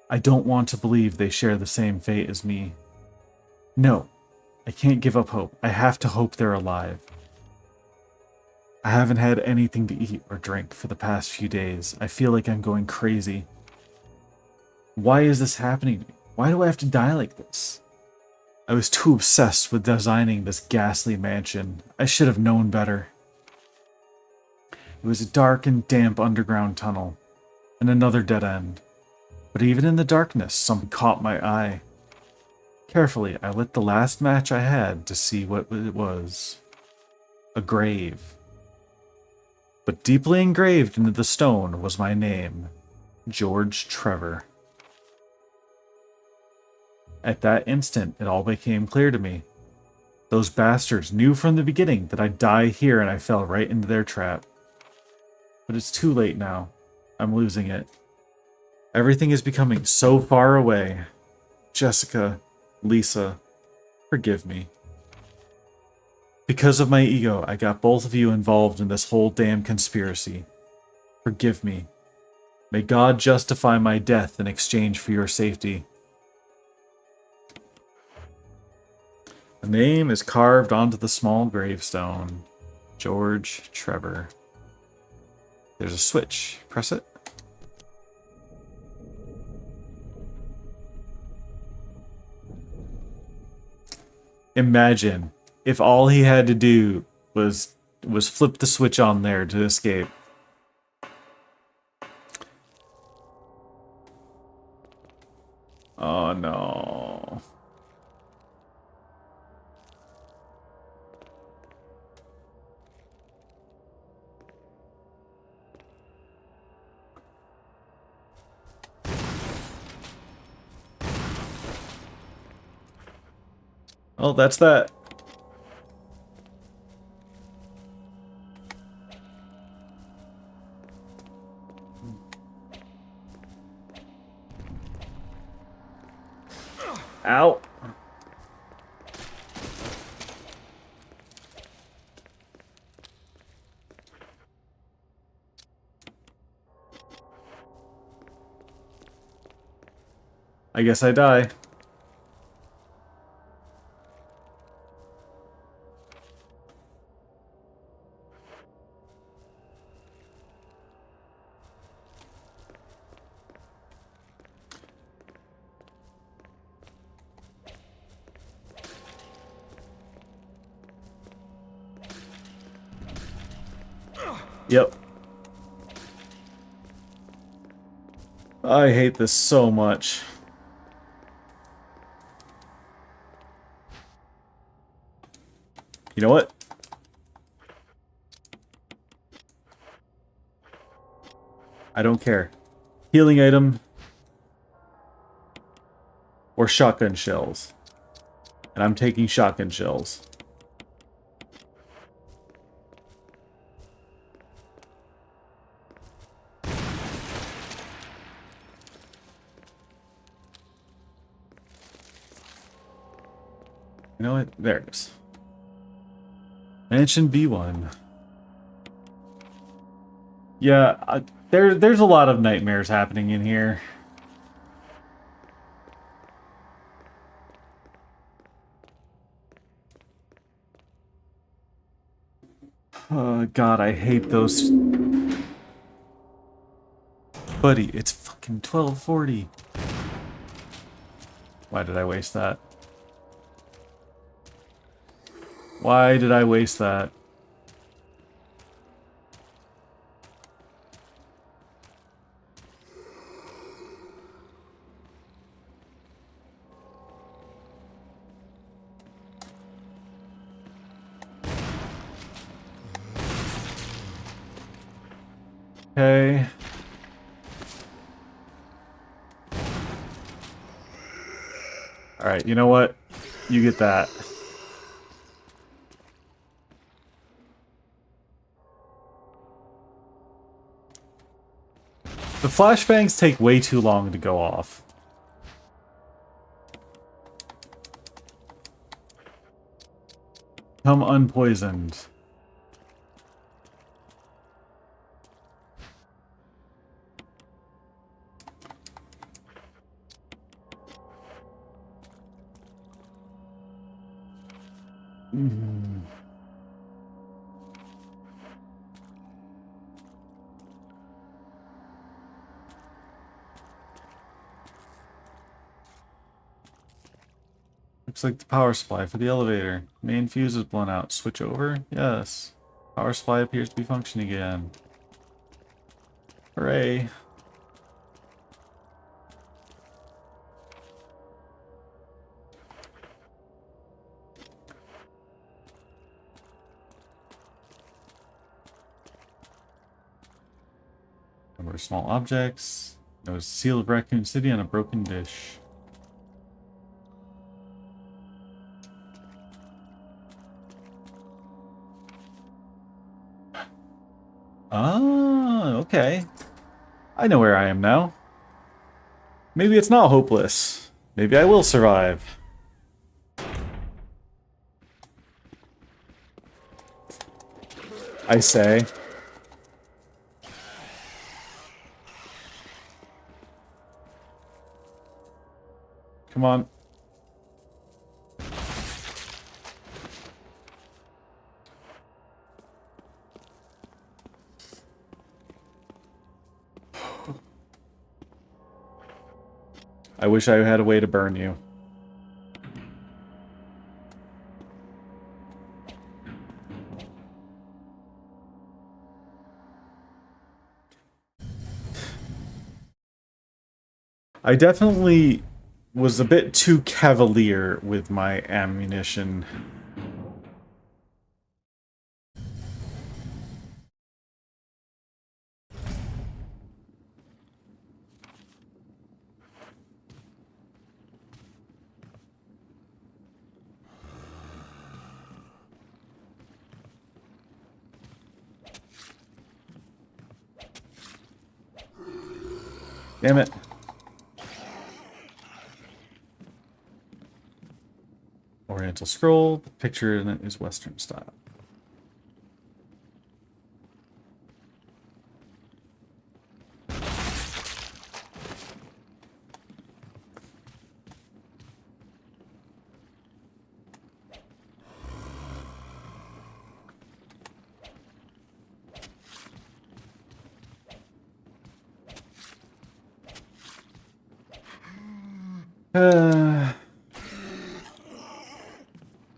I don't want to believe they share the same fate as me. No, I can't give up hope. I have to hope they're alive. I haven't had anything to eat or drink for the past few days. I feel like I'm going crazy. Why is this happening to me? Why do I have to die like this? I was too obsessed with designing this ghastly mansion. I should have known better. It was a dark and damp underground tunnel, and another dead end. But even in the darkness, something caught my eye. Carefully, I lit the last match I had to see what it was. A grave. But deeply engraved into the stone was my name, George Trevor. At that instant, it all became clear to me. Those bastards knew from the beginning that I'd die here, and I fell right into their trap. But it's too late now. I'm losing it. Everything is becoming so far away. Jessica, Lisa, forgive me. Because of my ego, I got both of you involved in this whole damn conspiracy. Forgive me. May God justify my death in exchange for your safety. The name is carved onto the small gravestone. George Trevor. There's a switch. Press it. Imagine if all he had to do was flip the switch on there to escape. Oh no. Oh, that's that. Ow. I guess I die. Yep. I hate this so much. You know what? I don't care. Healing item or shotgun shells. And I'm taking shotgun shells. You know what? There it is. Mansion B1. Yeah, there's a lot of nightmares happening in here. Oh god, I hate those. Buddy, it's fucking 12:40. Why did I waste that? Why did I waste that? Okay. Alright, you know what? You get that. The flashbangs take way too long to go off. Come unpoisoned. Looks like the power supply for the elevator. Main fuse is blown out. Switch over? Yes. Power supply appears to be functioning again. Hooray. Number of small objects. There was a seal of Raccoon City on a broken dish. Ah, okay. I know where I am now. Maybe it's not hopeless. Maybe I will survive. I say. Come on. I wish I had a way to burn you. I definitely was a bit too cavalier with my ammunition. Damn it. Oriental scroll. The picture in it is Western style.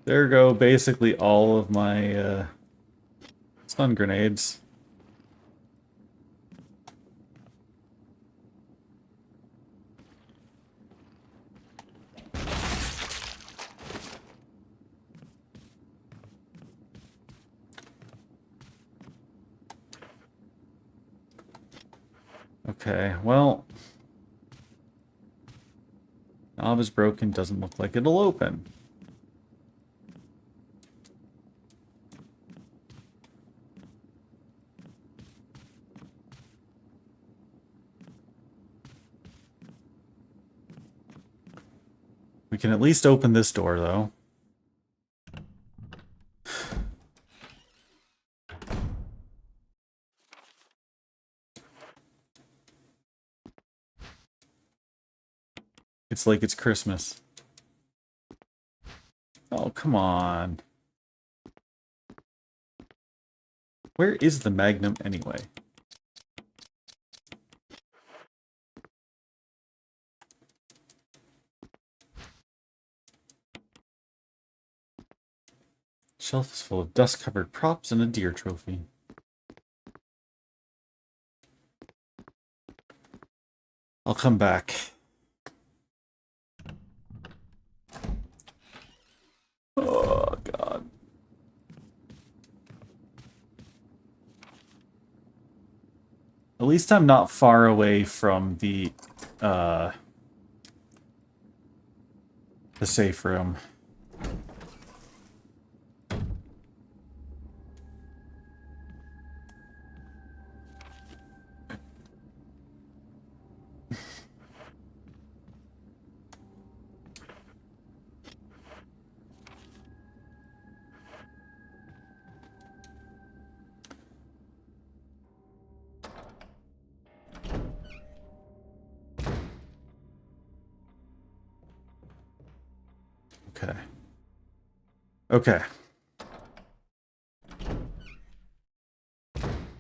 There go basically all of my stun grenades. Okay, well, knob is broken, doesn't look like it'll open. We can at least open this door, though. It's like it's Christmas. Oh, come on. Where is the Magnum anyway? Shelf is full of dust-covered props and a deer trophy. I'll come back. Oh, God. At least I'm not far away from the The safe room. Okay. Okay.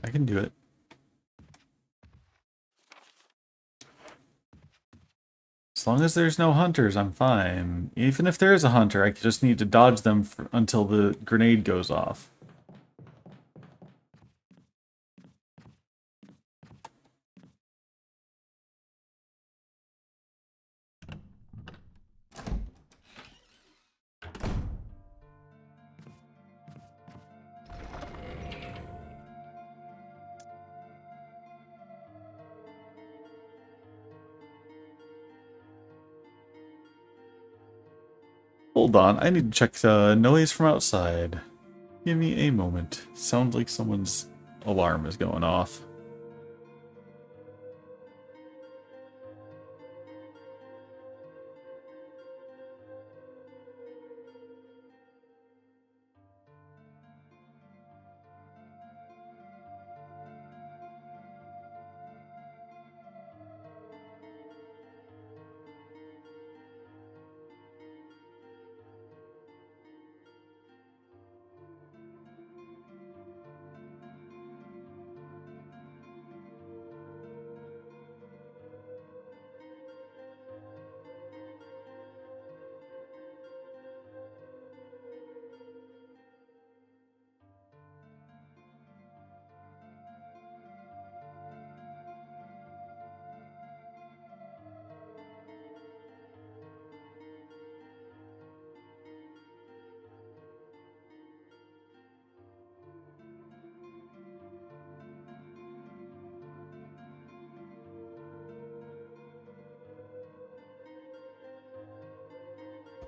I can do it. As long as there's no hunters, I'm fine. Even if there is a hunter, I just need to dodge them until the grenade goes off. Hold on, I need to check the noise from outside. Give me a moment. Sounds like someone's alarm is going off.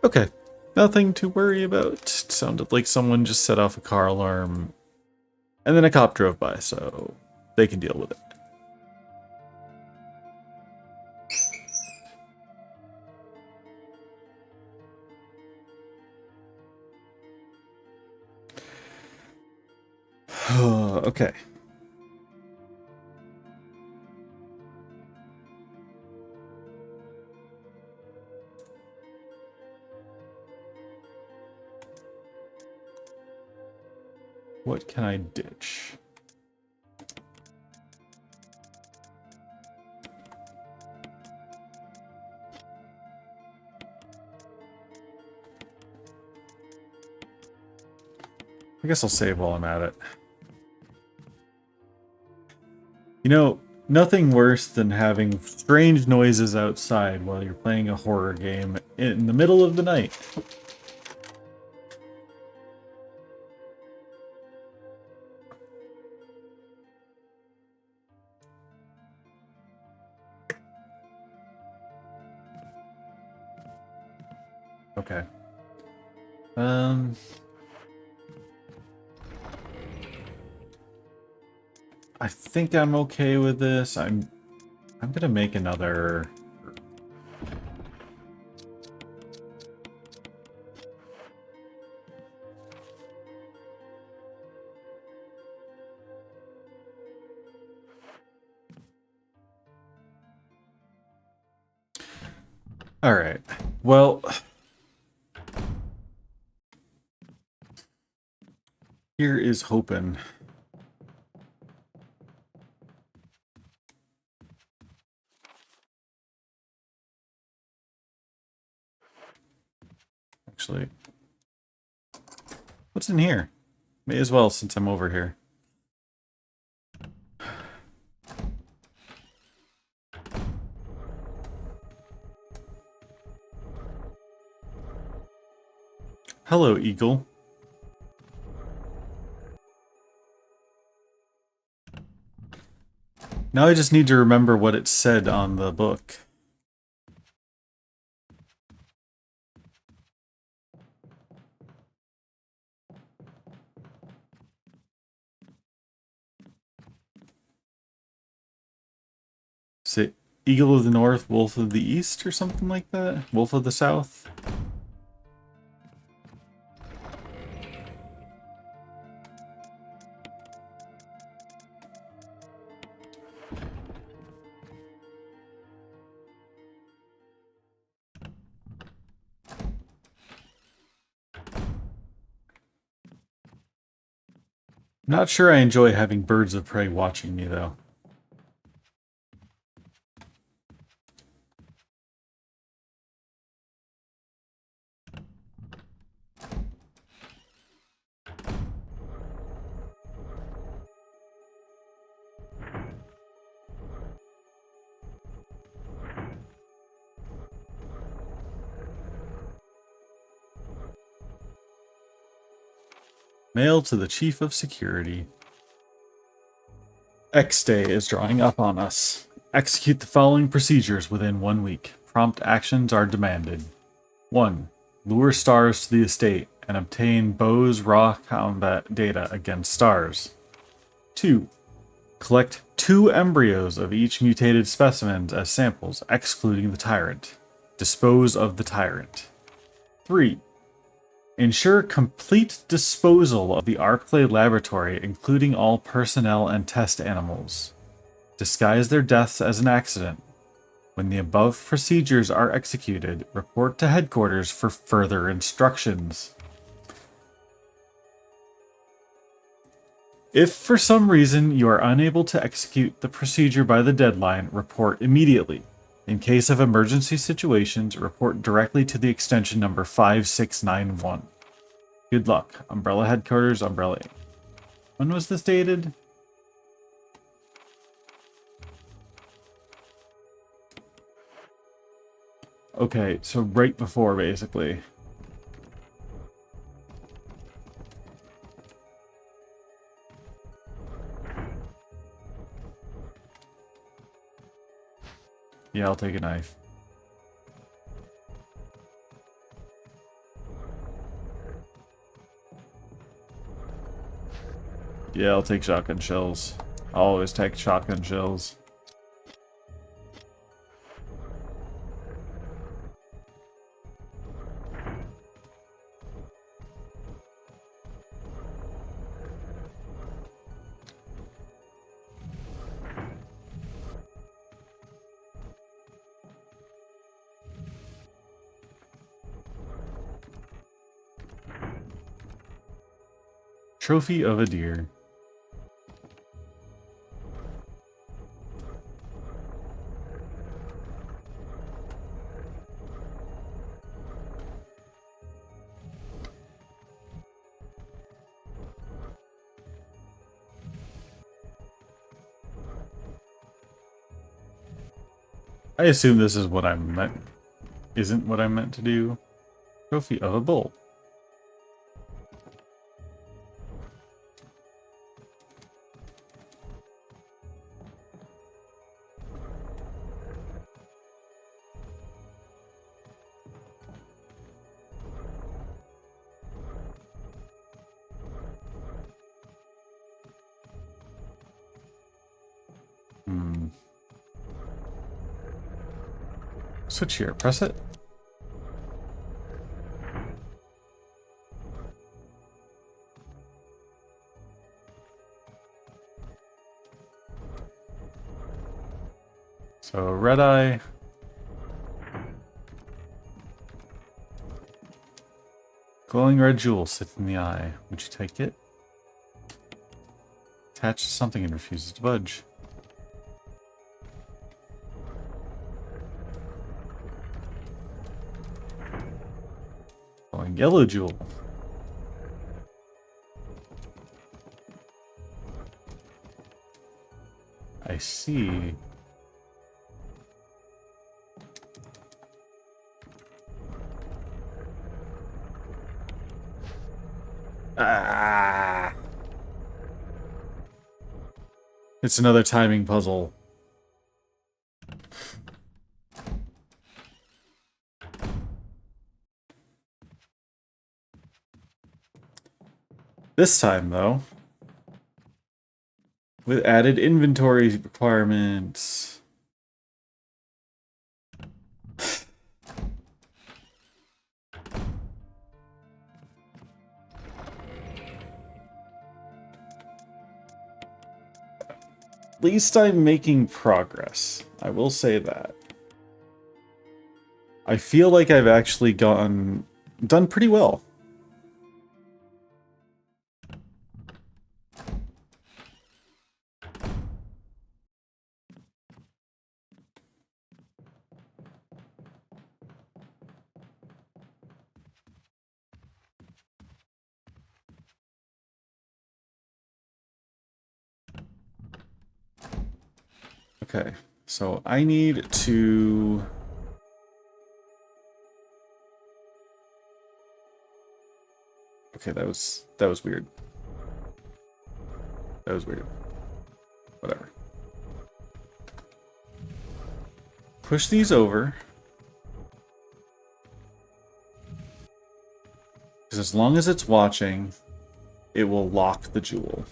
Okay, nothing to worry about. It sounded like someone just set off a car alarm, and then a cop drove by, so they can deal with it. Okay. What can I ditch? I guess I'll save while I'm at it. You know, nothing worse than having strange noises outside while you're playing a horror game in the middle of the night. Okay. I think I'm okay with this. I'm gonna make another. All right. Well, here is hoping. Actually, what's in here? May as well since I'm over here. Hello, Eagle. Now I just need to remember what it said on the book. Eagle of the North, Wolf of the East, or something like that? Wolf of the South? Not sure I enjoy having birds of prey watching me, though. Mail to the Chief of Security. X Day is drawing up on us. Execute the following procedures within 1 week. Prompt actions are demanded. 1. Lure stars to the estate and obtain Bo's raw combat data against stars. 2. Collect 2 embryos of each mutated specimen as samples, excluding the tyrant. Dispose of the tyrant. 3. Ensure complete disposal of the Arclay laboratory, including all personnel and test animals. Disguise their deaths as an accident. When the above procedures are executed, report to headquarters for further instructions. If for some reason you are unable to execute the procedure by the deadline, report immediately. In case of emergency situations, report directly to the extension number 5691. Good luck. Umbrella Headquarters, Umbrella Inc. When was this dated? Okay, so right before, basically. Yeah, I'll take a knife. Yeah, I'll take shotgun shells. I'll always take shotgun shells. Trophy of a deer. I assume this is what I'm meant. Isn't what I'm meant to do. Trophy of a bull. Switch here. Press it. So, red eye. Glowing red jewel sits in the eye. Would you take it? Attach to something and refuses to budge. Glowing yellow jewel. I see. Ah. It's another timing puzzle. This time, though, with added inventory requirements. least I'm making progress. I will say that. I feel like I've actually done pretty well. Okay, so I need to... Okay, that was weird. That was weird. Whatever. Push these over. Because as long as it's watching, it will lock the jewel.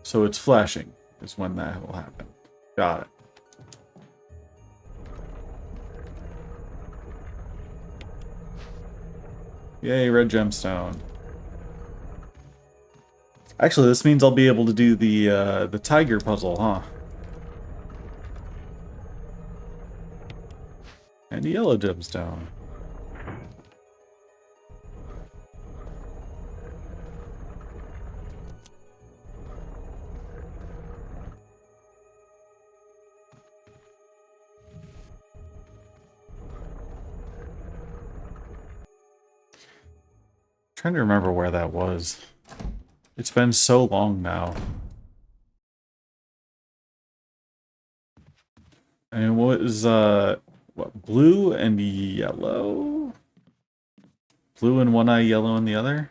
So it's flashing is when that will happen. Got it. Yay, red gemstone. Actually, this means I'll be able to do the tiger puzzle, huh? And the yellow gemstone. Trying to remember where that was. It's been so long now. And what is what, blue and yellow? Blue in one eye, yellow in the other?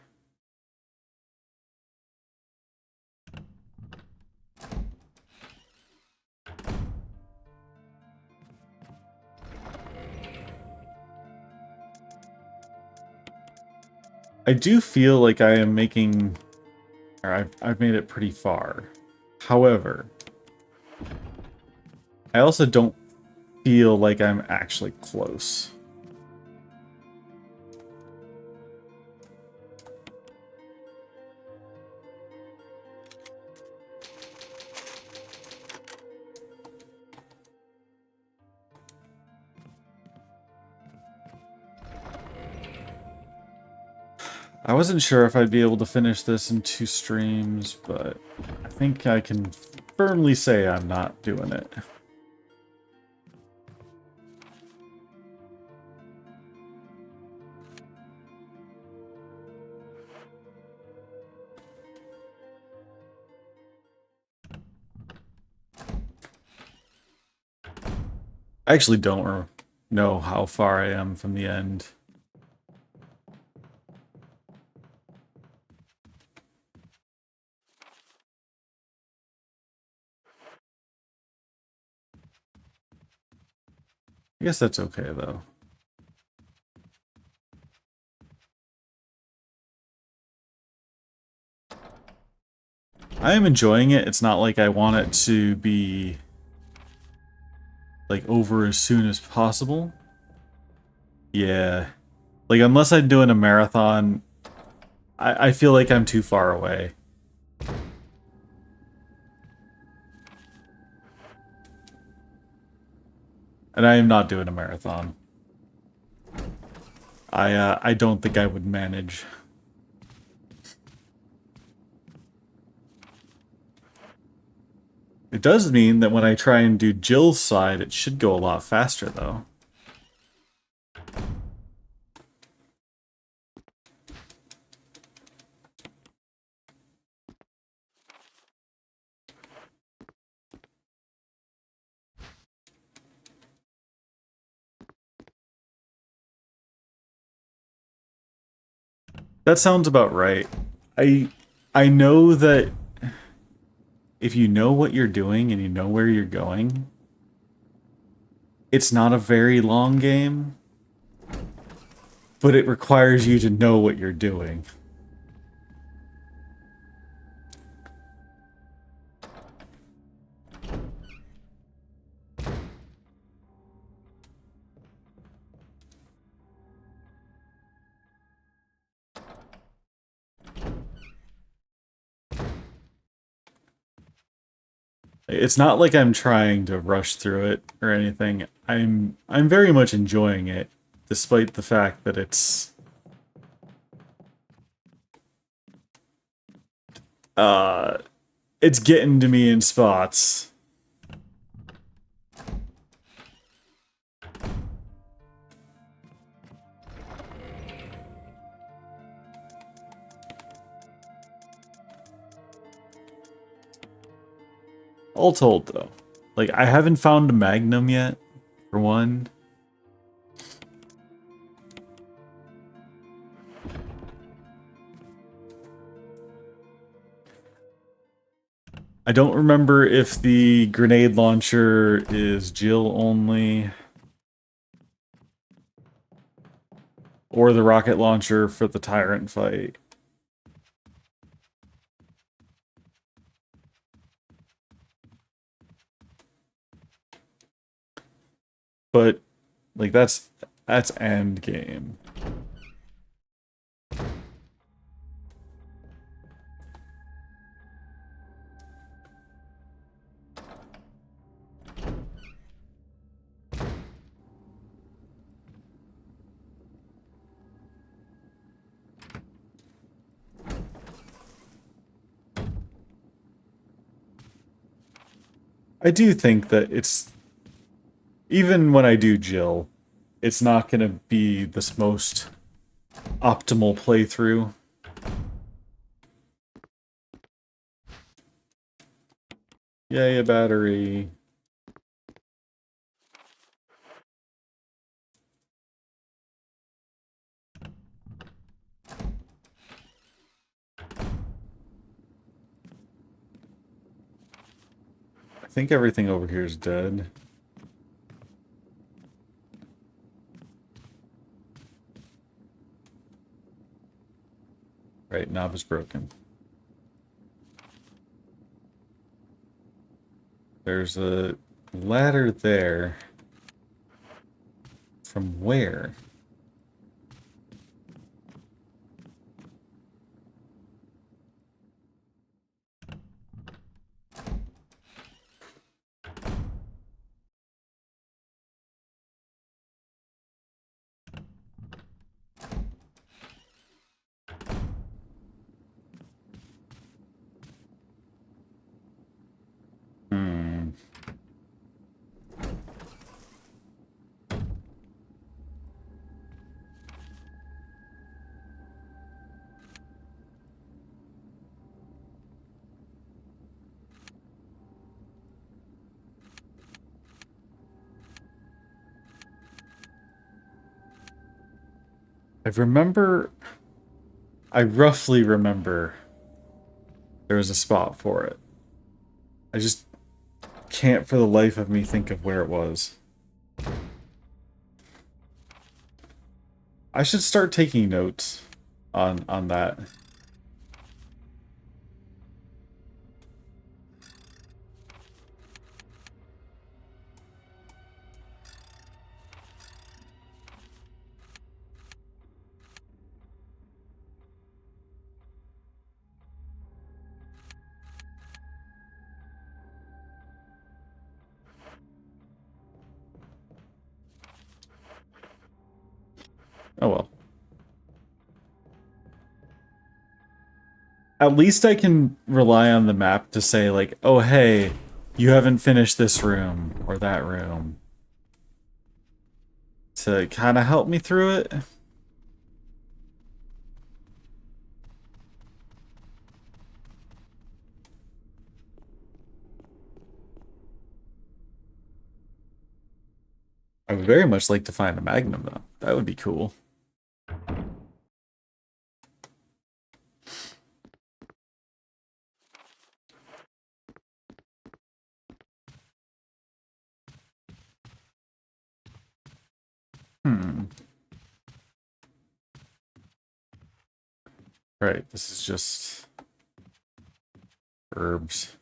I do feel like I am making, or I've made it pretty far. However, I also don't feel like I'm actually close. I wasn't sure if I'd be able to finish this in 2 streams, but I think I can firmly say I'm not doing it. I actually don't know how far I am from the end. I guess that's okay, though. I am enjoying it. It's not like I want it to be like over as soon as possible. Yeah. Like, unless I'm doing a marathon, I feel like I'm too far away. And I am not doing a marathon. I don't think I would manage. It does mean that when I try and do Jill's side, it should go a lot faster, though. That sounds about right. I know that if you know what you're doing and you know where you're going, it's not a very long game, but it requires you to know what you're doing. It's not like I'm trying to rush through it or anything. I'm very much enjoying it, despite the fact that uh it's getting to me in spots. All told, though, like, I haven't found a Magnum yet, for one. I don't remember if the grenade launcher is Jill only, or the rocket launcher for the Tyrant fight. But, like, that's end game. I do think that it's, even when I do Jill, it's not going to be this most optimal playthrough. Yay, a battery. I think everything over here is dead. Right, knob is broken. There's a ladder there. From where? Hmm. I roughly remember there was a spot for it. I just can't for the life of me think of where it was. I should start taking notes on that. Oh well. At least I can rely on the map to say, like, oh hey, you haven't finished this room or that room. To kind of help me through it. I would very much like to find a Magnum, though. That would be cool. Hmm. Right, this is just herbs.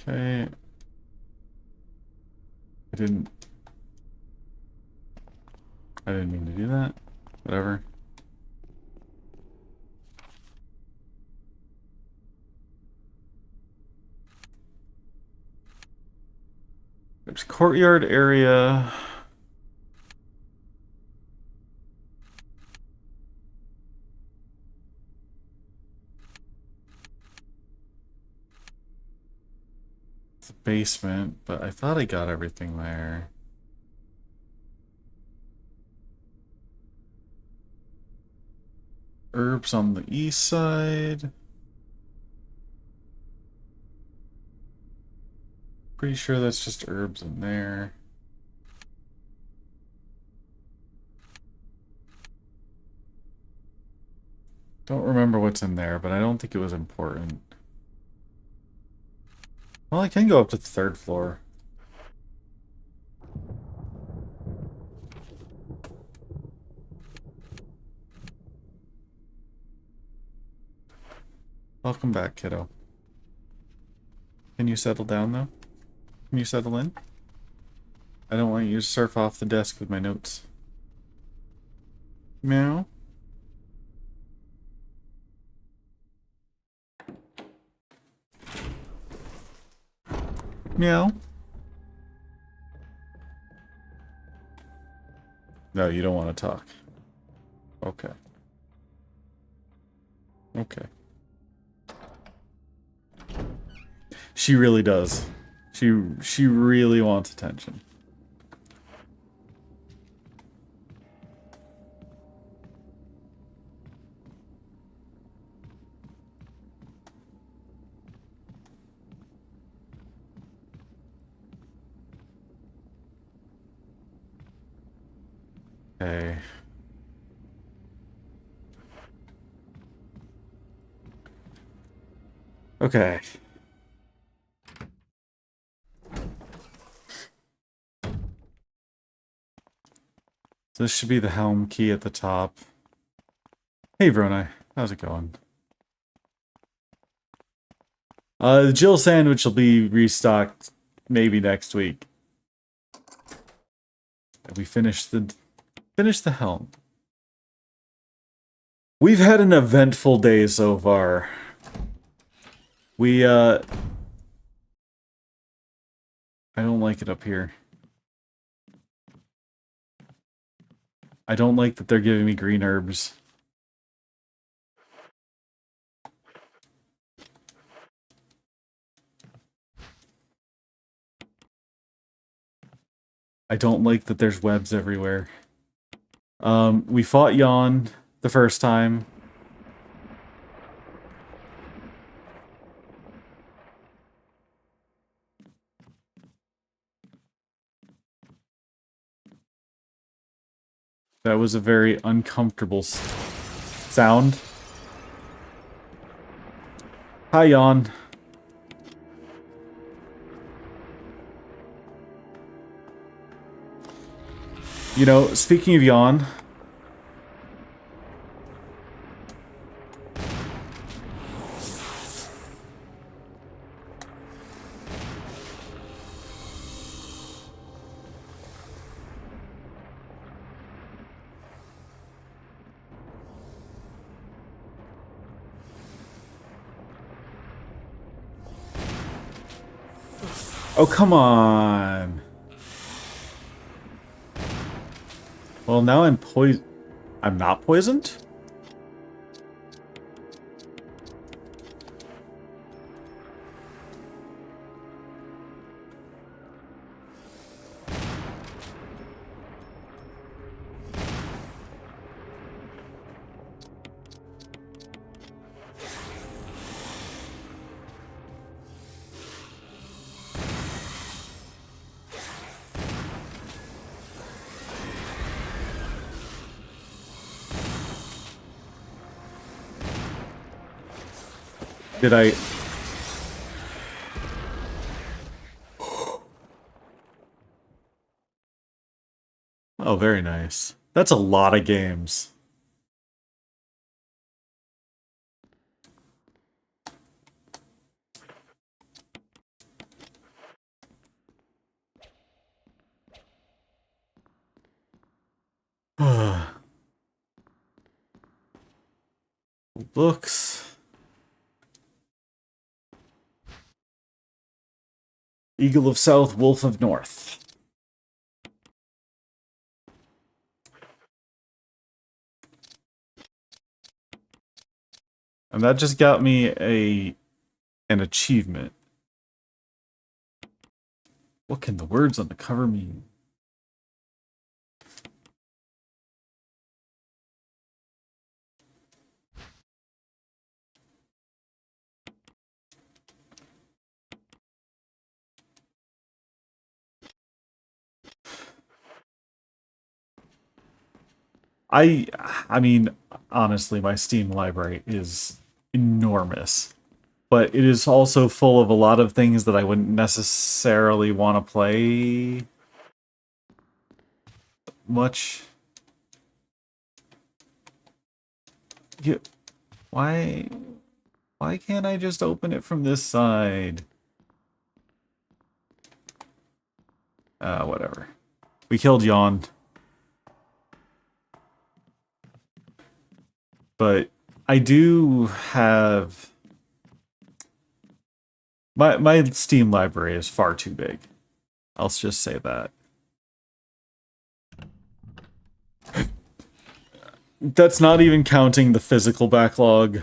Okay. I didn't mean to do that. Whatever. There's courtyard area. The basement, but I thought I got everything there. Herbs on the east side. Pretty sure that's just herbs in there. Don't remember what's in there, but I don't think it was important. Well, I can go up to the 3rd floor. Welcome back, kiddo. Can you settle down, though? Can you settle in? I don't want you to surf off the desk with my notes. Meow? Meow? No, you don't want to talk. Okay. Okay. She really does. She really wants attention. Okay. Okay. This should be the helm key at the top. Hey, Vroni. How's it going? The Jill sandwich will be restocked maybe next week. We finished the helm. We've had an eventful day so far. I don't like it up here. I don't like that they're giving me green herbs. I don't like that there's webs everywhere. We fought Yawn the first time. That was a very uncomfortable sound. Hi, Yawn. You know, speaking of Yawn... Oh, come on. Well, now I'm I'm not poisoned? Did I... Oh, very nice. That's a lot of games. Books. Eagle of South, Wolf of North. And that just got me an achievement. What can the words on the cover mean? I mean, honestly, my Steam library is enormous. But it is also full of a lot of things that I wouldn't necessarily want to play much. You, why can't I just open it from this side? Whatever. We killed Yawn. But I do have... My Steam library is far too big. I'll just say that. That's not even counting the physical backlog.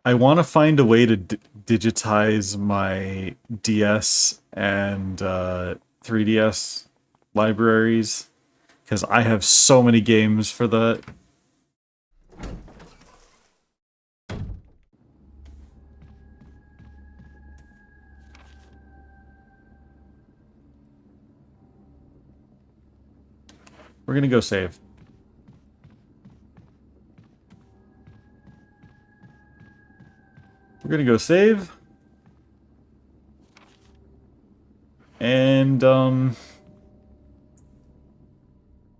I want to find a way to digitize my DS and 3DS libraries, because I have so many games for that. We're gonna go save. We're gonna go save. And,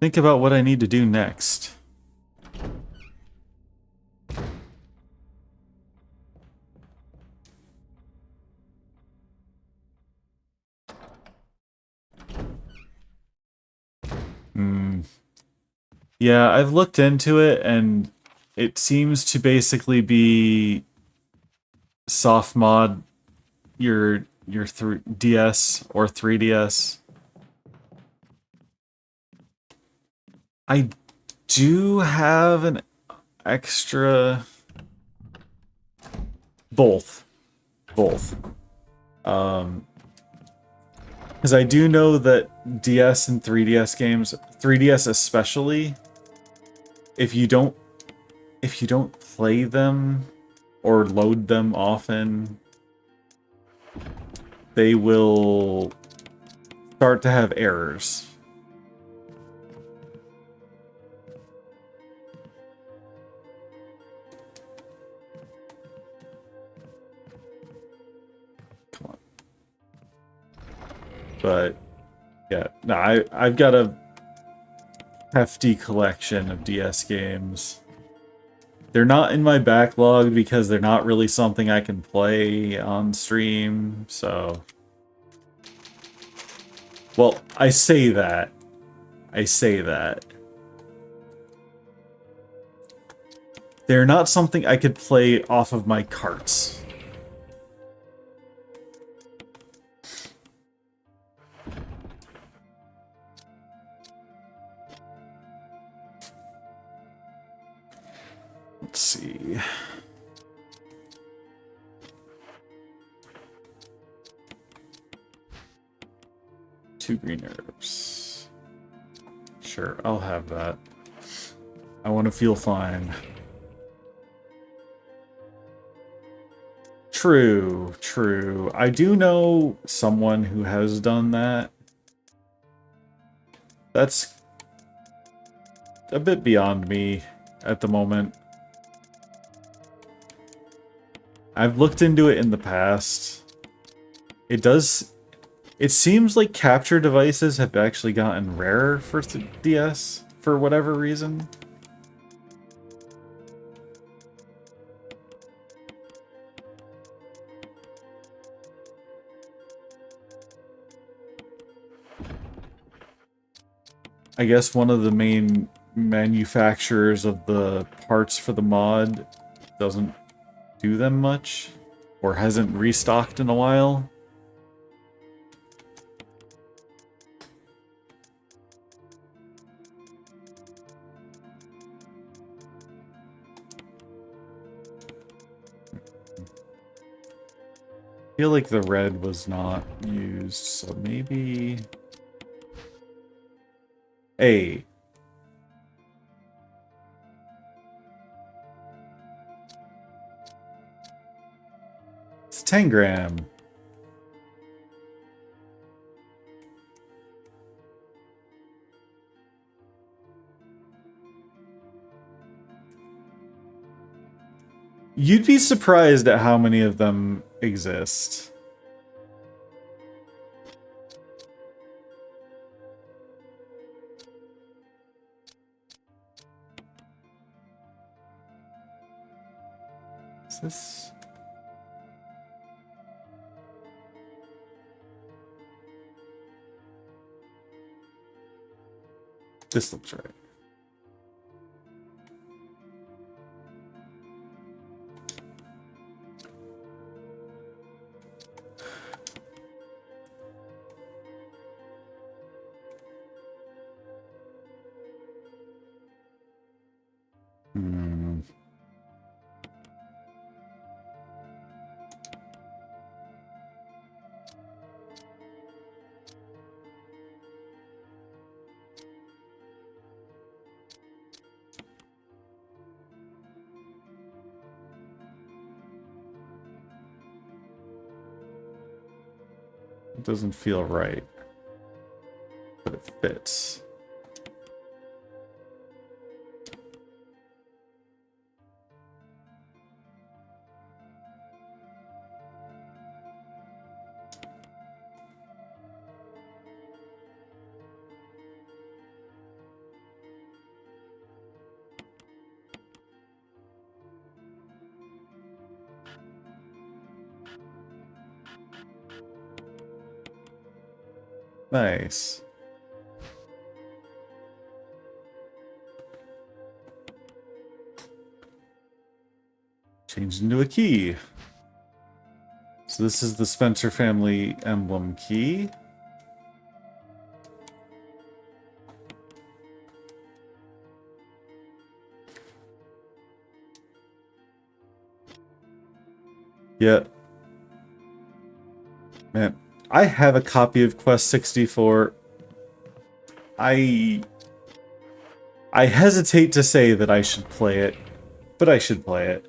think about what I need to do next. Yeah, I've looked into it, and it seems to basically be soft mod your DS or 3DS. I do have an extra... Both. Because I do know that DS and 3DS games, 3DS especially, if you don't play them or load them often, they will start to have errors. Come on. But yeah, no, I've got a hefty collection of DS games. They're not in my backlog because they're not really something I can play on stream, so... Well, I say that. They're not something I could play off of my carts. Let's see. Two green herbs. Sure, I'll have that. I want to feel fine. True. I do know someone who has done that. That's a bit beyond me at the moment. I've looked into it in the past. It seems like capture devices have actually gotten rarer for DS for whatever reason. I guess one of the main manufacturers of the parts for the mod doesn't do them much, or hasn't restocked in a while. I feel like the red was not used, so maybe... A. It's 10 gram. You'd be surprised at how many of them exist. Is this... This looks right. Hmm. It doesn't feel right, but it fits. Nice. Changed into a key. So this is the Spencer family emblem key. Yeah. Man, I have a copy of Quest 64. I hesitate to say that I should play it, but I should play it.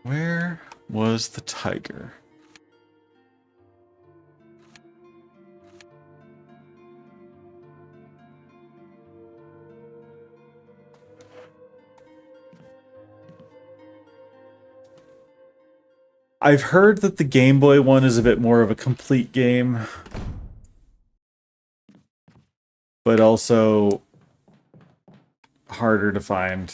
Where was the tiger? I've heard that the Game Boy one is a bit more of a complete game, but also harder to find.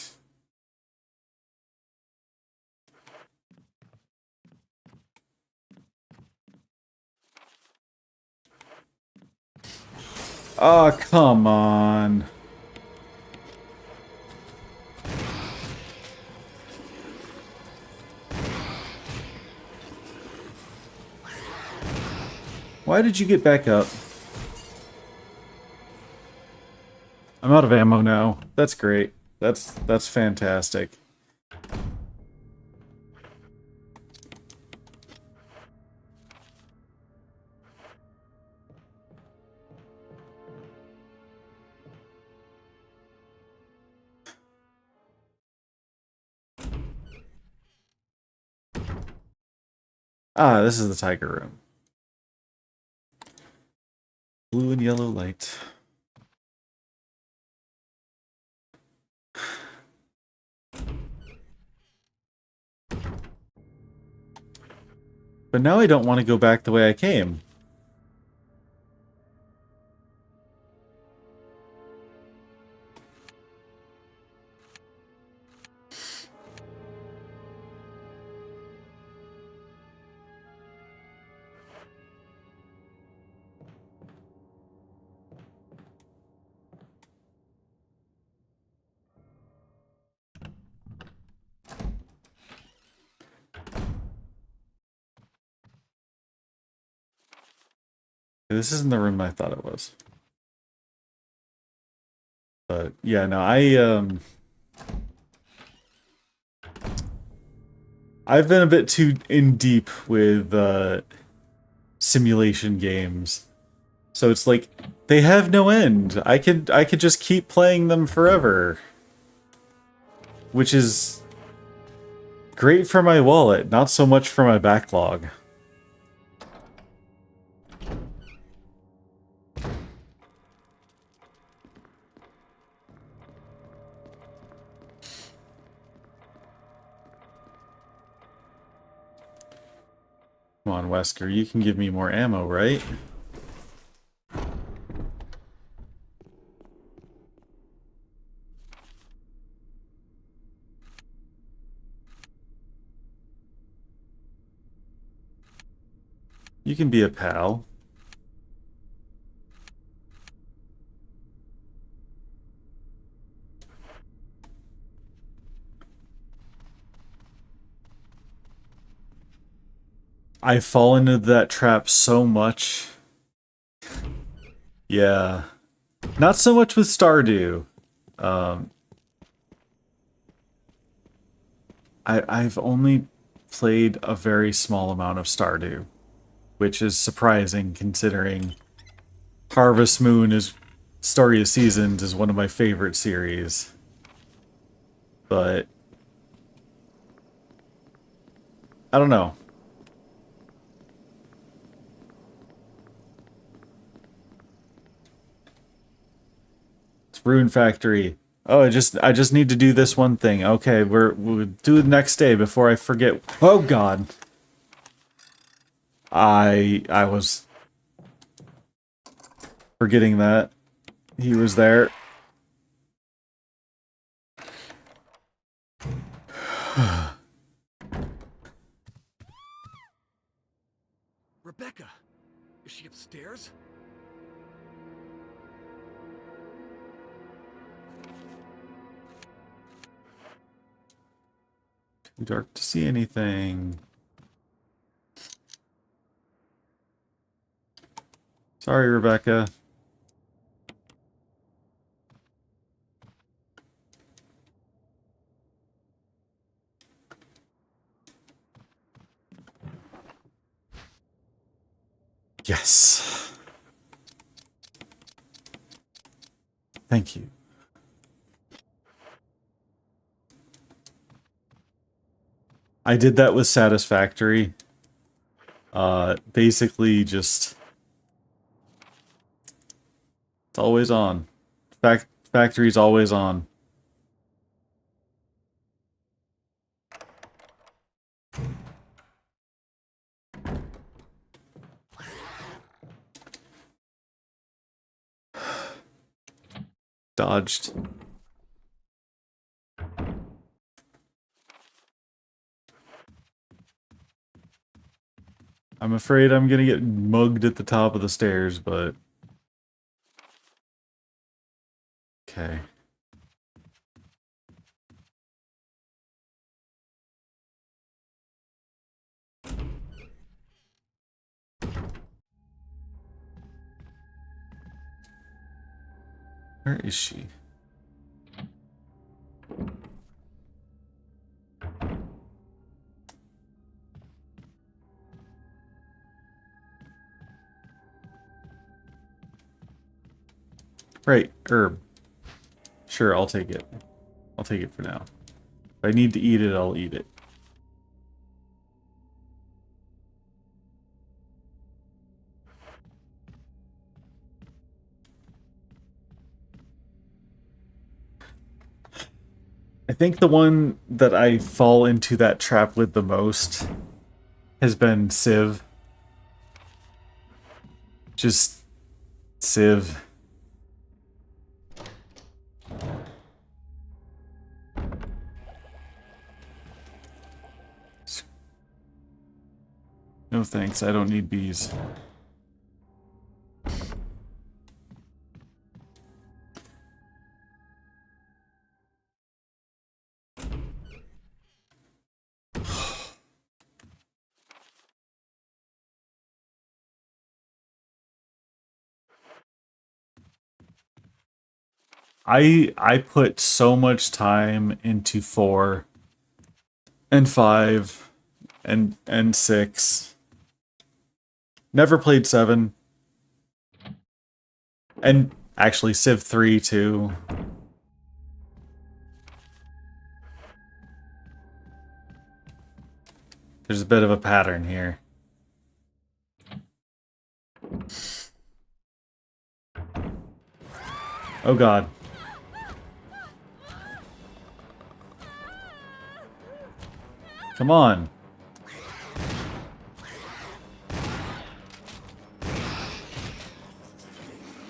Oh, come on. Why did you get back up? I'm out of ammo now. That's great. That's fantastic. Ah, this is the tiger room. Blue and yellow light. But now I don't want to go back the way I came. This isn't the room I thought it was. But yeah, no, I've been a bit too in deep with simulation games. So it's like they have no end. I could just keep playing them forever. Which is great for my wallet, not so much for my backlog. Come on, Wesker, you can give me more ammo, right? You can be a pal. I fall into that trap so much. Yeah. Not so much with Stardew. I've only played a very small amount of Stardew, which is surprising considering Harvest Moon is Story of Seasons is one of my favorite series. But I don't know. It's Rune Factory. Oh, I just need to do this one thing. Okay, we'll do it next day before I forget. Oh God. I was forgetting that he was there. Rebecca, is she upstairs? Too dark to see anything. Sorry, Rebecca. Yes. Thank you. I did that with Satisfactory. Basically just... It's always on. Factory's always on. Dodged. I'm afraid I'm gonna get mugged at the top of the stairs, but... Okay. Where is she? Right, herb. Sure, I'll take it. I'll take it for now. If I need to eat it, I'll eat it. I think the one that I fall into that trap with the most has been Civ. Just Civ. No thanks, I don't need bees. I put so much time into 4 and 5 and 6. Never played 7. And actually Civ 3 too. There's a bit of a pattern here. Oh god. Come on.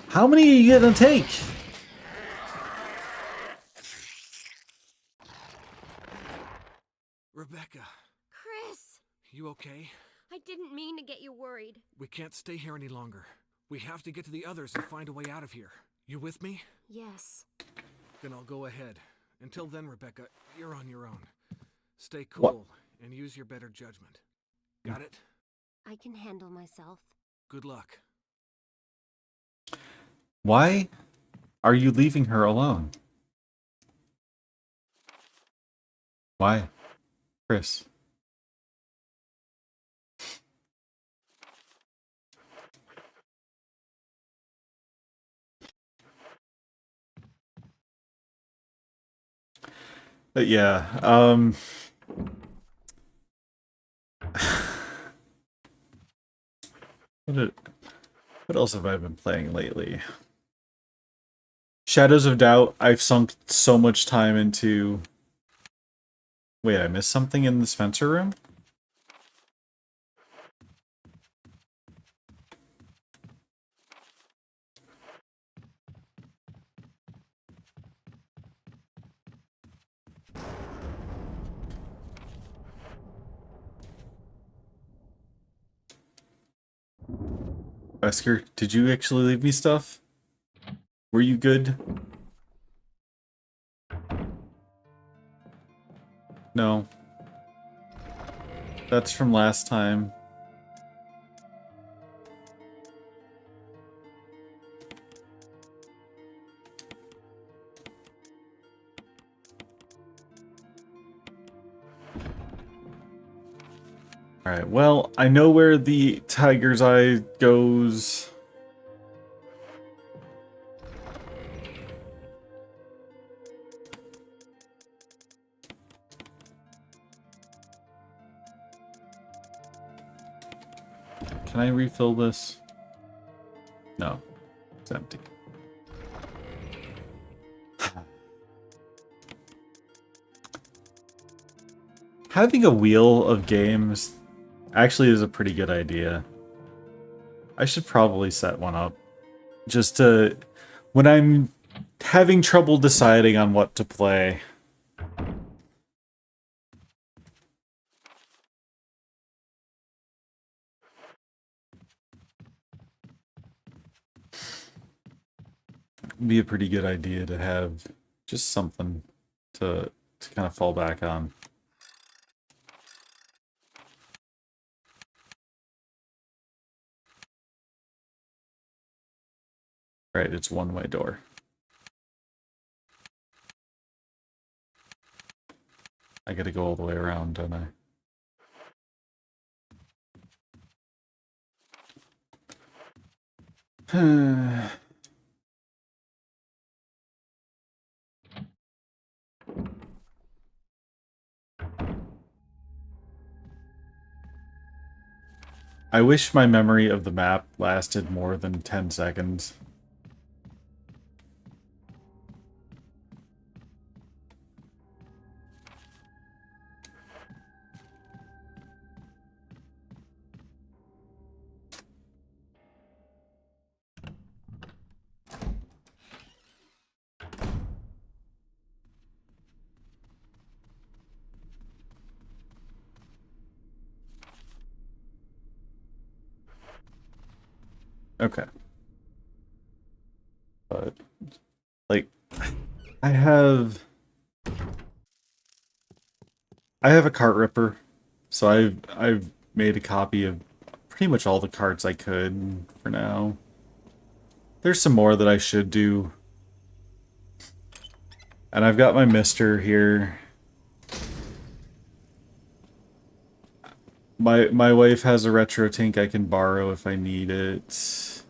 How many are you gonna take? Rebecca, Chris! you okay? I didn't mean to get you worried. We can't stay here any longer. We have to get to the others and find a way out of here. You with me? Yes. Then I'll go ahead. Until then, Rebecca, you're on your own. Stay What? cool and use your better judgment. Got it? I can handle myself. Good luck. Why are you leaving her alone? Why? Chris. But yeah, what else have I been playing lately? Shadows of Doubt, I've sunk so much time into... Wait, I missed something in the Spencer room? Wesker, did you actually leave me stuff? Were you good? No. That's from last time. Alright, well, I know where the tiger's eye goes. Can I refill this? No, it's empty. Having a wheel of games actually is a pretty good idea. I should probably set one up. Just to... when I'm having trouble deciding on what to play. Be a pretty good idea to have just something to kind of fall back on. Right, it's one-way door. I gotta go all the way around, don't I? I wish my memory of the map lasted more than 10 seconds. Okay. But, like, I have a cart ripper, so I've made a copy of pretty much all the carts I could for now. There's some more that I should do. And I've got my mister here. My wife has a retro tank I can borrow if I need it.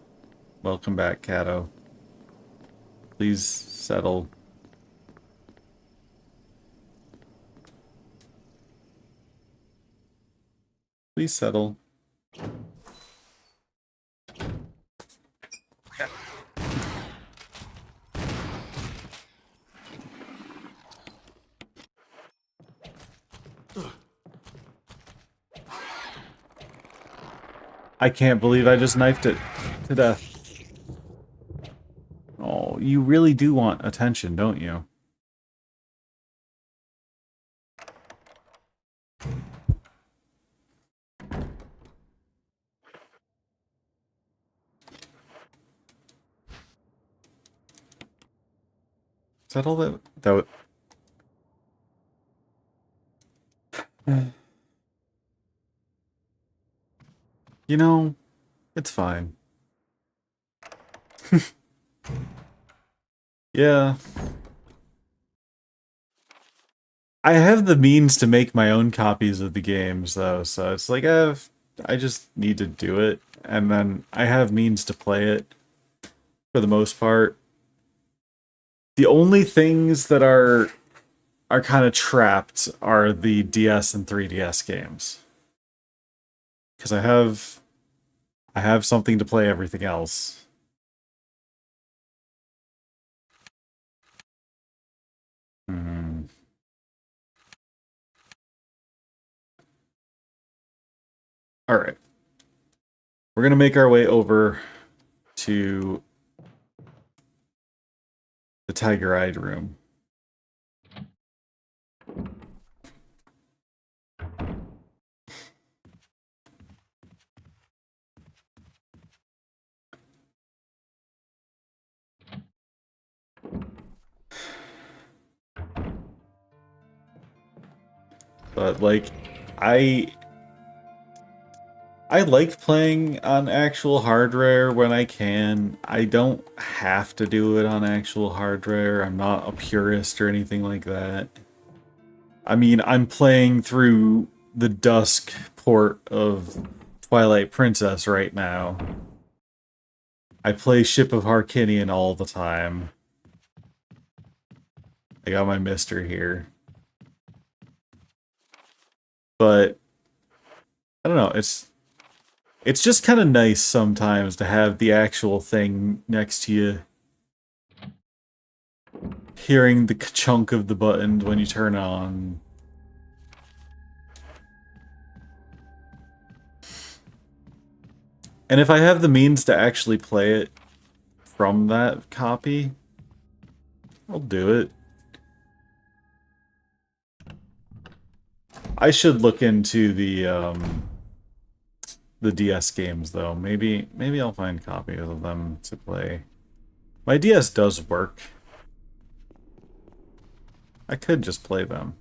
Welcome back, Cato. Please settle. Please settle. I can't believe I just knifed it to death. Oh, you really do want attention, don't you? Is that all that would... You know, it's fine. Yeah. I have the means to make my own copies of the games, though, so it's like, I just need to do it, and then I have means to play it, for the most part. The only things that are kind of trapped are the DS and 3DS games. Because I have something to play everything else. Hmm. Alright. We're gonna make our way over to the Tiger-Eyed room. But, like, I like playing on actual hardware when I can. I don't have to do it on actual hardware. I'm not a purist or anything like that. I mean, I'm playing through the Dusk port of Twilight Princess right now. I play Ship of Harkinian all the time. I got my mister here. But I don't know, it's just kind of nice sometimes to have the actual thing next to you. Hearing the chunk of the button when you turn on. And if I have the means to actually play it from that copy, I'll do it. I should look into the DS games though. Maybe I'll find copies of them to play. My DS does work. I could just play them.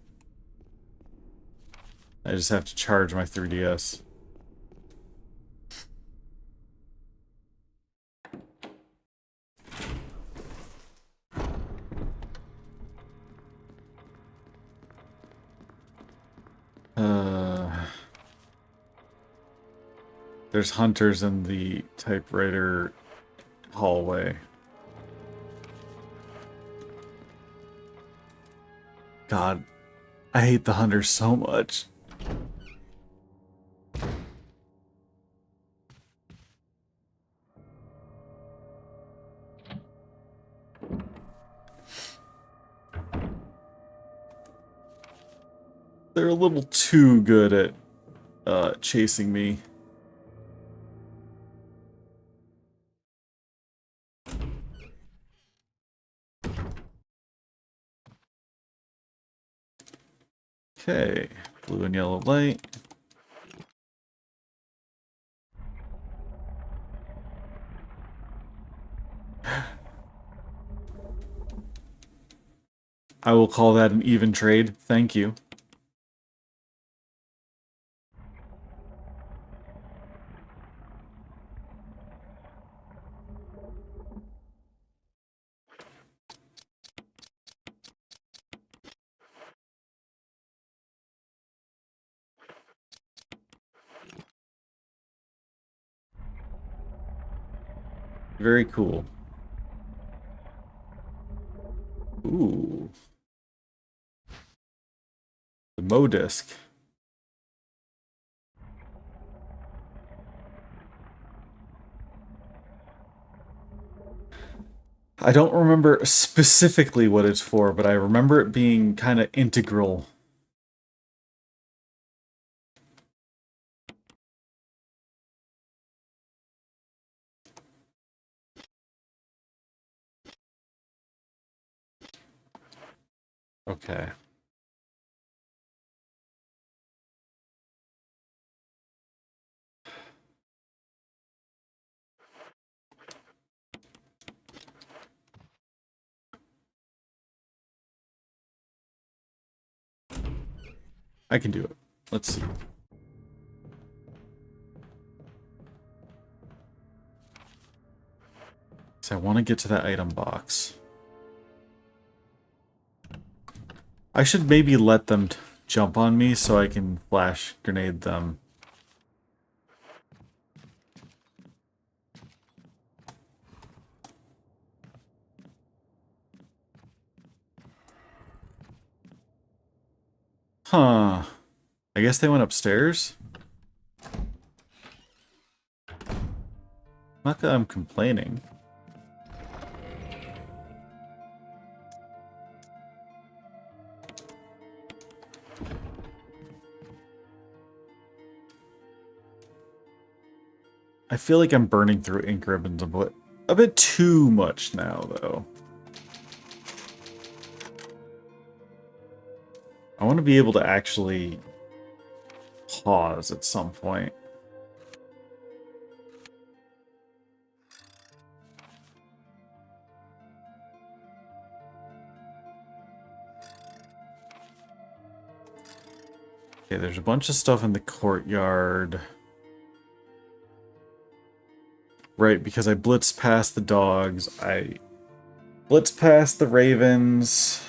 I just have to charge my 3DS. There's hunters in the typewriter hallway. God, I hate the hunters so much. They're a little too good at chasing me. Okay, blue and yellow light. I will call that an even trade. Thank you. Very cool. Ooh. The Modisc. I don't remember specifically what it's for, but I remember it being kind of integral. Okay. I can do it. Let's see. So I want to get to that item box. I should maybe let them jump on me so I can flash grenade them. Huh. I guess they went upstairs? Not that I'm complaining. I feel like I'm burning through ink ribbons a bit too much now, though. I want to be able to actually pause at some point. Okay, there's a bunch of stuff in the courtyard. Right, because I blitzed past the dogs. I blitzed past the ravens.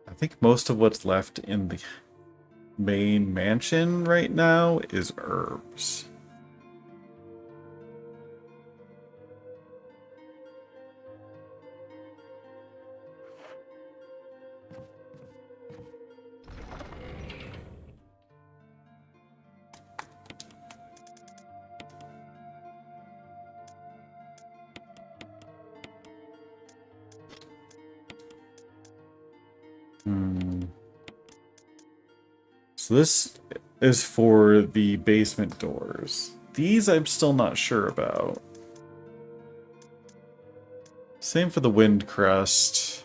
I think most of what's left in the main mansion right now is herbs. So this is for the basement doors. These I'm still not sure about. Same for the wind crest.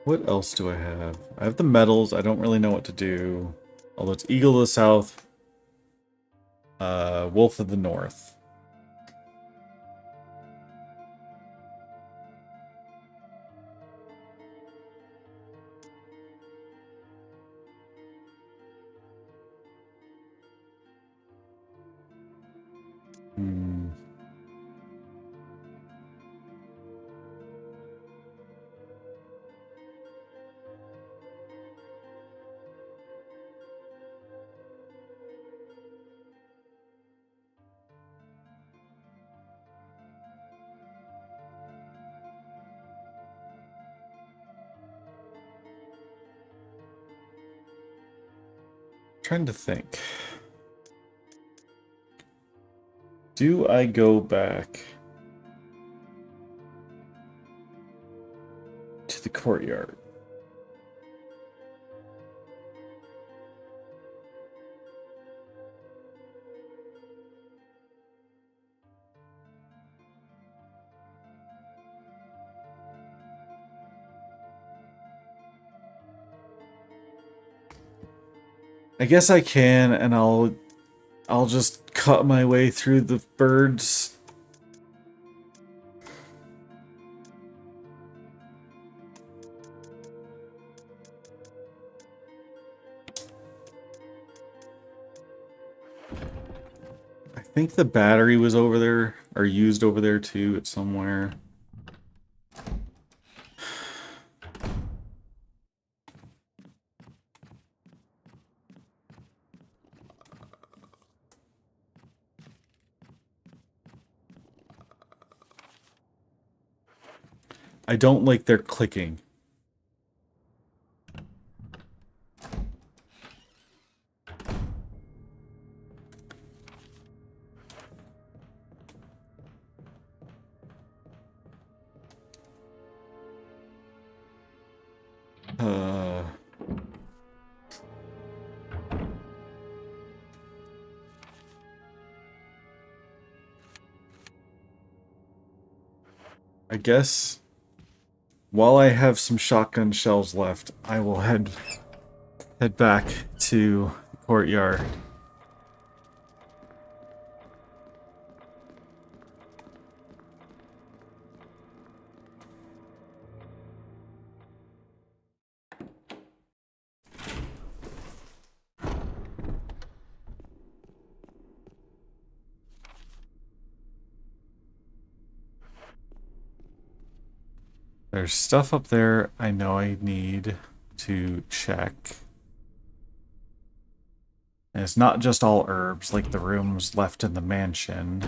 What else do I have? I have the medals. I don't really know what to do. Although it's Eagle of the South, Wolf of the North. Trying to think. Do I go back to the courtyard? I guess I can, and I'll just cut my way through the birds. I think the battery was over there, or used over there too, at somewhere. I don't like their clicking. I guess while I have some shotgun shells left, I will head back to the courtyard. There's stuff up there I know I need to check. And it's not just all herbs like the rooms left in the mansion.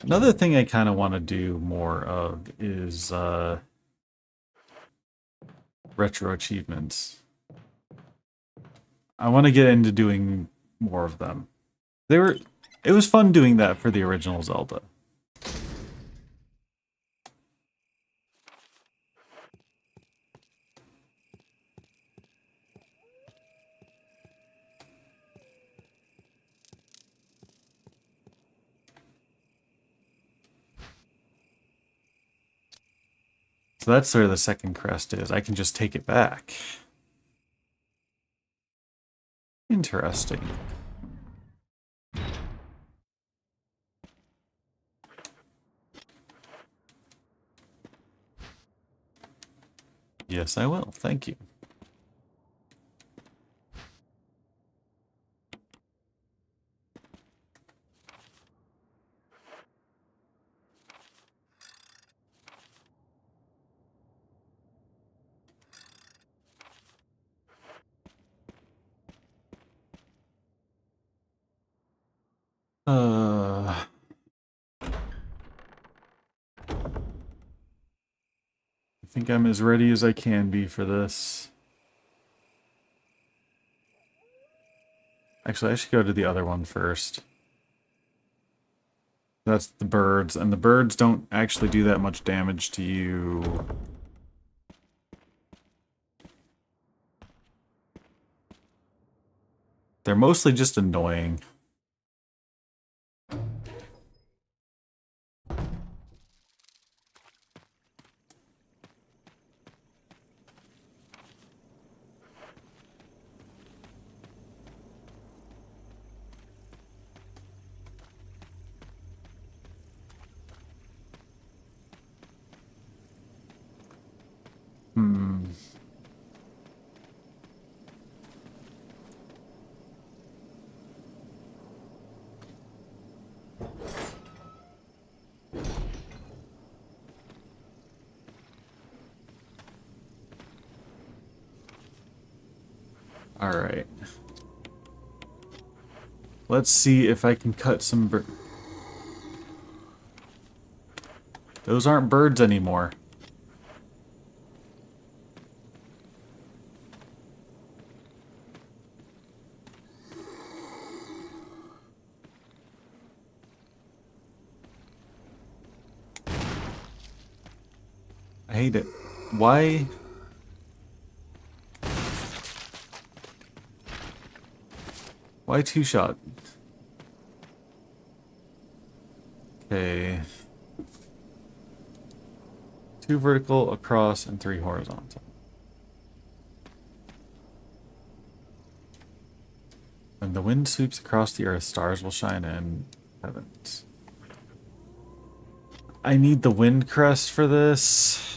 Another thing I kind of want to do more of is retro achievements. I want to get into doing more of them. It was fun doing that for the original Zelda. So that's where the second crest is. I can just take it back. Interesting. Yes, I will. Thank you. I think I'm as ready as I can be for this. Actually, I should go to the other one first. That's the birds, and the birds don't actually do that much damage to you. They're mostly just annoying. Alright. Let's see if I can cut some Those aren't birds anymore. hate it. Why? Why two shot? Okay. 2 vertical, across, and 3 horizontal. When the wind sweeps across the earth, stars will shine in heavens. I need the wind crest for this.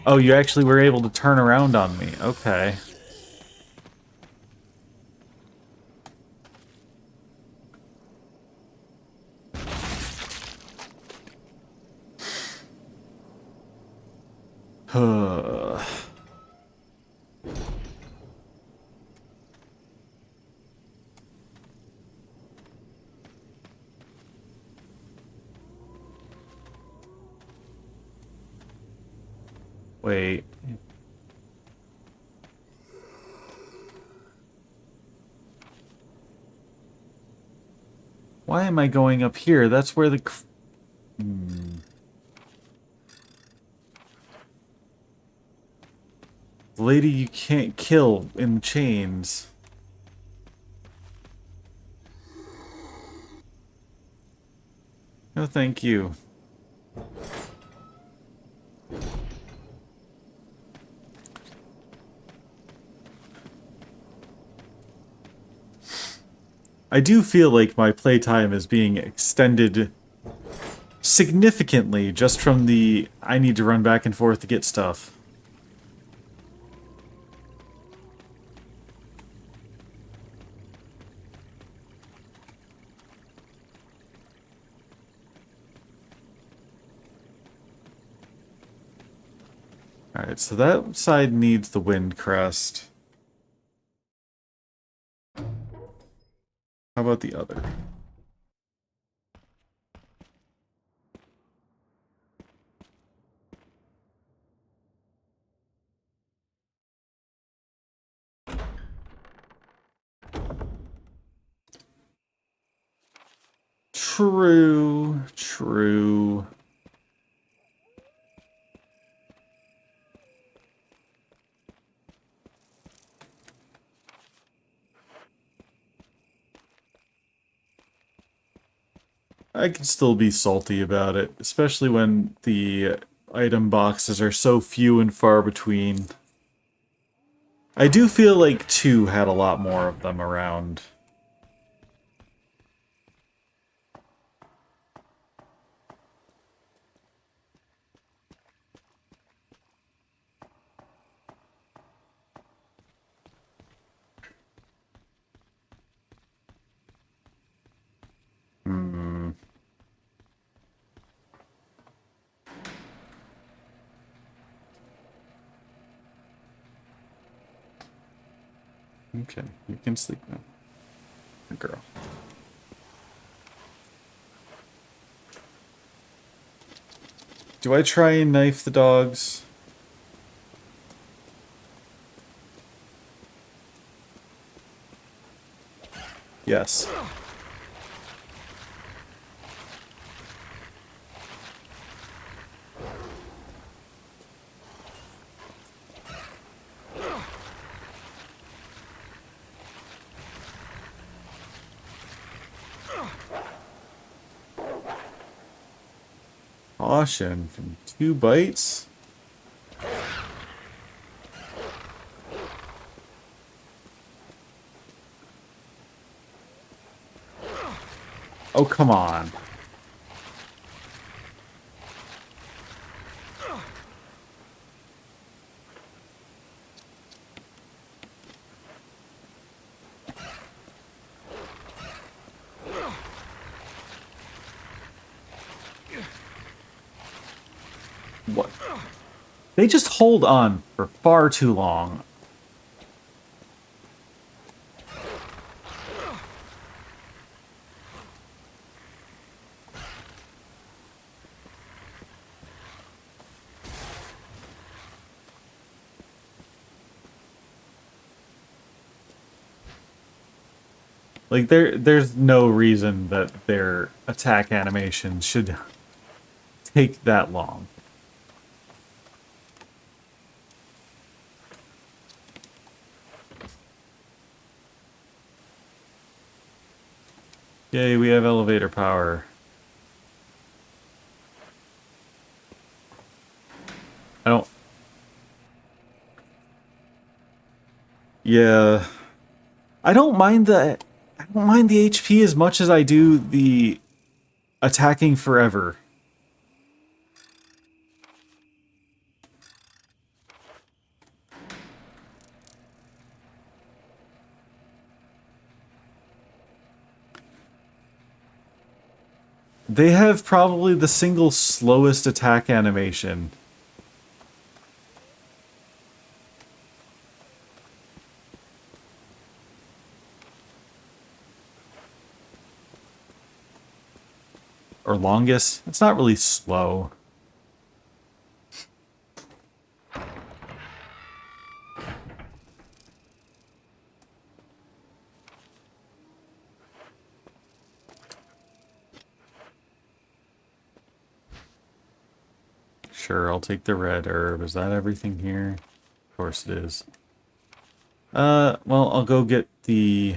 Oh, you actually were able to turn around on me. Okay. Wait. Why am I going up here? That's where the... The lady you can't kill in chains. No, thank you. I do feel like my playtime is being extended significantly just from the I need to run back and forth to get stuff. Alright, so that side needs the wind crest. How about the other? True, true. I can still be salty about it, especially when the item boxes are so few and far between. I do feel like 2 had a lot more of them around. Okay, you can sleep now. Good girl. Do I try and knife the dogs? Yes. Caution from 2 bites. Oh, come on. What? They just hold on for far too long. Like, there's no reason that their attack animation should take that long. Yay, we have elevator power. I don't... Yeah. I don't mind the HP as much as I do the attacking forever. They have probably the single slowest attack animation. Or longest. It's not really slow. Sure, I'll take the red herb. Is that everything here? Of course it is. Well, I'll go get the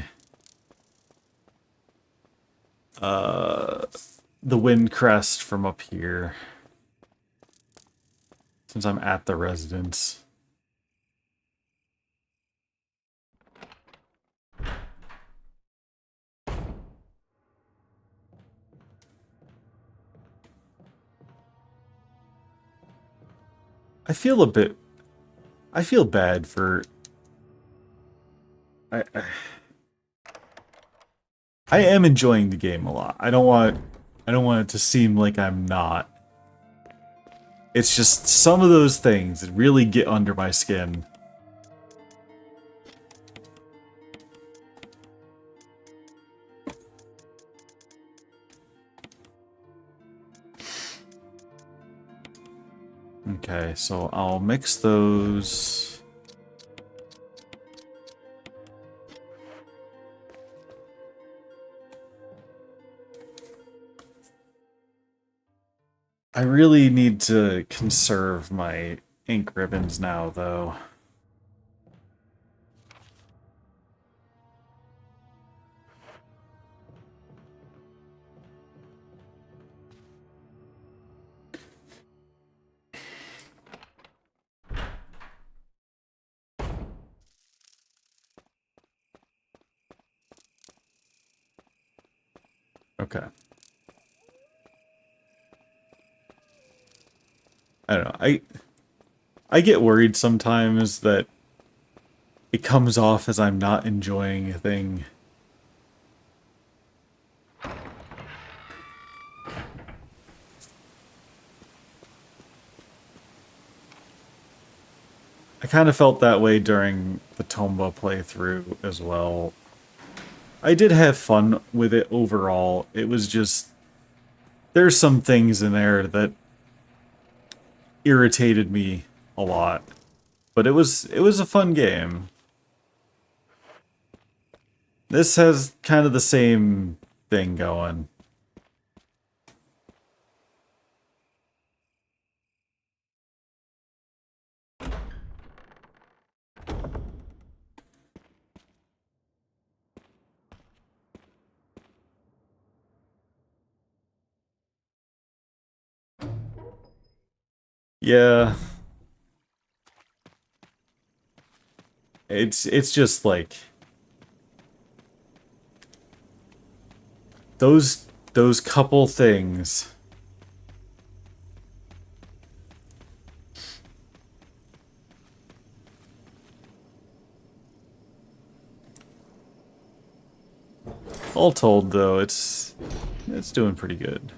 wind crest from up here. Since I'm at the residence. I feel bad for... I am enjoying the game a lot. I don't want it to seem like I'm not. It's just some of those things that really get under my skin. Okay, so I'll mix those. I really need to conserve my ink ribbons now, though. Okay. I don't know. I get worried sometimes that it comes off as I'm not enjoying a thing. I kind of felt that way during the Tomba playthrough as well. I did have fun with it overall. It was just... There's some things in there that irritated me a lot. But it was a fun game. This has kind of the same thing going. Yeah. It's just like those couple things. All told though, it's doing pretty good.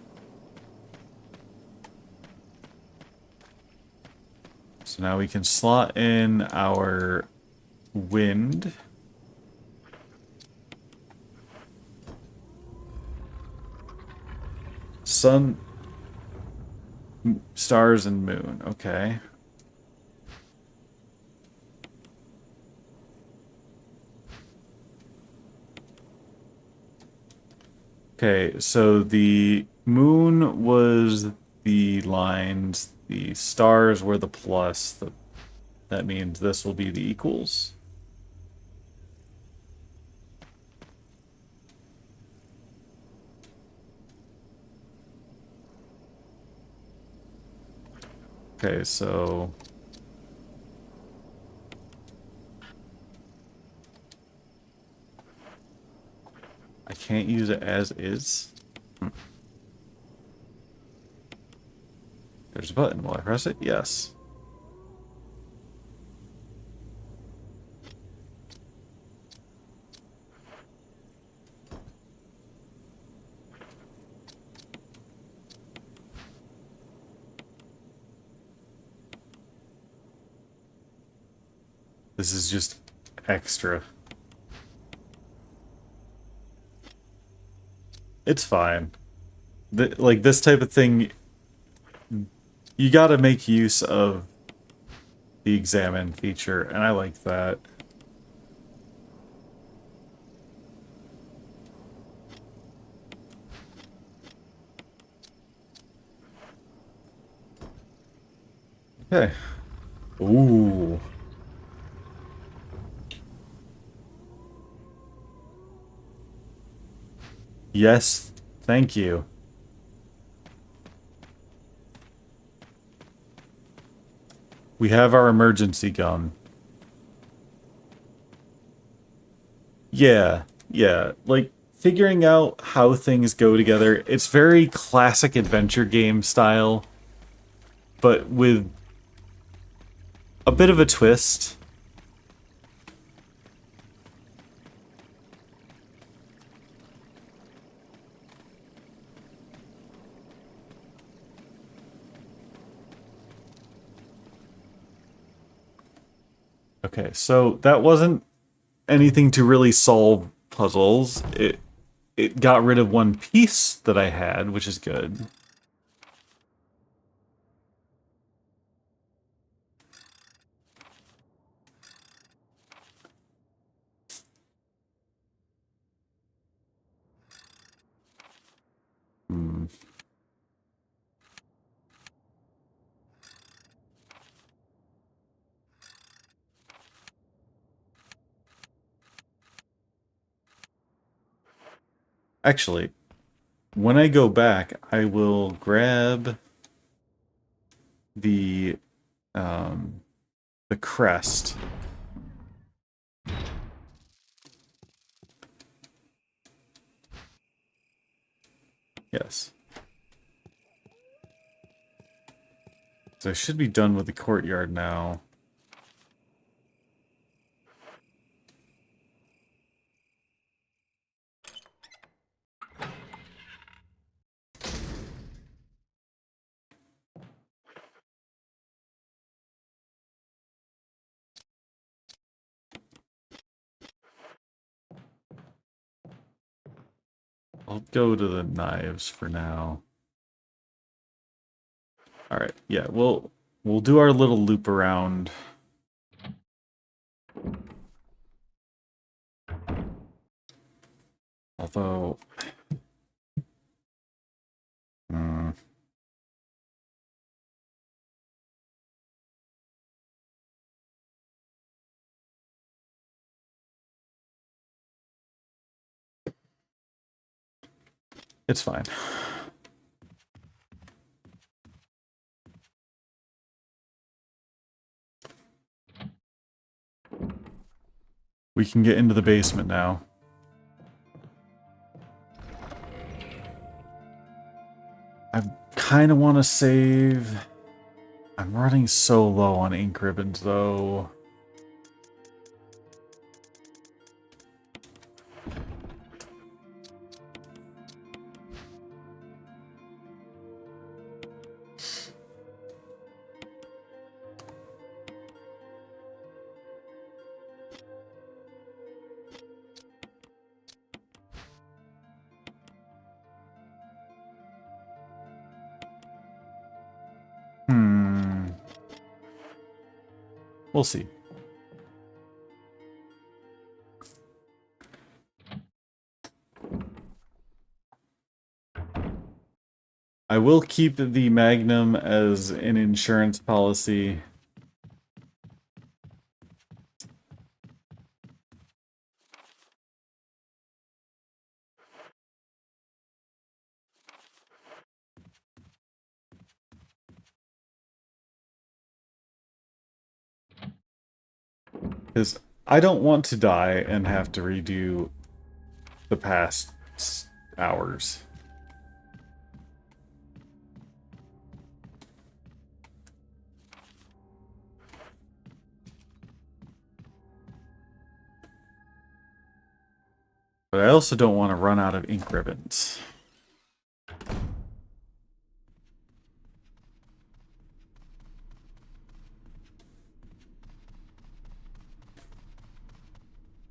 So now we can slot in our wind. Sun, stars, and moon. Okay. Okay, so the moon was the lines, the stars were the plus. That means this will be the equals. Okay, so I can't use it as is. There's a button. Will I press it? Yes. This is just extra. It's fine. Like, this type of thing, you gotta make use of the examine feature, and I like that. Okay. Ooh. Yes, thank you. We have our emergency gun. Yeah. Like, figuring out how things go together, it's very classic adventure game style, but with a bit of a twist. Okay, so that wasn't anything to really solve puzzles. It got rid of one piece that I had, which is good. Hmm. Actually, when I go back, I will grab the um the crest. Yes. So I should be done with the courtyard now. I'll go to the knives for now. Alright, yeah, we'll do our little loop around. Although... hmm. It's fine. We can get into the basement now. I kind of want to save... I'm running so low on ink ribbons, though. We'll see. I will keep the Magnum as an insurance policy. Because I don't want to die and have to redo the past hours. But I also don't want to run out of ink ribbons.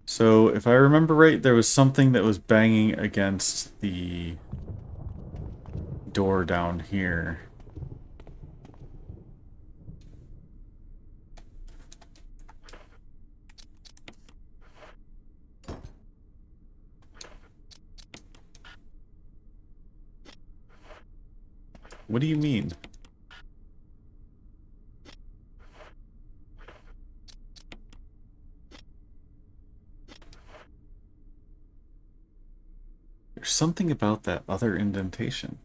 So, if I remember right, there was something that was banging against the door down here. What do you mean? There's something about that other indentation.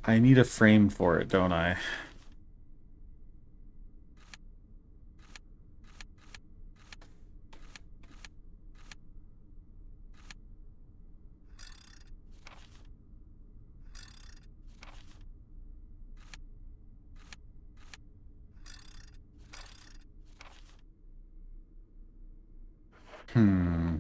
I need a frame for it, don't I? Hmm.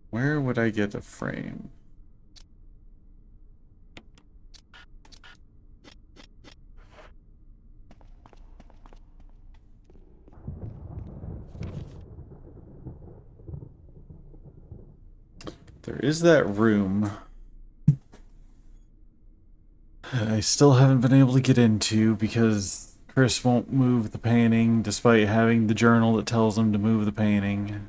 Where would I get a frame? There is that room I still haven't been able to get into because Chris won't move the painting despite having the journal that tells him to move the painting.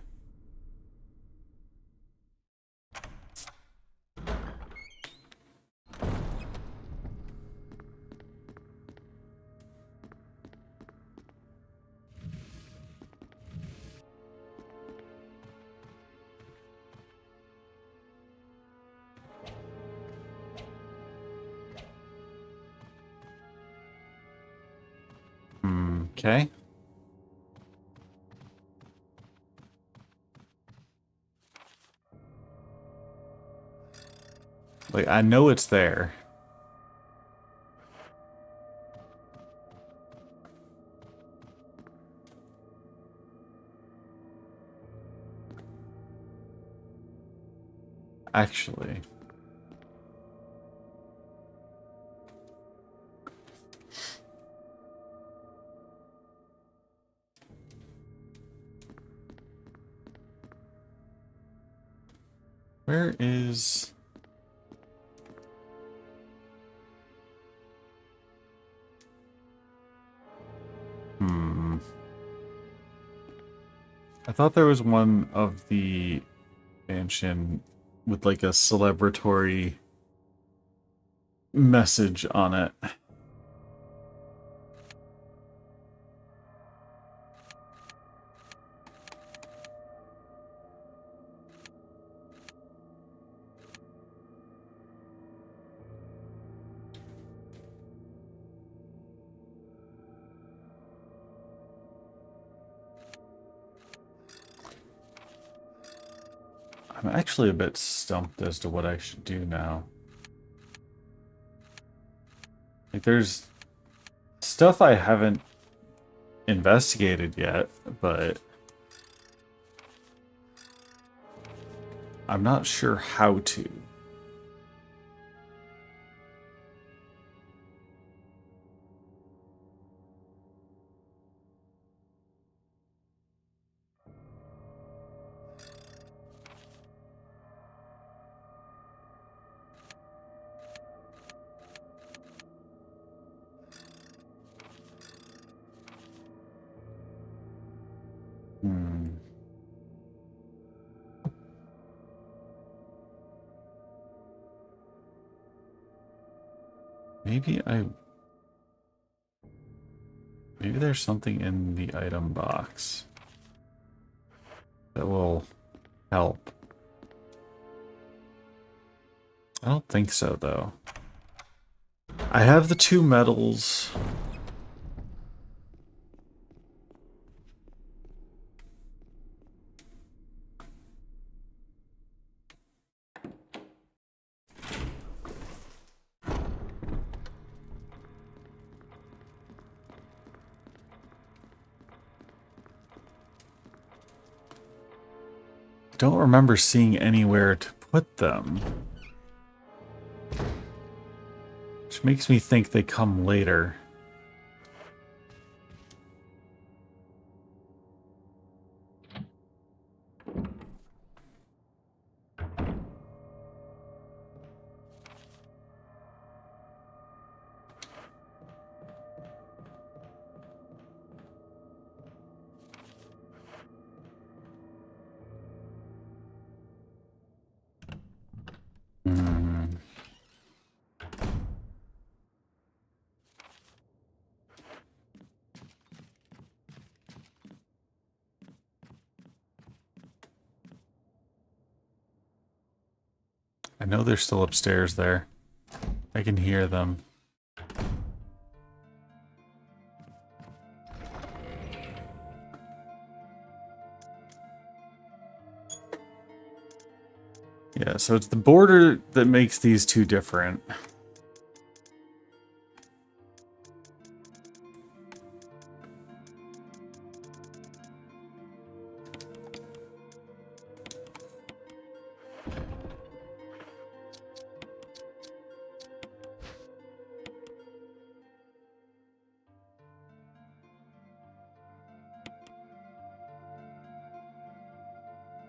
Okay. Like, I know it's there. Actually. Where is... I thought there was one of the mansion with like a celebratory message on it. I'm actually a bit stumped as to what I should do now. Like, there's stuff I haven't investigated yet, but I'm not sure how to. Maybe I... Maybe there's something in the item box that will help. I don't think so, though. I have the 2 medals. Don't remember seeing anywhere to put them. Which makes me think they come later. Hmm. I know they're still upstairs there. I can hear them. Yeah, so it's the border that makes these two different.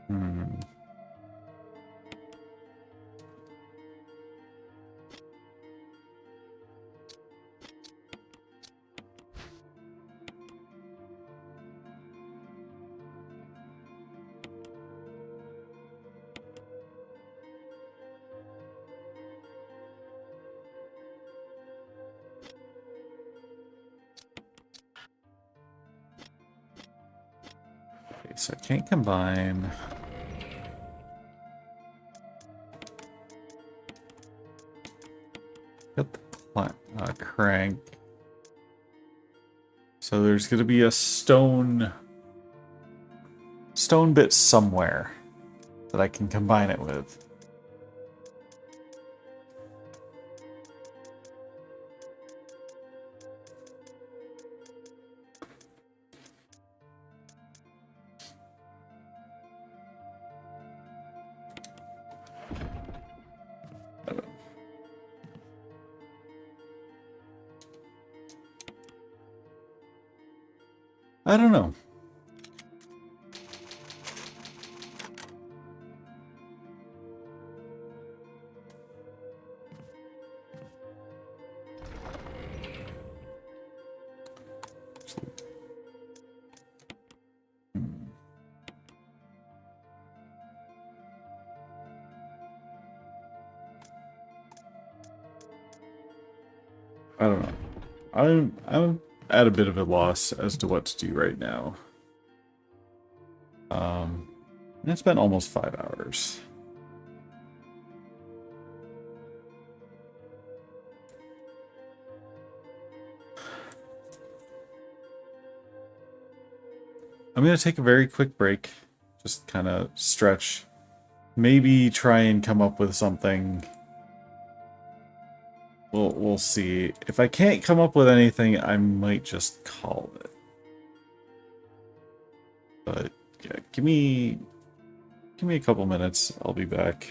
Hmm. Okay, so I can't combine. Got the crank. So there's going to be a stone bit somewhere that I can combine it with. I don't know. I don't know. I'm at a bit of a loss as to what to do right now. And it's been almost 5 hours. I'm gonna take a very quick break, just kind of stretch, maybe try and come up with something. We'll see. If I can't come up with anything, I might just call it. But yeah, give me a couple minutes. I'll be back.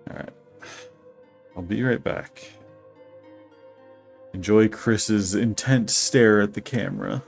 All right. I'll be right back. Enjoy Chris's intent stare at the camera.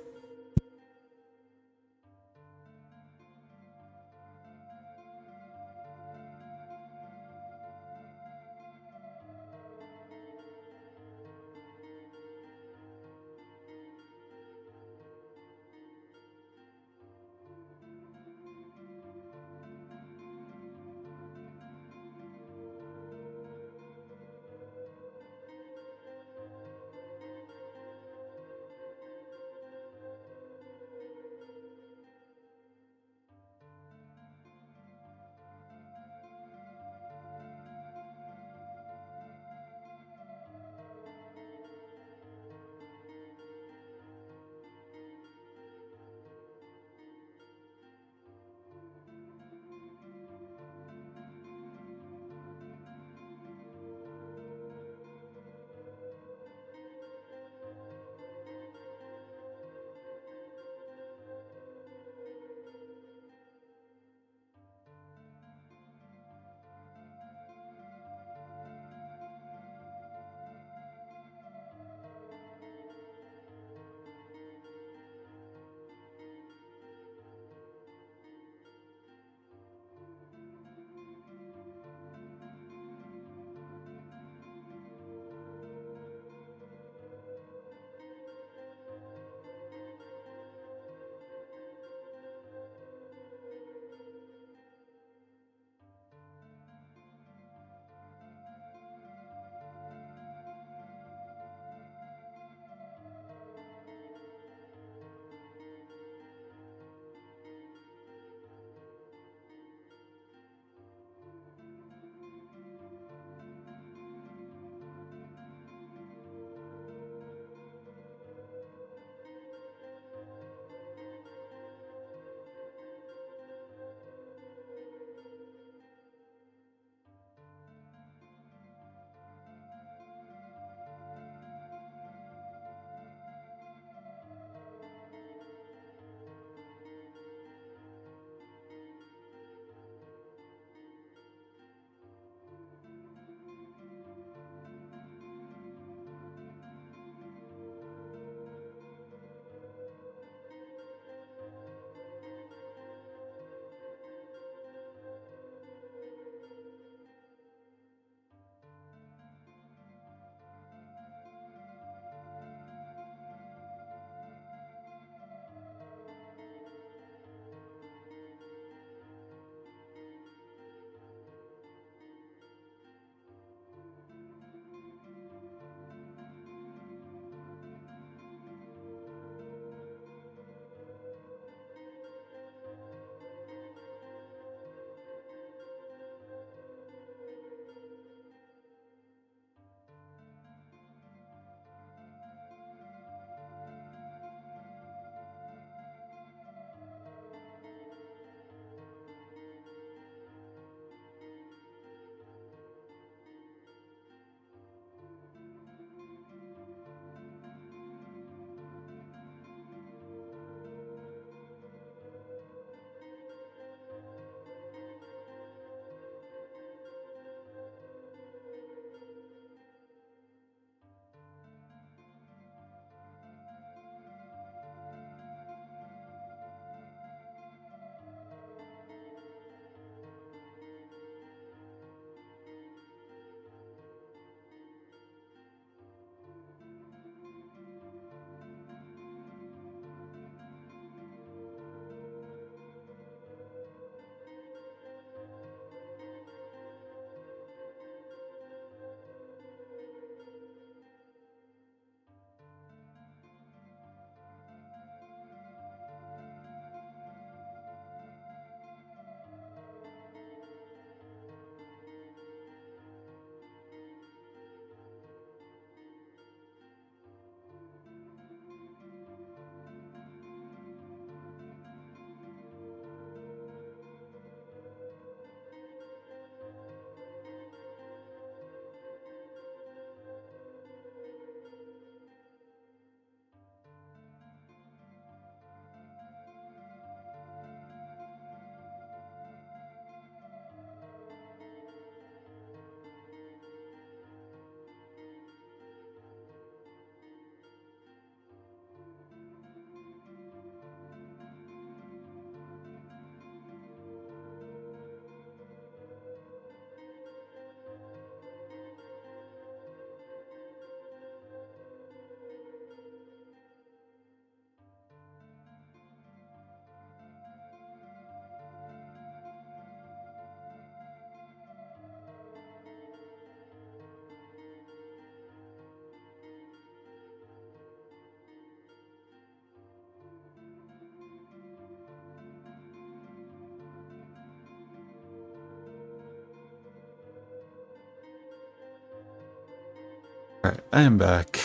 Alright, I am back.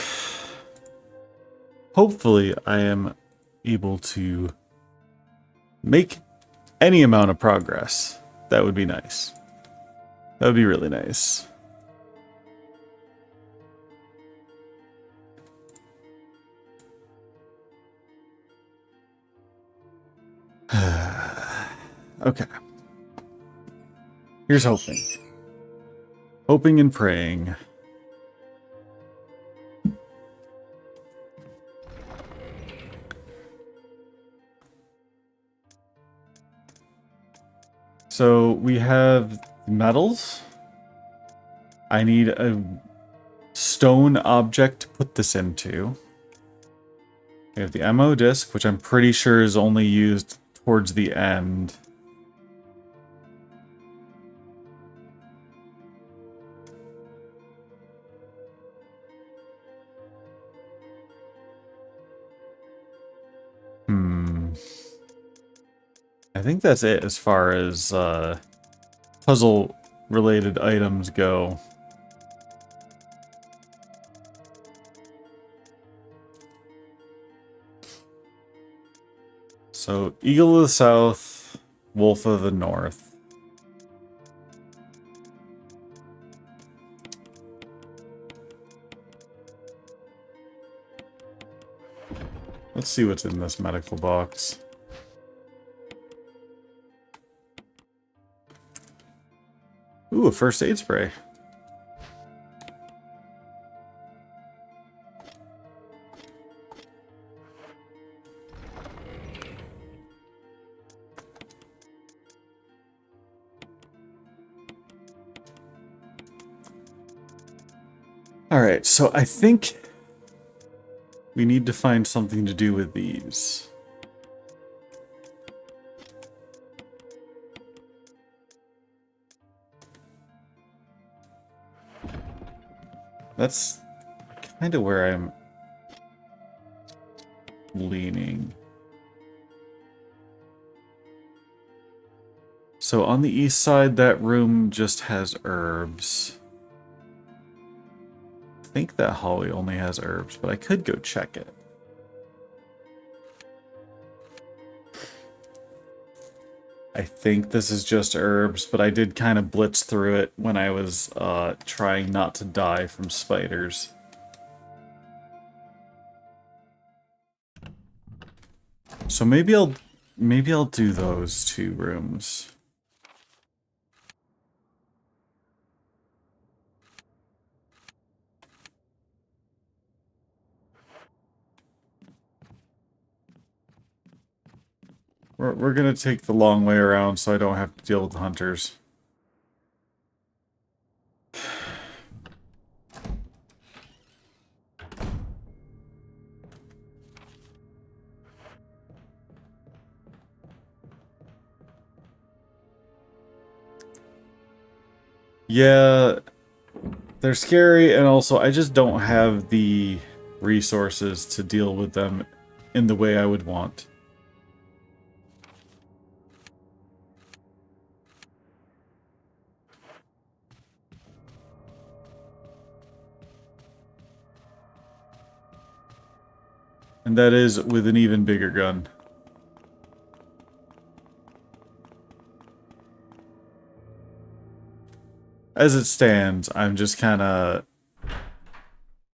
Hopefully, I am able to make any amount of progress. That would be nice. That would be really nice. Okay. Here's hoping. Hoping and praying. So we have metals. I need a stone object to put this into. We have the ammo disc, which I'm pretty sure is only used towards the end. I think that's it as far as puzzle-related items go. So, Eagle of the South, Wolf of the North. Let's see what's in this medical box. Ooh, a first aid spray. Alright, so I think we need to find something to do with these. That's kind of where I'm leaning. So on the east side, that room just has herbs. I think that hallway only has herbs, but I could go check it. I think this is just herbs, but I did kind of blitz through it when I was trying not to die from spiders. So maybe I'll do those two rooms. We're gonna take the long way around so I don't have to deal with the hunters. Yeah, they're scary, and also I just don't have the resources to deal with them in the way I would want. And that is with an even bigger gun. As it stands, I'm just kind of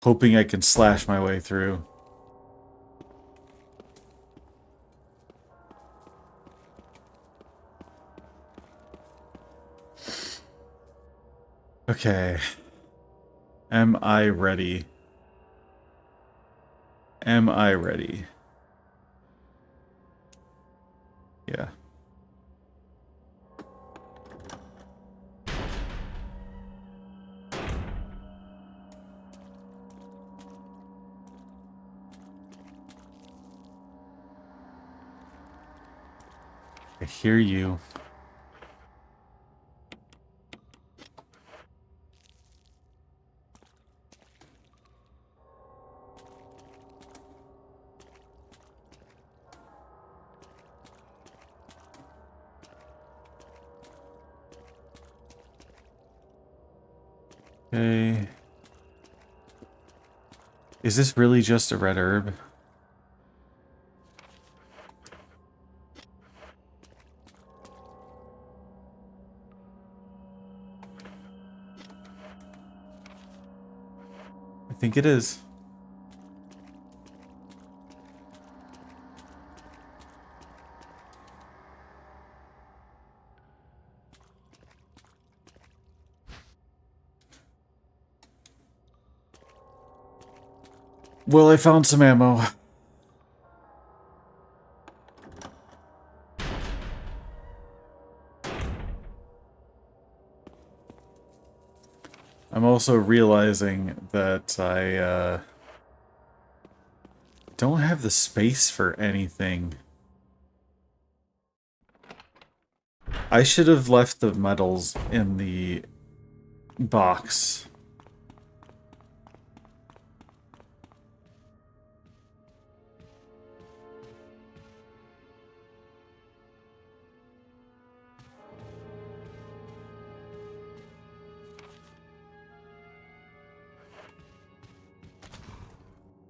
hoping I can slash my way through. Okay. Am I ready? Am I ready? Yeah. I hear you. Okay. Is this really just a red herb? I think it is. Well, I found some ammo. I'm also realizing that I don't have the space for anything. I should have left the medals in the box.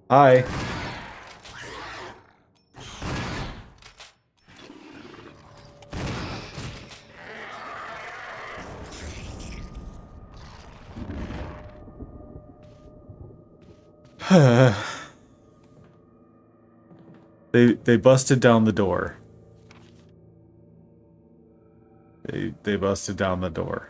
Hi. They busted down the door. They busted down the door.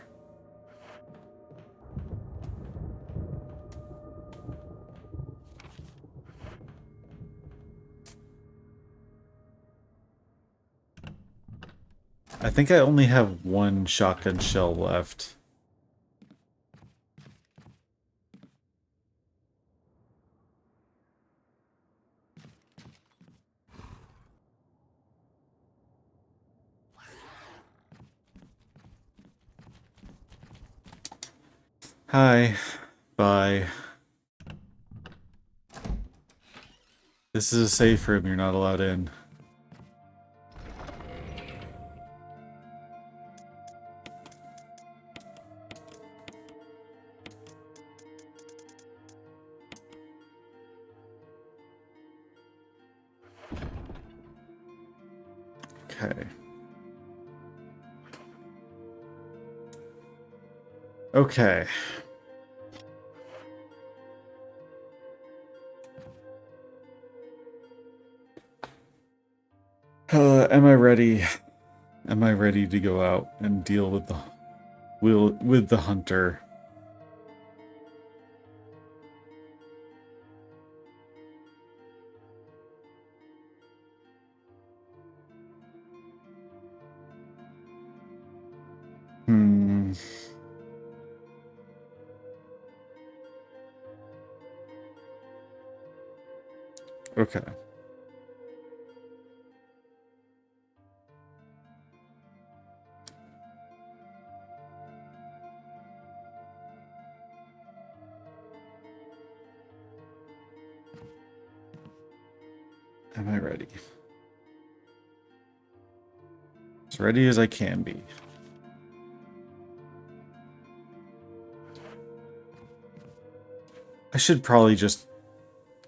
I think I only have one shotgun shell left. Hi. Bye. This is a safe room. You're not allowed in. Okay. Okay. Am I ready? Am I ready to go out and deal with the hunter? Hmm. Okay. Am I ready? As ready as I can be. I should probably just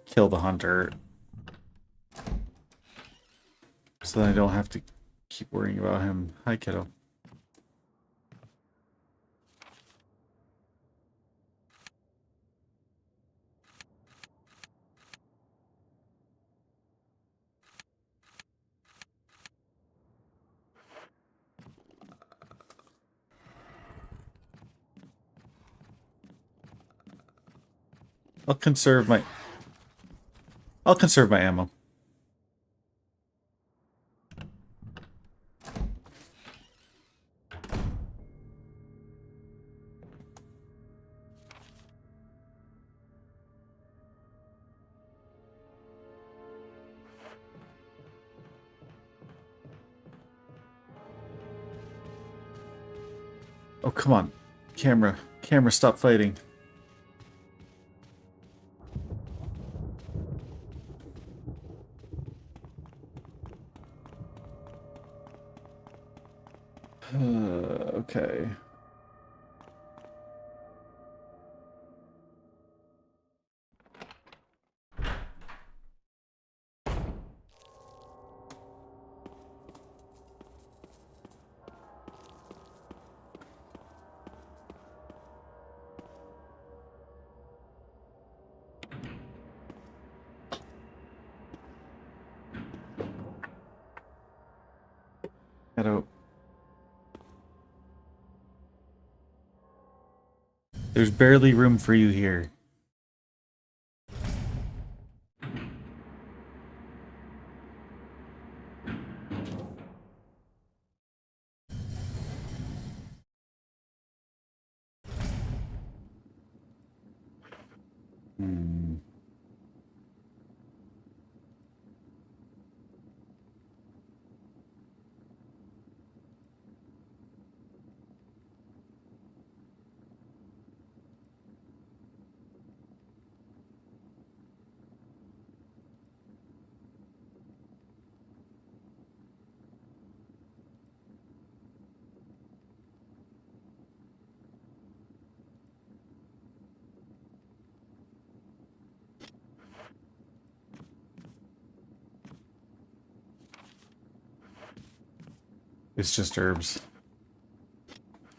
kill the hunter so that I don't have to keep worrying about him. Hi, kiddo. I'll conserve my ammo. Oh, come on. Camera, stop fighting. Okay. There's barely room for you here. Hmm. It's just herbs.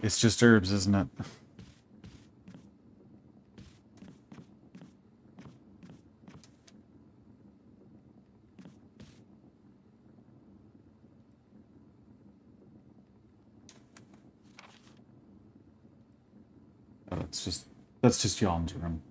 It's just herbs, isn't it? Oh, that's just Yon's room.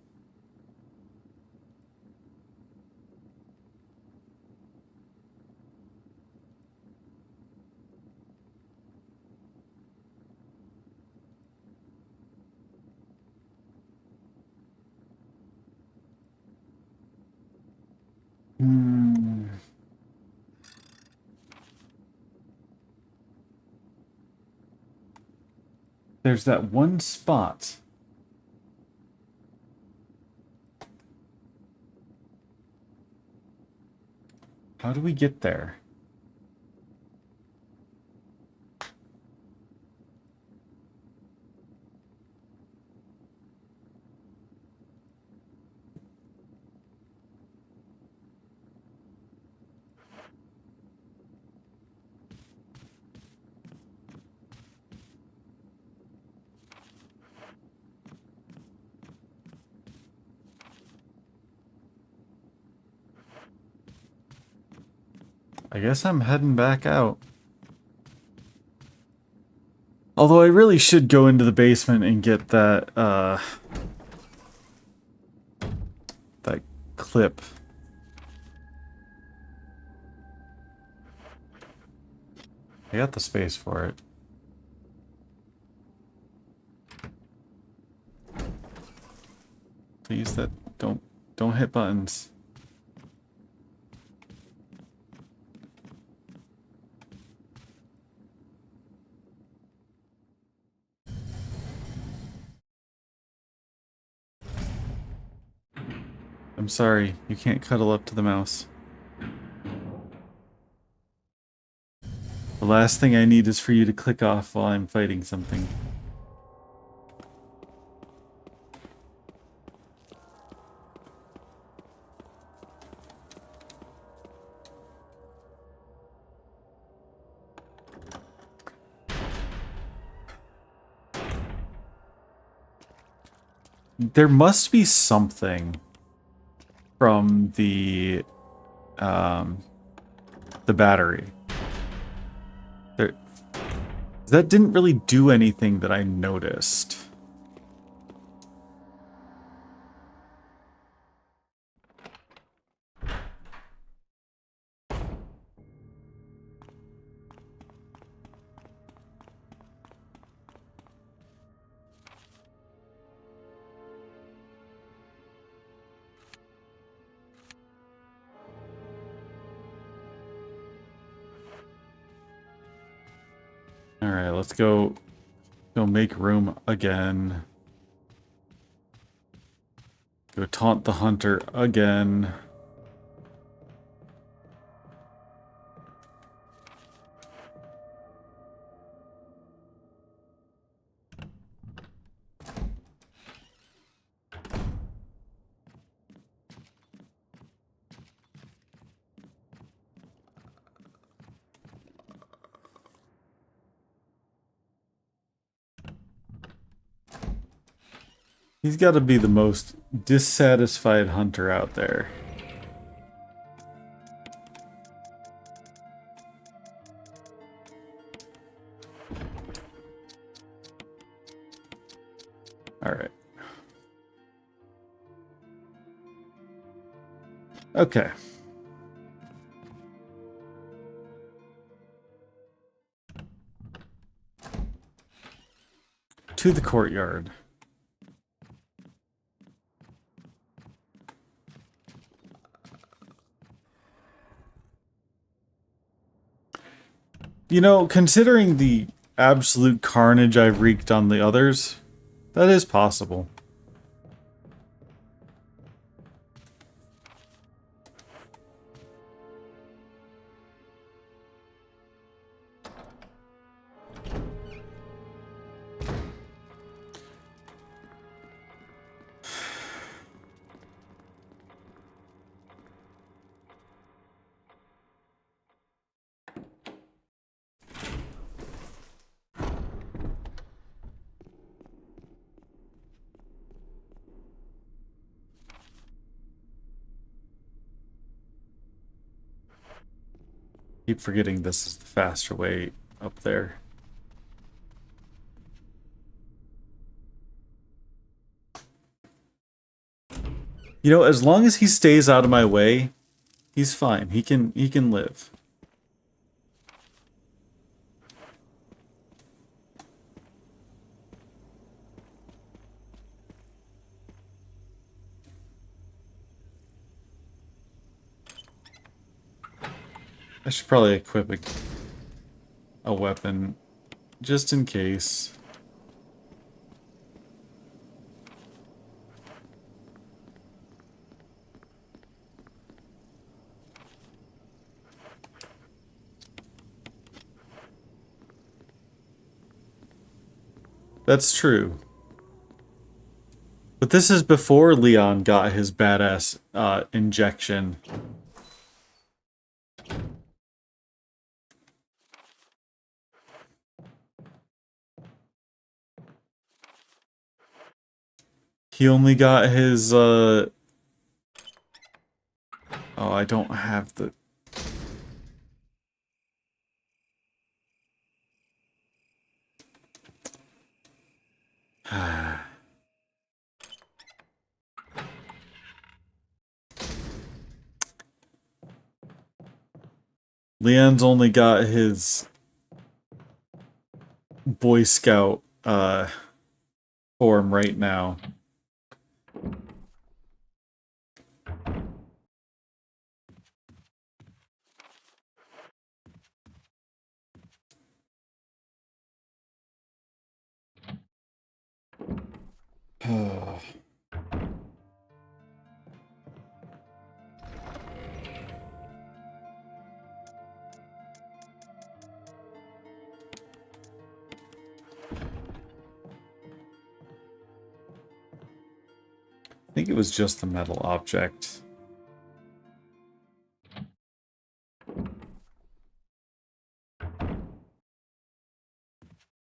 Hmm. There's that one spot. How do we get there? I guess I'm heading back out. Although I really should go into the basement and get that, that clip. I got the space for it. Please, don't hit buttons. I'm sorry, you can't cuddle up to the mouse. The last thing I need is for you to click off while I'm fighting something. There must be something from the battery. That didn't really do anything that I noticed. Alright, let's go make room again. Go taunt the hunter again. He's got to be the most dissatisfied hunter out there. Alright. Okay. To the courtyard. You know, considering the absolute carnage I've wreaked on the others, that is possible. Keep forgetting this is the faster way up there. You know, as long as he stays out of my way, he's fine. He can live. I should probably equip a weapon just in case. That's true. But this is before Leon got his badass injection. He only got his oh, I don't have the Leon's only got his Boy Scout form right now. I think it was just the metal object.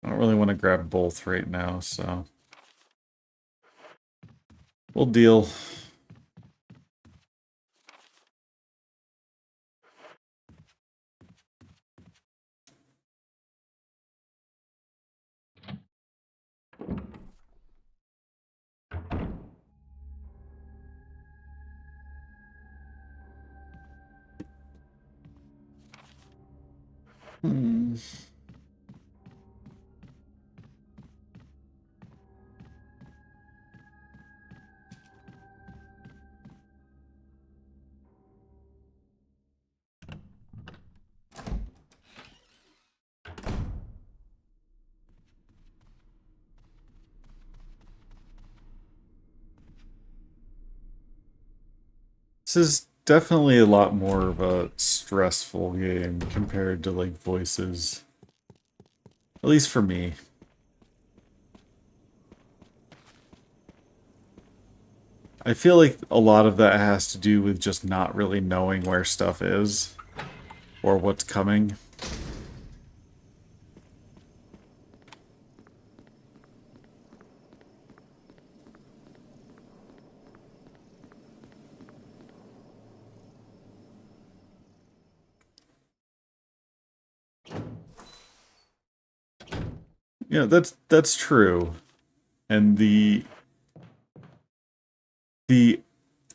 I don't really want to grab both right now, so we'll deal. Hmm. This is definitely a lot more of a stressful game compared to like Voices. At least for me. I feel like a lot of that has to do with just not really knowing where stuff is or what's coming. Yeah, that's true. And the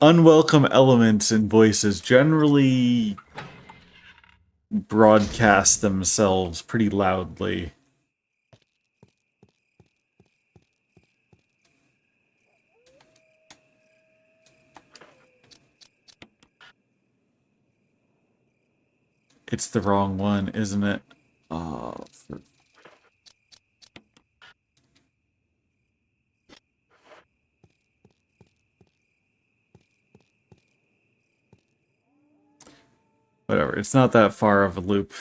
unwelcome elements in voices generally broadcast themselves pretty loudly. It's the wrong one, isn't it? Oh, whatever. It's not that far of a loop.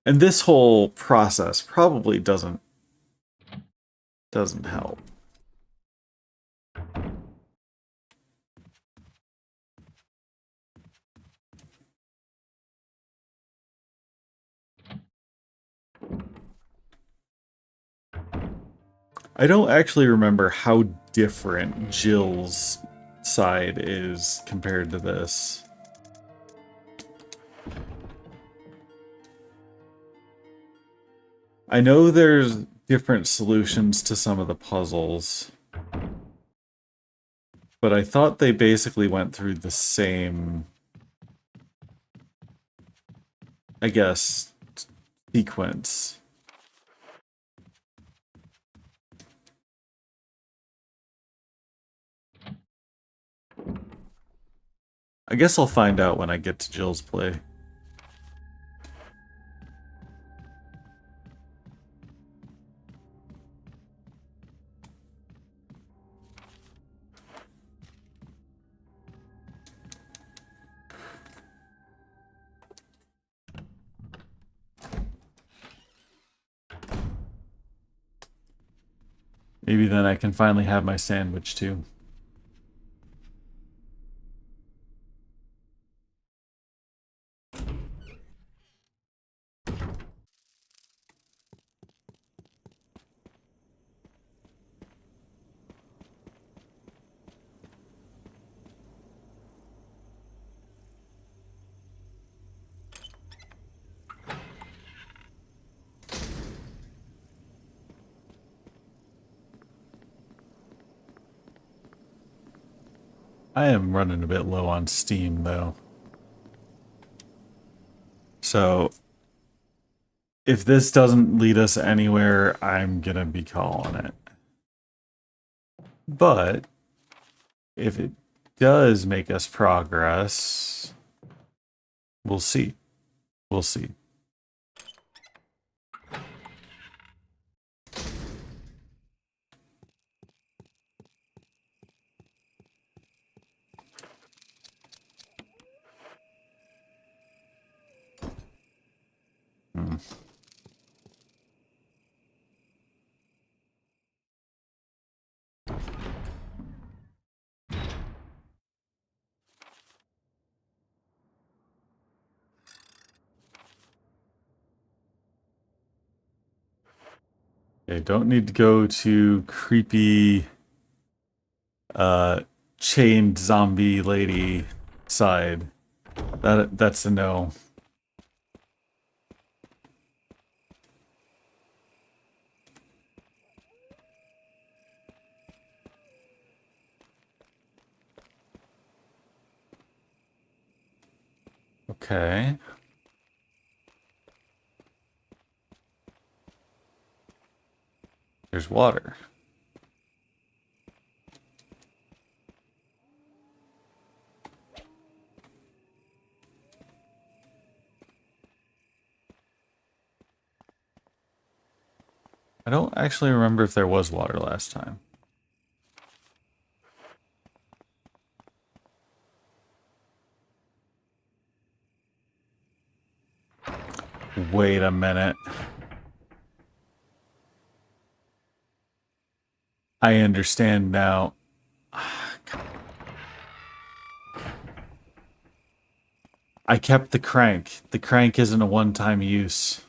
And this whole process probably doesn't help. I don't actually remember how different Jill's side is compared to this. I know there's different solutions to some of the puzzles, but I thought they basically went through the same, I guess, sequence. I guess I'll find out when I get to Jill's play. Maybe then I can finally have my sandwich too. I am running a bit low on steam, though. So, if this doesn't lead us anywhere, I'm gonna be calling it. But, if it does make us progress, we'll see. We'll see. Hmm. Okay, don't need to go to creepy chained zombie lady side. That's a no. Okay. There's water. I don't actually remember if there was water last time. Wait a minute. I understand now. I kept the crank. The crank isn't a one-time use.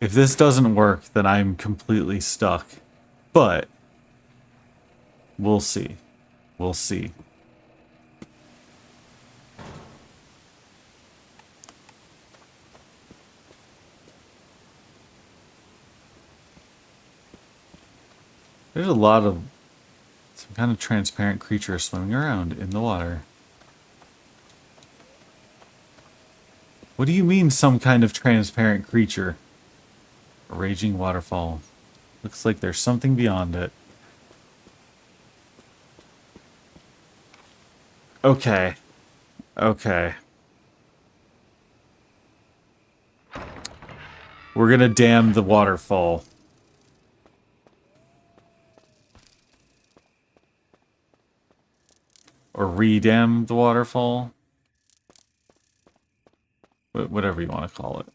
If this doesn't work, then I'm completely stuck. But we'll see. We'll see. There's a lot of some kind of transparent creature swimming around in the water. What do you mean, some kind of transparent creature? A raging waterfall. Looks like there's something beyond it. Okay. Okay. We're gonna dam the waterfall. Or re-dam the waterfall. Whatever you want to call it.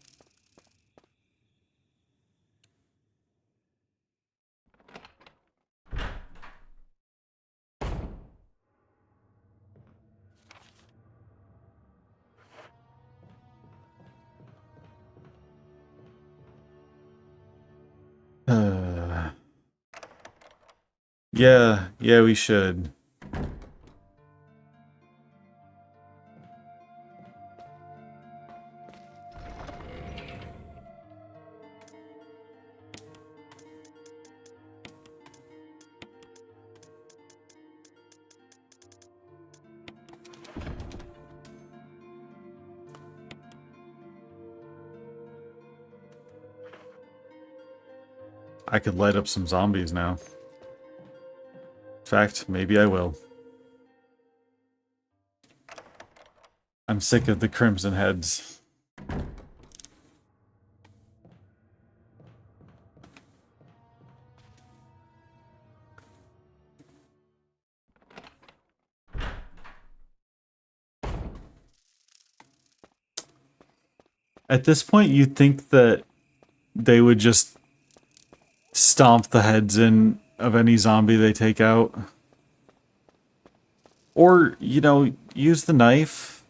Yeah, we should. I could light up some zombies now. In fact, maybe I will. I'm sick of the Crimson Heads. At this point, you'd think that they would just stomp the heads in of any zombie they take out. Or, you know, use the knife.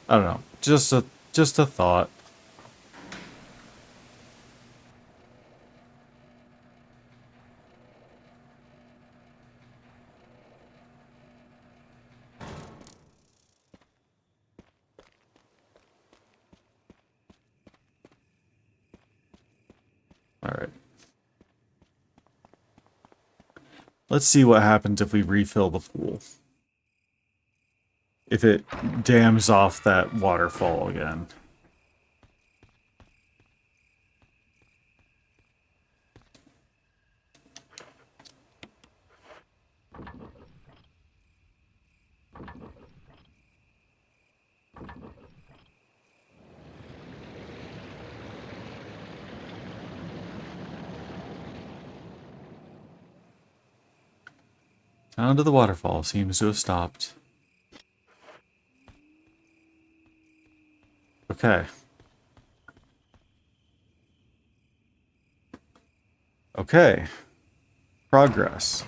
I don't know. Just a thought. Alright. Let's see what happens if we refill the pool. If it dams off that waterfall again. Sound of the waterfall seems to have stopped. Okay. Okay. Progress.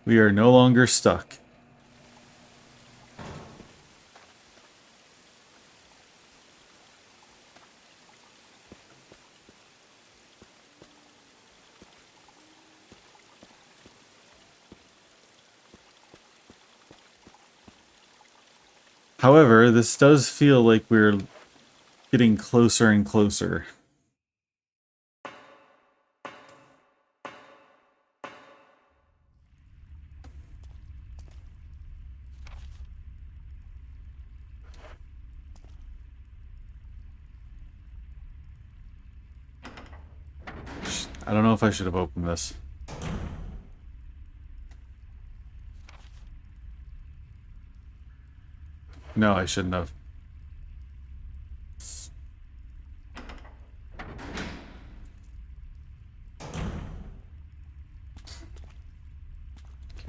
We are no longer stuck. However, this does feel like we're getting closer and closer. I don't know if I should have opened this. No, I shouldn't have.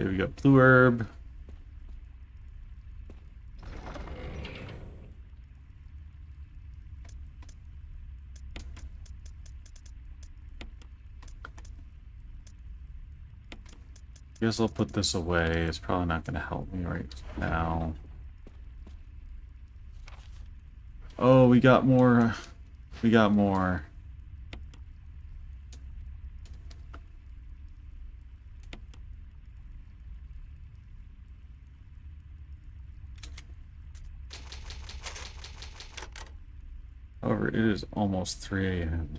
Okay, we got blue herb. Guess I'll put this away. It's probably not going to help me right now. Oh, we got more. We got more. However, it is almost 3 a.m.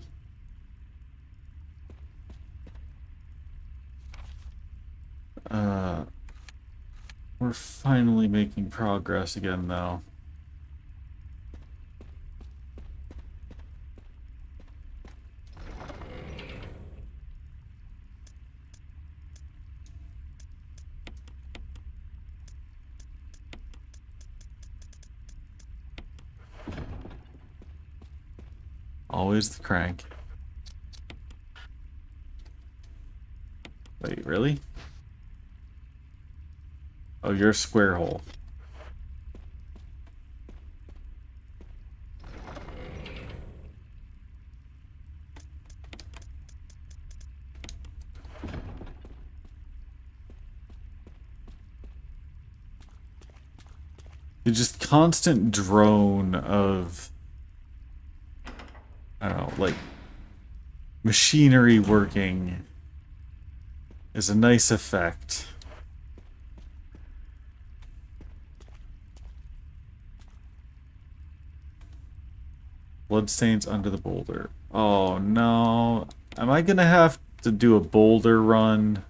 We're finally making progress again, though. Always the crank. Wait, really? Oh, you're a square hole. The just constant drone of, I don't know, like machinery working is a nice effect. Bloodstains under the boulder. Oh no. Am I gonna have to do a boulder run?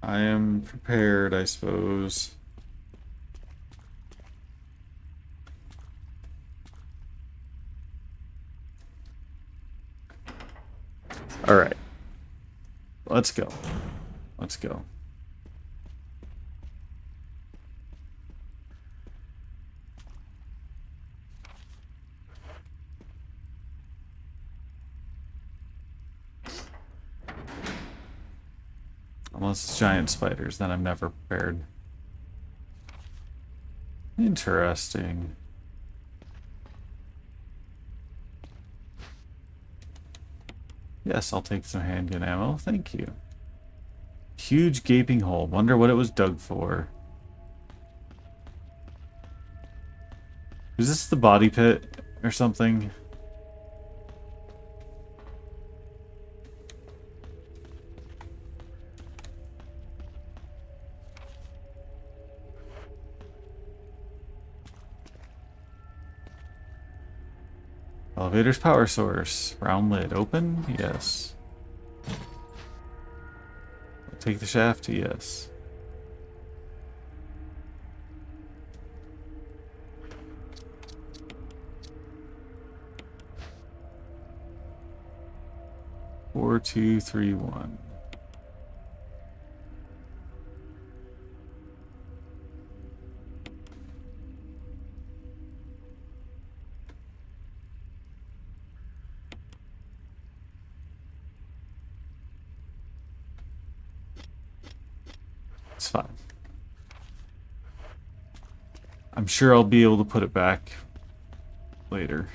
I am prepared, I suppose. All right. Let's go. Let's go. Unless it's giant spiders, then I'm never prepared. Interesting. Yes, I'll take some handgun ammo. Thank you. Huge gaping hole. Wonder what it was dug for. Is this the body pit or something? Elevator's power source. Round lid. Open? Yes. Take the shaft? Yes. Four, two, three, one. It's fine. I'm sure I'll be able to put it back later.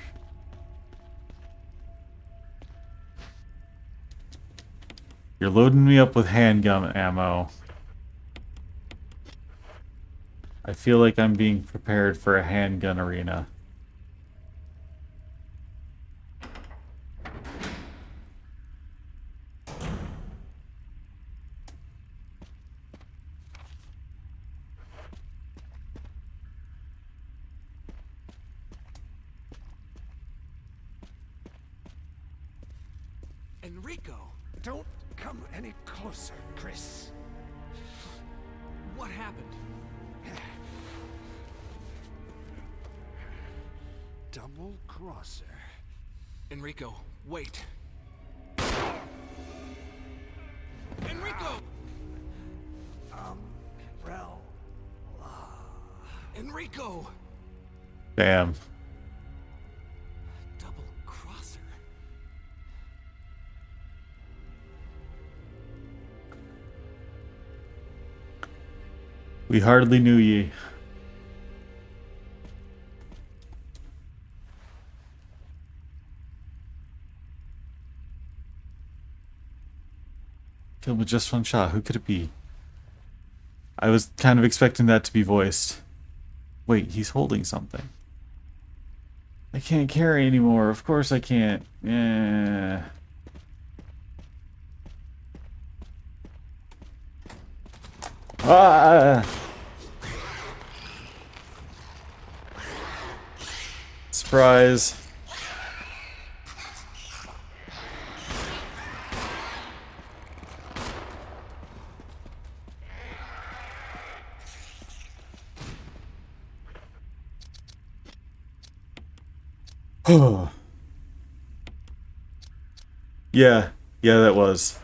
You're loading me up with handgun ammo. I feel like I'm being prepared for a handgun arena. Enrico! Don't come any closer, Chris. What happened? Double crosser. Enrico, wait. Enrico! Umbrella. Enrico! Damn. Double crosser. We hardly knew ye. Killed with just one shot. Who could it be? I was kind of expecting that to be voiced. Wait, he's holding something. I can't carry anymore. Of course I can't. Yeah. Ah! Surprise. Yeah, that was.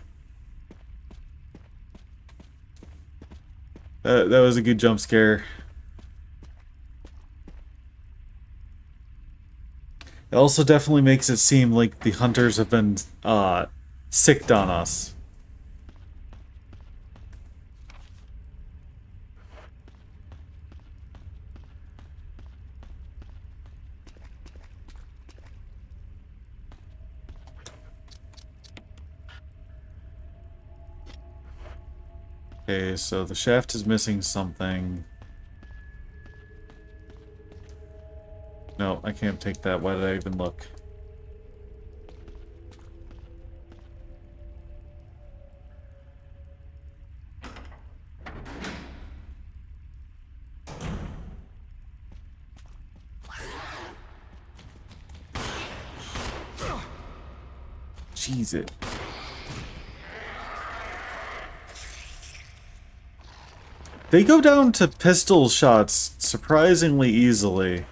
That was a good jump scare. It also definitely makes it seem like the hunters have been sicked on us. Okay, so the shaft is missing something. No, I can't take that. Why did I even look? Jeez it. They go down to pistol shots surprisingly easily.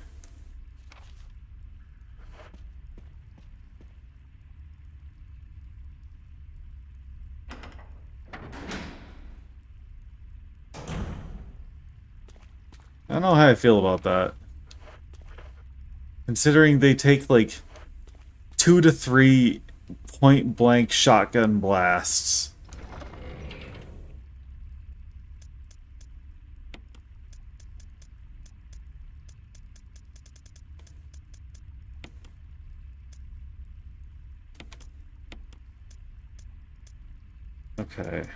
I don't know how I feel about that. Considering they take like 2 to 3 point blank shotgun blasts. Okay. At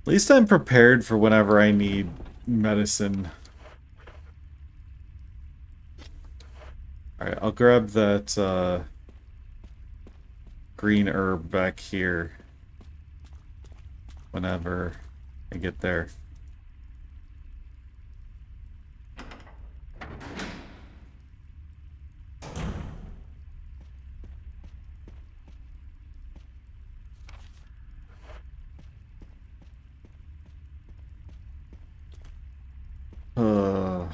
least I'm prepared for whenever I need medicine. Alright, I'll grab that green herb back here whenever I get there. Uh...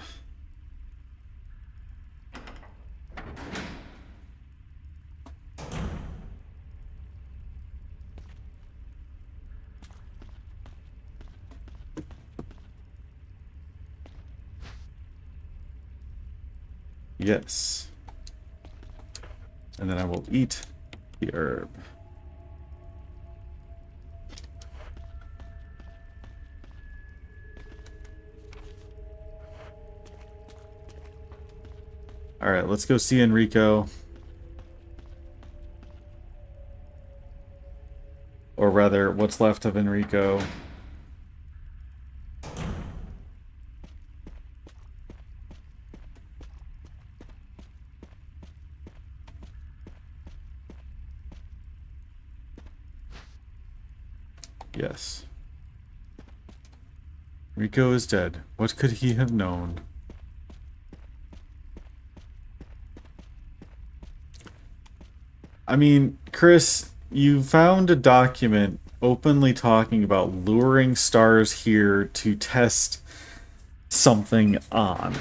Yes. And then I will eat the herb. Alright, let's go see Enrico. Or rather, what's left of Enrico. Yes. Rico is dead. What could he have known? I mean, Chris, You found a document openly talking about luring stars here to test something on.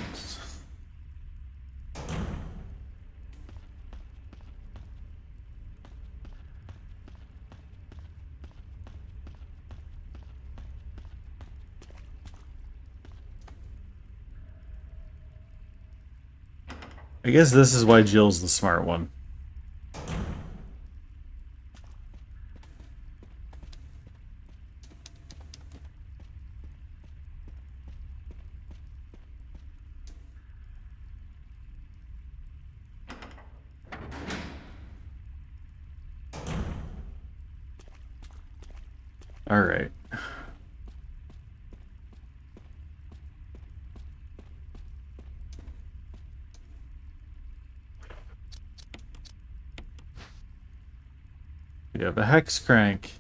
I guess this is why Jill's the smart one. All right. We have a hex crank.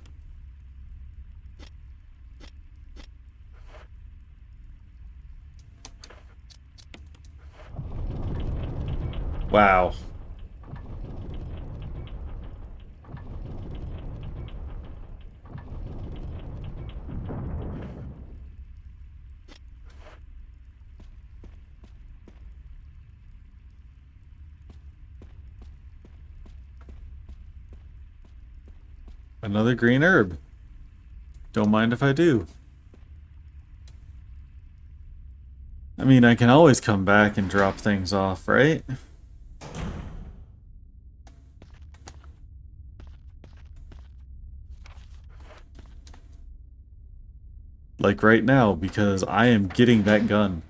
Wow. Another green herb. Don't mind if I do. I mean, I can always come back and drop things off, right? Like right now, because I am getting that gun.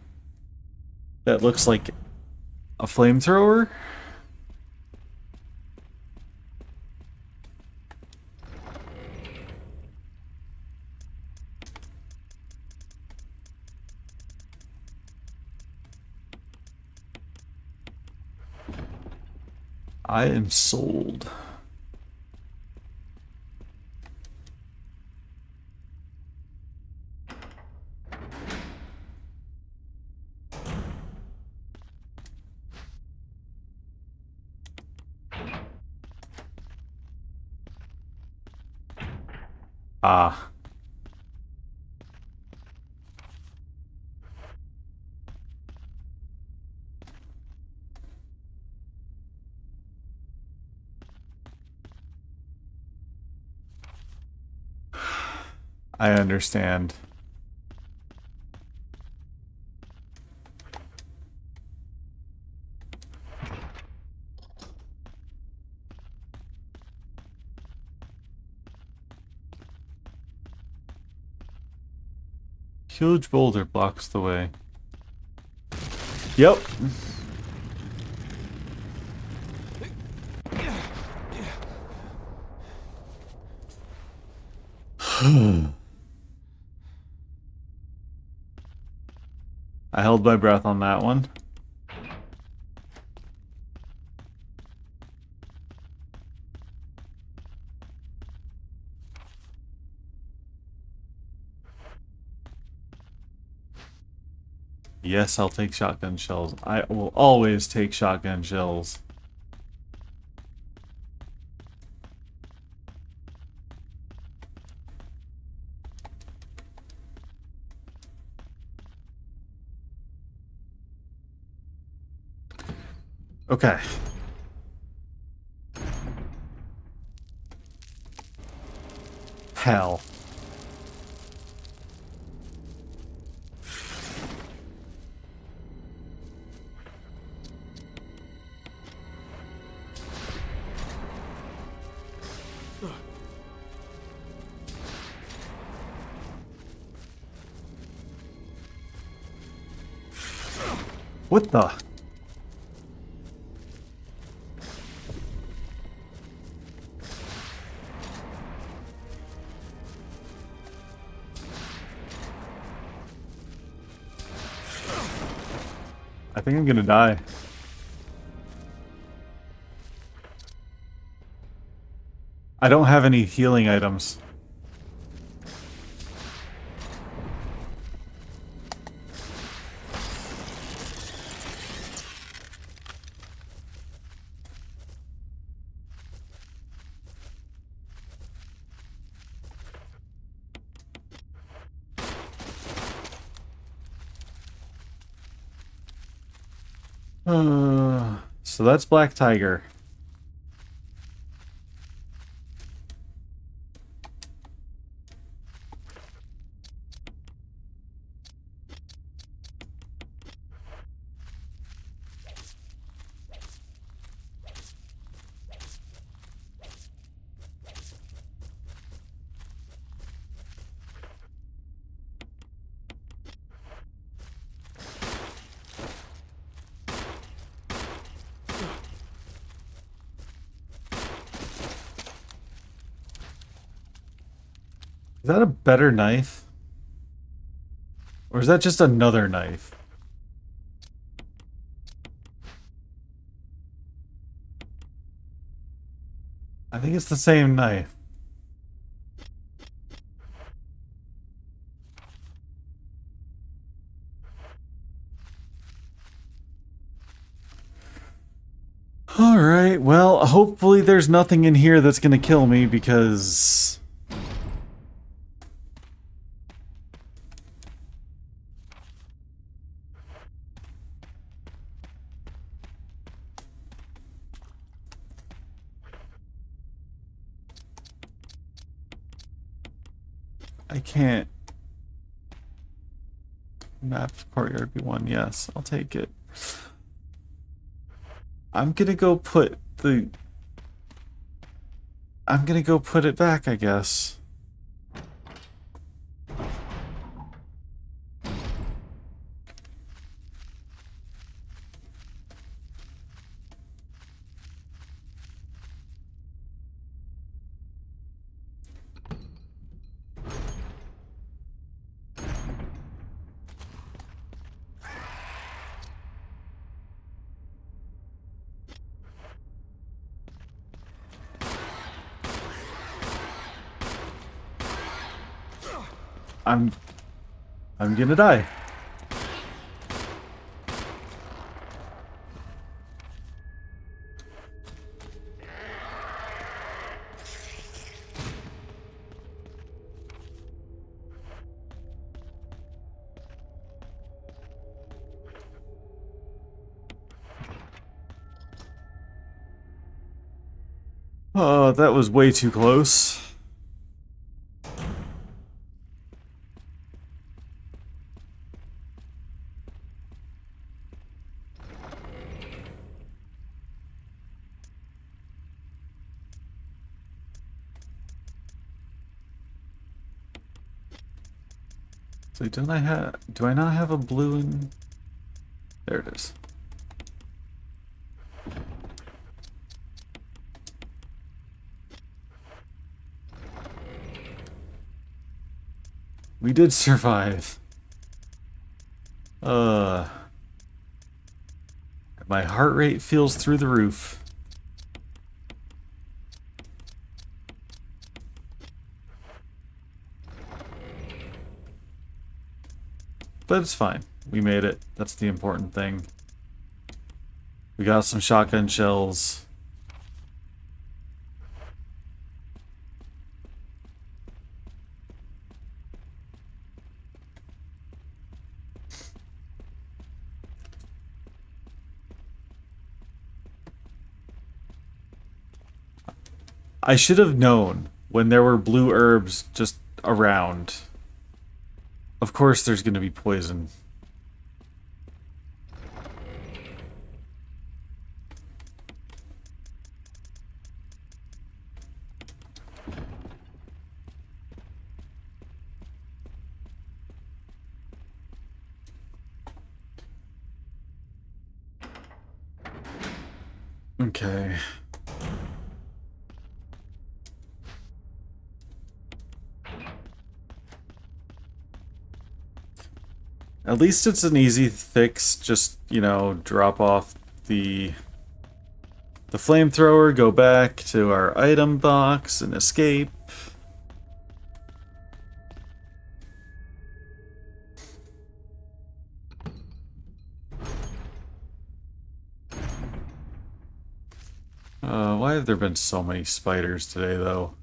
That looks like a flamethrower? I am sold. Ah. I understand. Huge boulder blocks the way. Yep. I held my breath on that one. Yes, I'll take shotgun shells. I will always take shotgun shells. Okay. Hell. What the? I think I'm gonna die. I don't have any healing items. So that's Black Tiger. Is that a better knife? Or is that just another knife? I think it's the same knife. Alright, well, hopefully there's nothing in here that's gonna kill me because... I can't. Map courtyard B1, yes, I'll take it. I'm gonna go put it back, I guess. I'm gonna die. Oh, that was way too close. So do I not have a blue in... There it is. We did survive. My heart rate feels through the roof. But it's fine. We made it. That's the important thing. We got some shotgun shells. I should have known when there were blue herbs just around. Of course there's going to be poison. Okay. At least it's an easy fix. Just, you know, drop off the flamethrower, go back to our item box and escape. Why have there been so many spiders today, though?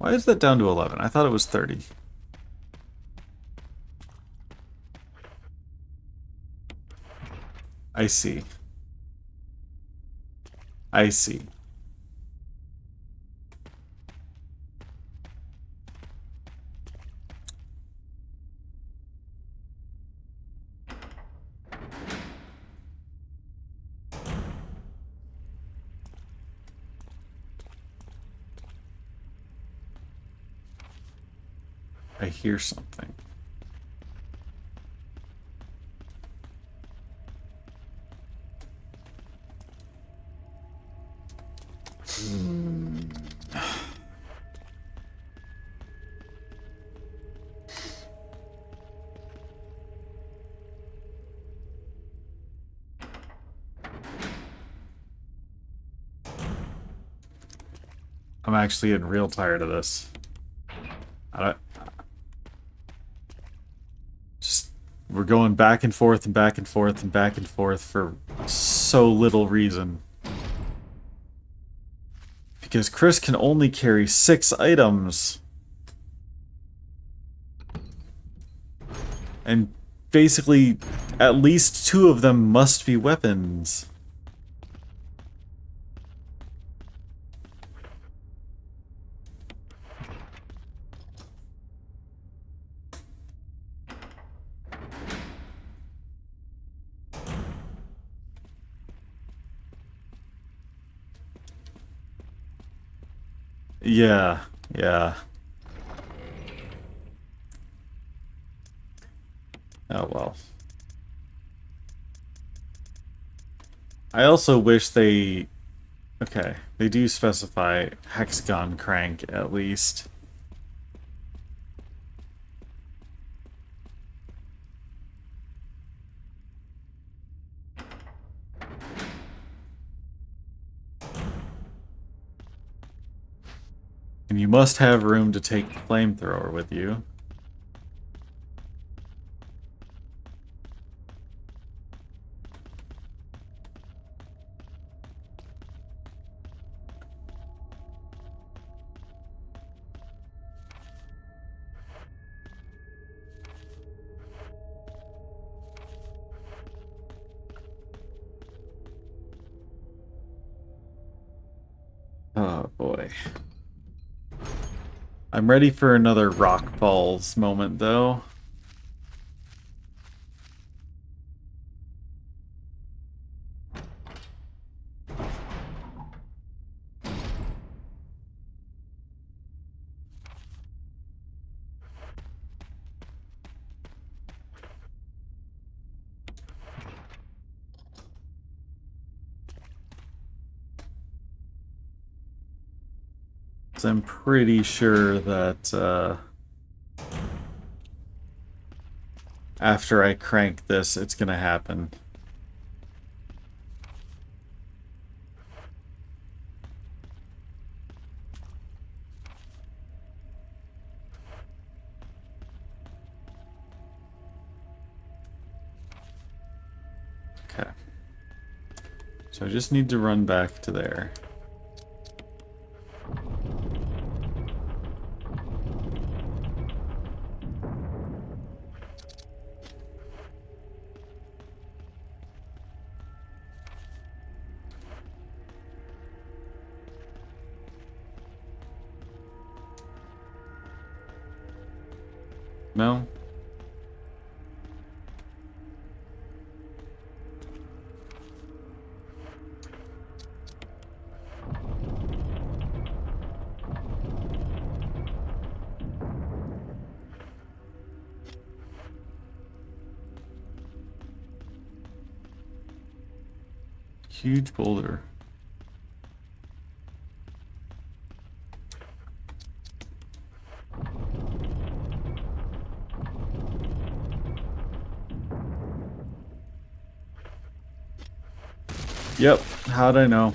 Why is that down to 11? I thought it was 30. I see. I see. I hear something. I'm actually getting real tired of this. I don't... Just... We're going back and forth and back and forth and back and forth for so little reason. Because Chris can only carry 6 items. And basically, at least 2 of them must be weapons. Yeah, yeah. Oh well. I also wish they... Okay, they do specify hexagon crank at least. And you must have room to take the flamethrower with you. Oh boy. I'm ready for another rock balls moment though. So I'm pretty sure that after I crank this, it's gonna happen. Okay. So I just need to run back to there. No? Huge boulder. Yep, how'd I know?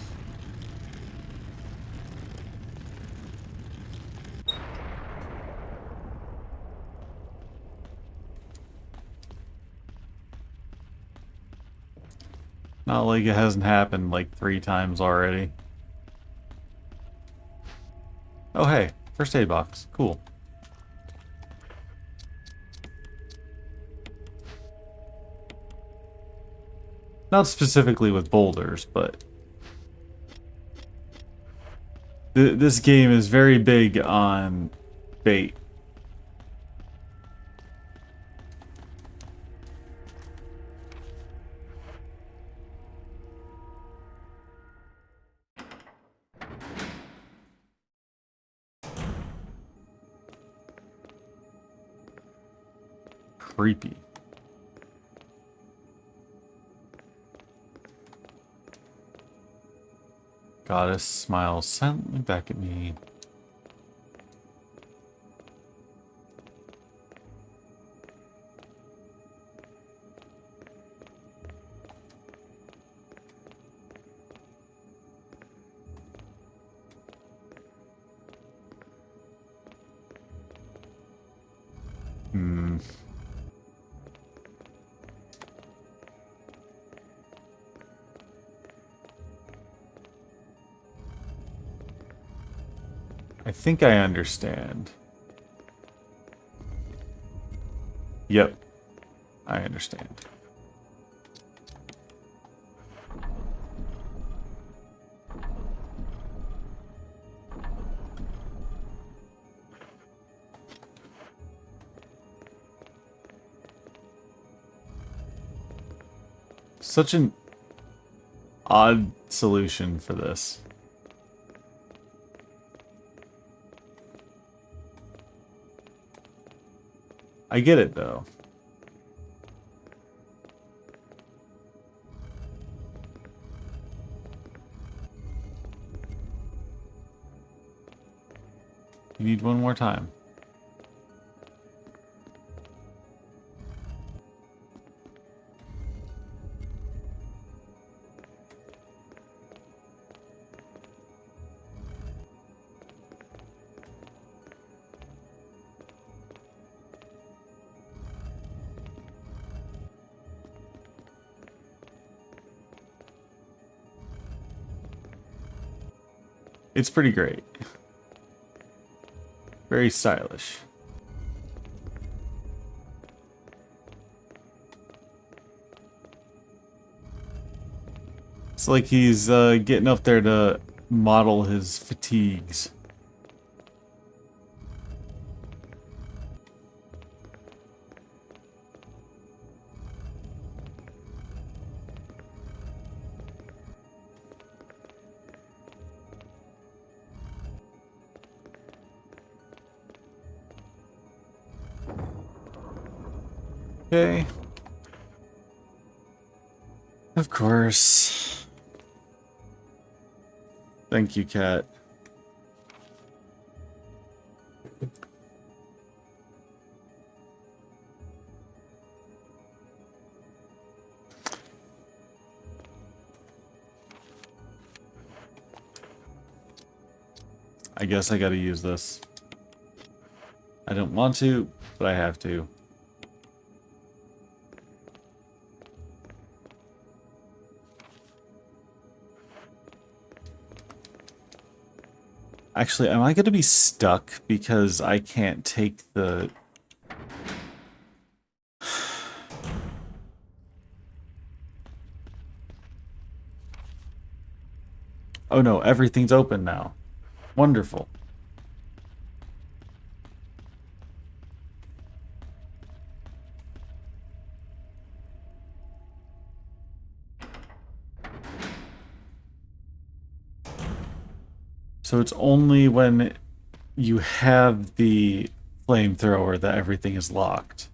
Not like it hasn't happened like 3 times already. Oh hey, First aid box. Cool. Not specifically with boulders, but this game is very big on bait. Creepy. Goddess smiles silently back at me. I think I understand. Yep, I understand. Such an odd solution for this. I get it, though. You need one more time. It's pretty great. Very stylish. It's like he's getting up there to model his fatigues. Okay. Of course. Thank you, Cat. I guess I gotta use this. I don't want to, but I have to. Actually, am I going to be stuck because I can't take the... Oh no, everything's open now. Wonderful. So it's only when you have the flamethrower that everything is locked.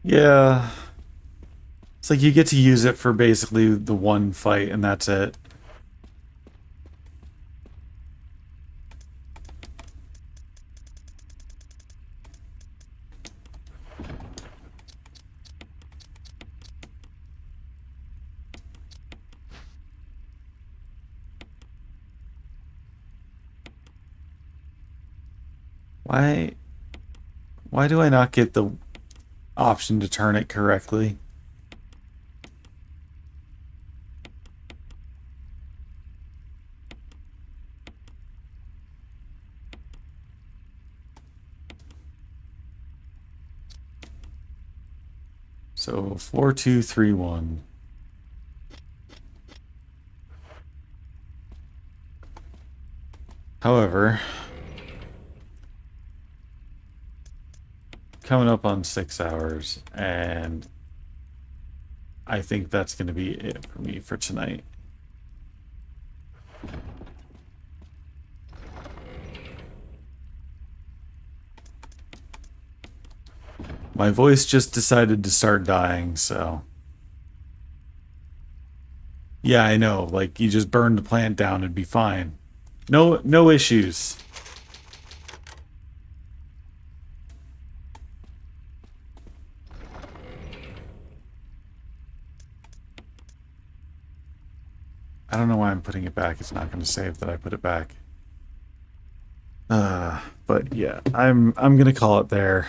Yeah. It's like you get to use it for basically the one fight and that's it. Why do I not get the option to turn it correctly? So 4231. However, coming up on 6 hours, and I think that's going to be it for me for tonight. My voice just decided to start dying, so... Yeah, I know, like, you just burn the plant down, it'd be fine. No issues. I don't know why I'm putting it back. It's not going to save that I put it back. But yeah, I'm gonna call it there.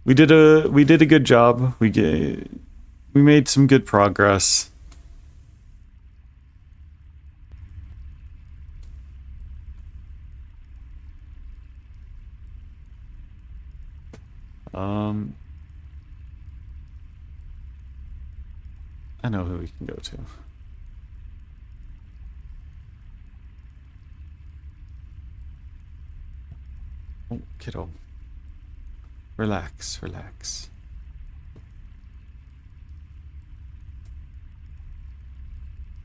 We did a good job. We made some good progress. I know who we can go to. Oh, kiddo. Relax, relax.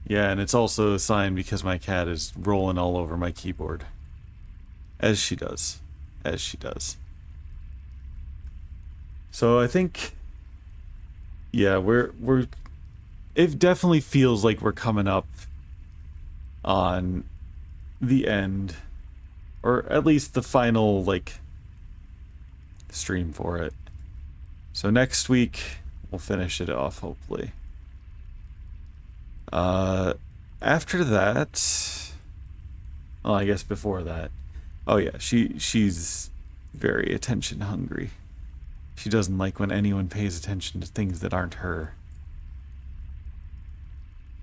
Yeah, and it's also a sign because my cat is rolling all over my keyboard. As she does. As she does. So I think... Yeah, it definitely feels like we're coming up on the end. Or at least the final, like, stream for it. So next week, we'll finish it off, hopefully. After that... Well, I guess before that. Oh yeah, she's very attention hungry. She doesn't like when anyone pays attention to things that aren't her.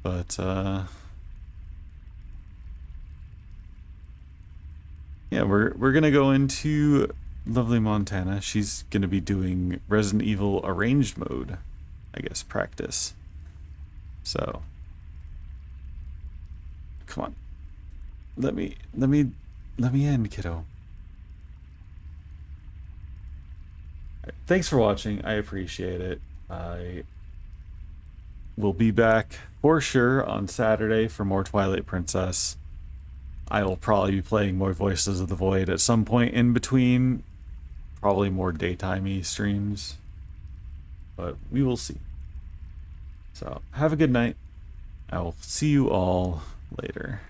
But, yeah, we're gonna go into lovely Montana. She's gonna be doing Resident Evil Arranged Mode, I guess, practice. So, come on, let me in, kiddo. Thanks for watching. I appreciate it. I will be back for sure on Saturday for more Twilight Princess. I will probably be playing more Voices of the Void at some point in between. Probably more daytimey streams. But we will see. So, have a good night. I will see you all later.